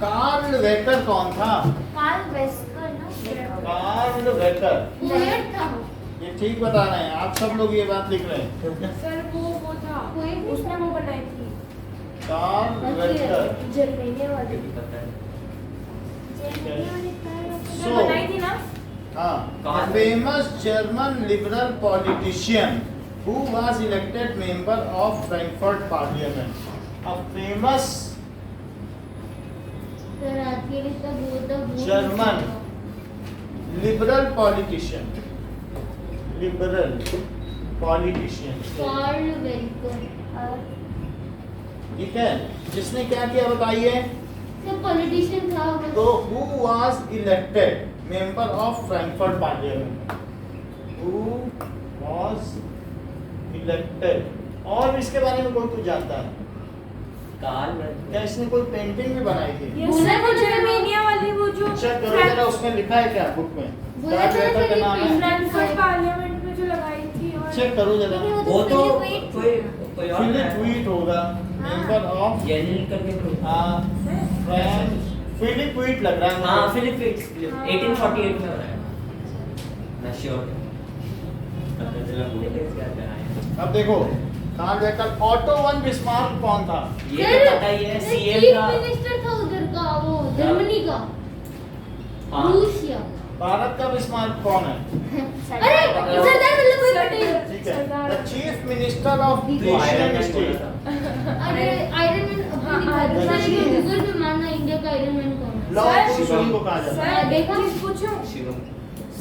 कार्ल वेकर कौन था? कार्ल वेस्कर ना कार्ल वेकर, पोएट था। ये ठीक बता रहे हैं आप सब लोग, ये बात लिख रहे हैं। सर वो था कोई उसने वो बनाई थी कार्ल वेकर। जर्मनी वाली पता है जर्मनी वाली उसने बनाई थी ना हाँ, famous German liberal politician who was elected member of Frankfurt Parliament. A famous sir आपके लिए तो बहुत German liberal politician. Liberal politician. Karl Welcker ठीक है, जिसने क्या किया बताइए? सब पॉलिटिशियन था वो। तो who was elected member of Frankfurt Parliament? Who was elected? और इसके बारे में कोई कुछ जानता है? क्या इसने कोई पेंटिंग भी बनाई थी? ये सर वो जर्मेनिया वाली वो जो चेक करो जरा, उसमें लिखा है क्या बुक में? बोला कार्ड था लेटर का नाम है? फ्रैंकफर्ट पार्लियामेंट में जो लगाई थी और चेक करो जरा। वो तो कोई और फिलिप व्हीट होगा, मेंबर ऑफ जेनिल करके फिलिप व्हीट लग रहा है हाँ मुझे। फिलिप 1848 में बनाया। मैं श्योर अब देखो कहाँ लेकर ऑटो वन बिस्मार्क कौन था? ये तो पता ही है, सीएम था। चीफ मिनिस्टर था उधर का, वो जर्मनी का, हाँ। रूसिया। भारत का बिस्मार्क कौन है? अरे सरदार वल्लभ भाई पटेल। ठीक है, the chief minister of Asian state. अरे आयरन मैन गूगल पे मारना इंडिया का आयरन मैन कौन है? लॉ सर, पुरुषों को कहा जाता है। सर देखा? चीज पूछूं Shivam the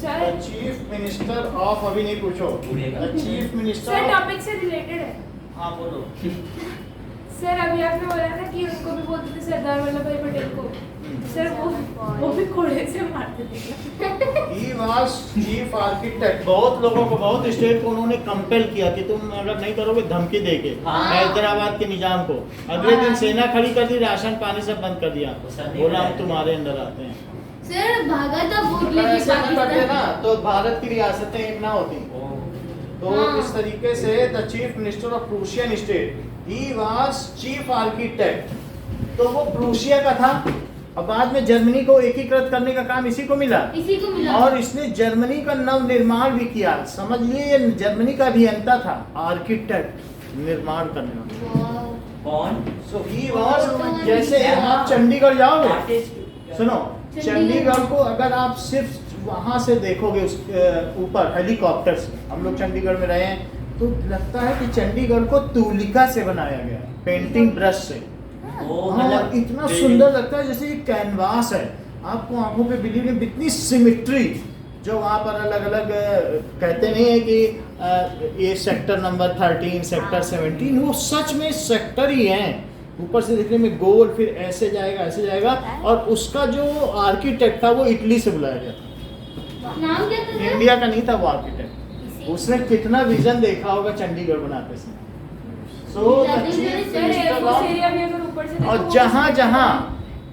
sir chief minister of, अभी नहीं पूछो, the chief minister sir of, topic से रिलेटेड है हाँ बोलो। सर अभी आपने बोला ना कि उनको भी बोलते थे सरदार वल्लभ भाई पटेल को सर वो भी घोड़े से मारते थे He was chief architect। बहुत लोगों को, बहुत स्टेट को उन्होंने कंपेल किया कि तुम अगर नहीं करोगे धमकी देके, हाँ। हैदराबाद के निजाम को। अगले दिन सेना खड़ी कर दी, राशन पानी सब बंद कर दिया, सर नहीं बोला हम बनाया। तुम्हारे अंदर आते हैं। सर भागा था वोट अगर लेके ऐसा न करते ना पाकिस्तान। तो भारत की रियासतें एक ना होती। तो हाँ। इस तरीके से the chief minister of Prussian state, he was chief architect. तो वो प्रूशिया का था, और बाद में जर्मनी को एकीकृत करने का काम इसी को मिला, इसी को मिला। और इसने जर्मनी का नव निर्माण भी किया। समझ लिए, ये जर्मनी का अभियंता था, आर्किटेक्ट, निर्माण करने वाला। वाह। कौन सो ही वाज, जैसे आप चंडीगढ़ जाओगे, आर्टिस्ट सुनो, चंडीगढ़ को अगर आप सिर्फ वहां से देखोगे, उस ऊपर हेलीकॉप्टर से, हम लोग चंडीगढ़ में रहे हैं, तो लगता है कि चंडीगढ़ को तूलिका से बनाया गया, पेंटिंग ब्रश से। वो हाँ, मतलब इतना सुंदर लगता है जैसे ये कैनवास है, आपको आंखों पे बिलीव नहीं, इतनी सिमेट्री। जो वहाँ पर अलग अलग कहते नहीं है कि ये सेक्टर नंबर 13, सेक्टर 17, वो सच में सेक्टर ही है। ऊपर से देखने में गोल, फिर ऐसे जाएगा ऐसे जाएगा, और उसका जो आर्किटेक्ट था वो इटली से बुलाया गया था, नाम क्या था सर? इंडिया का नहीं था वो आर्किटेक्ट। उसने कितना विजन देखा होगा चंडीगढ़ बनाते समय। So the chief sir minister air force of, area भी अगर ऊपर से देखो और वो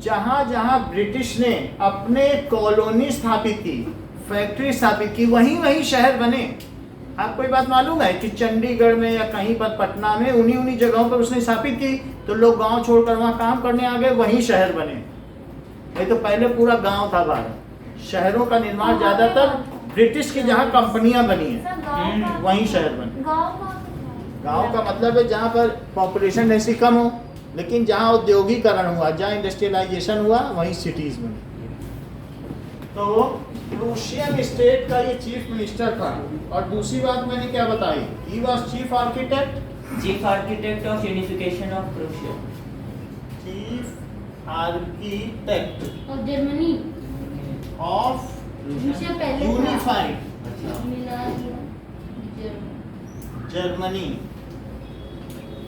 जहां जहां ब्रिटिश ने अपने कॉलोनी स्थापित की, फैक्ट्री स्थापित की, वहीं शहर बने। आपको ये बात मालूम है कि चंडीगढ़ में या कहीं पर पटना में उन्हीं जगहों पर उसने स्थापित की, तो लोग गांव छोड़कर वहां काम करने आ गए, वहीं शहर बने। नहीं तो पहले पूरा गांव था भारत। शहरों का निर्माण ज्यादातर ब्रिटिश की जहां कंपनियां बनी है, सर गाँव का वहीं शहर बने। गाँव का गांव का मतलब है जहाँ पर पॉपुलेशन ऐसी कम हो, लेकिन जहाँ औद्योगिकरण हुआ, जहाँ इंडस्ट्रियलाइजेशन हुआ, वहीं सिटीज बनी। तो प्रूशियन स्टेट का ये चीफ मिनिस्टर था। और दूसरी बात मैंने क्या बताई, he was chief architect, chief architect of unification of Prussia. Chief architect और जर्मनी ऑफ रूसिया पहले था। यूनिफाइड अच्छा मिला दिया जर्मनी,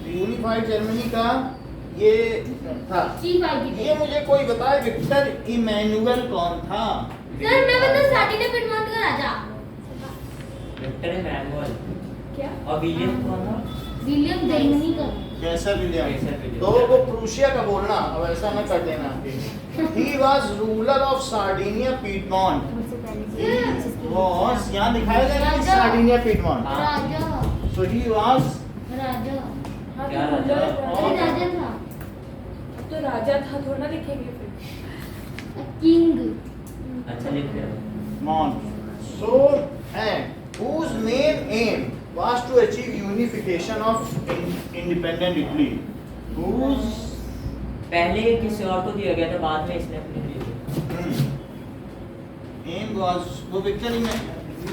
यूनिफाइड जर्मनी का ये था। चीफ ये आर्किटेक्ट। मुझे कोई बताए, विक्टर इमैनुअल कौन था? सर मैं बता साटिना पिटमंट का राजा विक्टर इमैनुअल क्या और विलियम कौन था? विलियम जर्मनी का। कैसर विलियम। कैसर विलियम। तो वो प्रूशिया का बोलना, अब ऐसा न कर देना। He was ruler of Sardinia piedmont. यहाँ दिखाया गया है सार्डिनिया पीडमोंट। हाँ। राजा सो ही वाज राजा हाँ क्या तो राजा? अरे राजा था, अब तो राजा था थोड़ा लिखेंगे फिर किंग। अच्छा लिख दिया। मॉन्ट। So and whose main aim was to achieve unification of independent Italy. Whose पहले किसी और को दिया गया था, बाद में इसने अपने लिए aim was, वो विक्टर में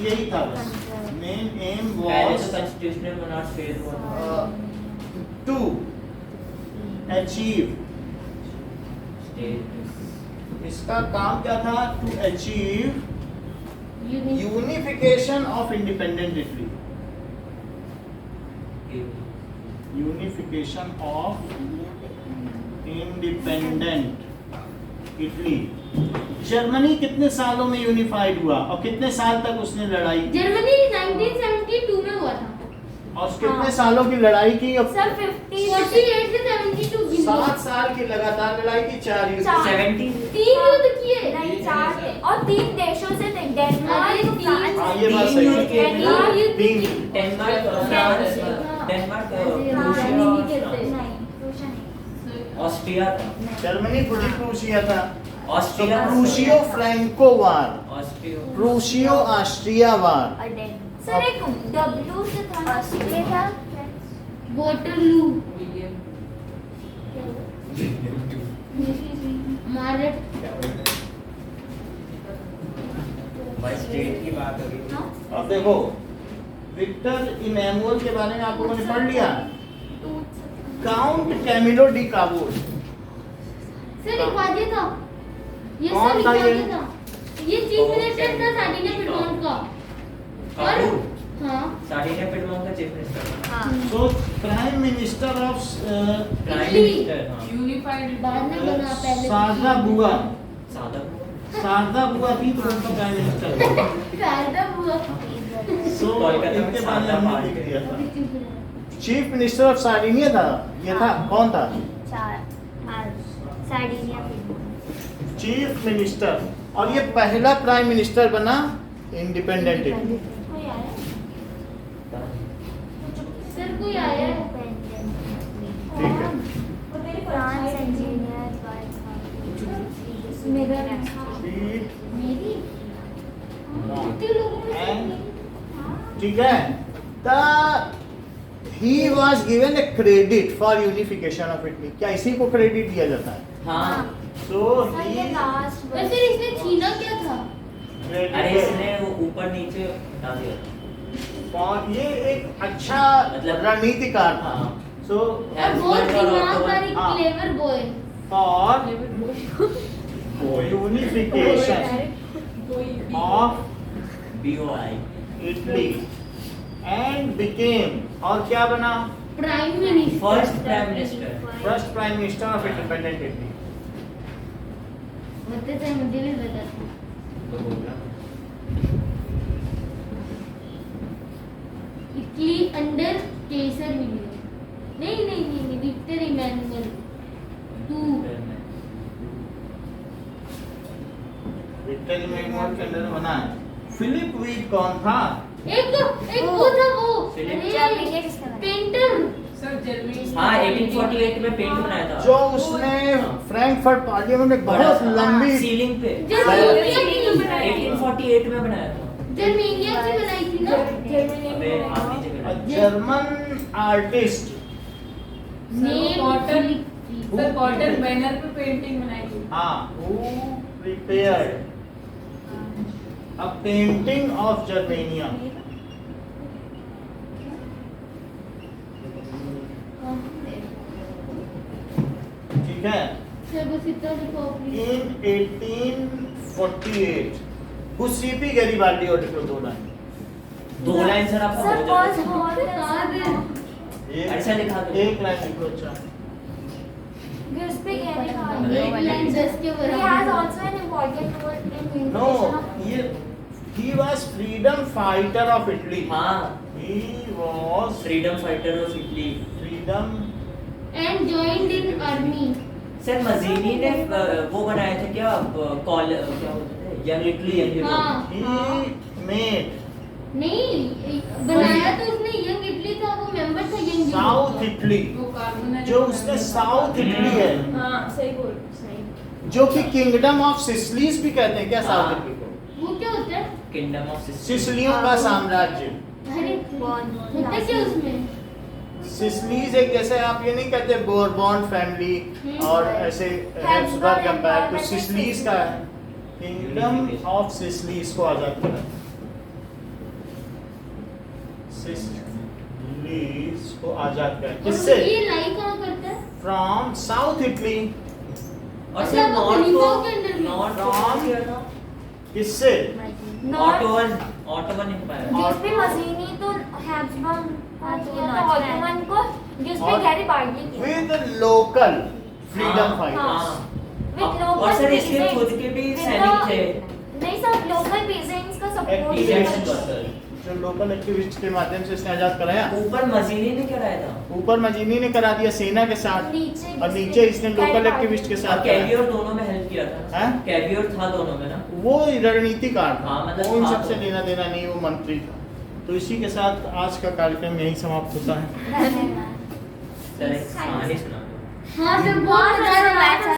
यही था बस। Main aim पहले was तो कॉन्स्टिट्यूशनल मोनार्च फेल हुआ था। to achieve, स्टेट इसका काम क्या था? To achieve unique unification of independent Italy. Unification of independent Italy. Germany कितने सालों में यूनिफाइड हुआ और कितने साल तक उसने लड़ाई की? जर्मनी 1972 में हुआ था। और कितने सालों की लड़ाई की? और सर 50 48 से 72 गिनो। 7 साल की लगातार लड़ाई की, 4 युद्ध। 70 3 युद्ध किए। नहीं 4 थे और 3 देशों से थे, डेनमार्क, अरे, फ्रांस। हाँ, ये बात सही है। डेनमार्क युद्ध तीन। किए। डेनमार्क फ्रांस डेनमार्क ऑस्ट्रिया था जर्मनी खुद ही प्रूसिया था। ऑस्ट्रिया प्रूसियो फ्रैंको वार, ऑस्ट्रिया प्रूसियो ऑस्ट्रिया वार। सर एक डब्ल्यू से था, ऑस्ट्रिया था, वॉटरलू, विलियम मारट। भाई स्टेट की बात हो रही अब देखो, विक्टर इमैनुअल के बारे में आप लोगों ने पढ़ लिया। Count Camillo de Cavour. Sir एक वाद्य था। ये कौन सर एक था ये? वाद्य था। ये चीफ मिनिस्टर था साडिना पिडमोंट का। और हाँ साडिना पिडमोंट का chief minister so prime minister of prime Italy. Minister हाँ यूनिफाइड बाद में बना पहले। सारदा बुआ। सादा शारदा बुआ थी तो उनका प्राइम मिनिस्टर। शारदा बुआ। सो कोलकाता में इनके बारे में शारदा हमने पार्टी लिख दिया था। चीफ मिनिस्टर ऑफ सार्डिनिया था, ये था कौन था? Sardinia chief minister. और ये पहला प्राइम मिनिस्टर बना इंडिपेंडेंट इटली। सर कोई आया है? ठीक है। फ्रांस इंजीनियर मेरा Chief मेरी कितने लोगों में and ठीक है। he was given a credit for unification of Italy। क्या इसी को क्रेडिट दिया जाता है? हाँ So he वैसे इसने छीना क्या था? अरे इसने वो ऊपर नीचे हटा दिया और ये एक अच्छा मतलब- रणनीतिकार था। हाँ। So और बहुत दिमागदारी हाँ। Clever boy. for unification of BOI Italy and became और क्या बना? Prime minister. First prime minister first prime minister of independent Italy. बताते थे मुझे भी पता था। तो हो गया इटली अंडर केसर विलियम। नहीं विक्टर इमैनुअल 2। विक्टर इमैनुअल के अंदर बना है। फिलिप वीट कौन था? एक वो था वो। फिलिप अरे पेंटर। सर जर्मनी हाँ 1848 में पेंट बनाया था जो उसने फ्रैंकफर्ट पार्लियामेंट में बहुत लंबी सीलिंग पे जर्मेनिया की 1848 में बनाया था जर्मेनिया की बनाई थी ना। अबे आप नीचे बनाया German artist. Name cotton Philip. Sir cotton banner पे पेंटिंग बनाई थी हाँ, who prepared a painting of Germania? ठीक है। सर बस इतना लिखो प्लीज। In 1848 गुस्सीपी गैरिबाल्डी और दो लाइन। दो लाइन सर आपका सर हो बहुत जाएगा बहुत अच्छा लिखा दो। एक लाइन लिखो। अच्छा उस पे क्या लिखा एक लाइन 10 के He has बराबर। also an important role in no unification ये he was freedom fighter of Italy। हाँ He was freedom fighter of Italy freedom and joined in army. Sir Mazzini ने वो बनाया था क्या कॉल क्या बोलते थे यंग इटली यंग हाँ he made नहीं बनाया तो उसने यंग इटली था, वो मेंबर था यंग साउथ इटली। वो कार्बन जो उसने साउथ इटली है, हाँ सही बोल सही जो कि किंगडम ऑफ सिसलीज भी कहते हैं क्या साउथ इटली को? वो क्या होता है? किंगडम ऑफ सिसलियों का साम्राज्य। अरे होता क्या उसमें? सिसलीज एक जैसे आप ये नहीं कहते बोरबॉन फैमिली और ऐसे हैब्सबर्ग एम्पायर, तो सिसलीज का है किंगडम ऑफ सिसलीज को आजाद करा। सिसलीज को आजाद करा और किससे? ये लाई कहाँ करता है? From south Italy. और अच्छा, सर वो नॉर्थ खलीफा को के अंदर में। नॉर्थ को From- किया था किससे? ऑटोवन ऑटोमन एम्पायर। जिसपे मजीनी तो हैब्सबर्ग ऑटोमन को जिसपे और- गैरिबाल्डी की विद लोकल फ्रीडम हाँ, फाइटर्स। विद और लोकल सर इसके खुद के भी सैनिक थे, नहीं सर, लोकल पेजेंट्स का सपोर्ट एजेंट्स वर्कर। जो लोकल एक्टिविस्ट के माध्यम से इसने आजाद कराया। ऊपर मजीनी ने कराया था, ऊपर मजीनी ने करा दिया सेना के साथ, नीचे और नीचे इसने लोकल एक्टिविस्ट के और साथ कराया। कैवियर दोनों में हेल्प किया था। हैं? कैवियर था दोनों में ना। वो रणनीतिकार था, हाँ, मतलब वो इन था सबसे तो। लेना देना नहीं, वो मंत्री था। तो इसी के साथ आज का कार्यक्रम यही समाप्त होता है। धन्यवाद। सर एक कहानी सुना दो। हाँ सर, बहुत मजा आया।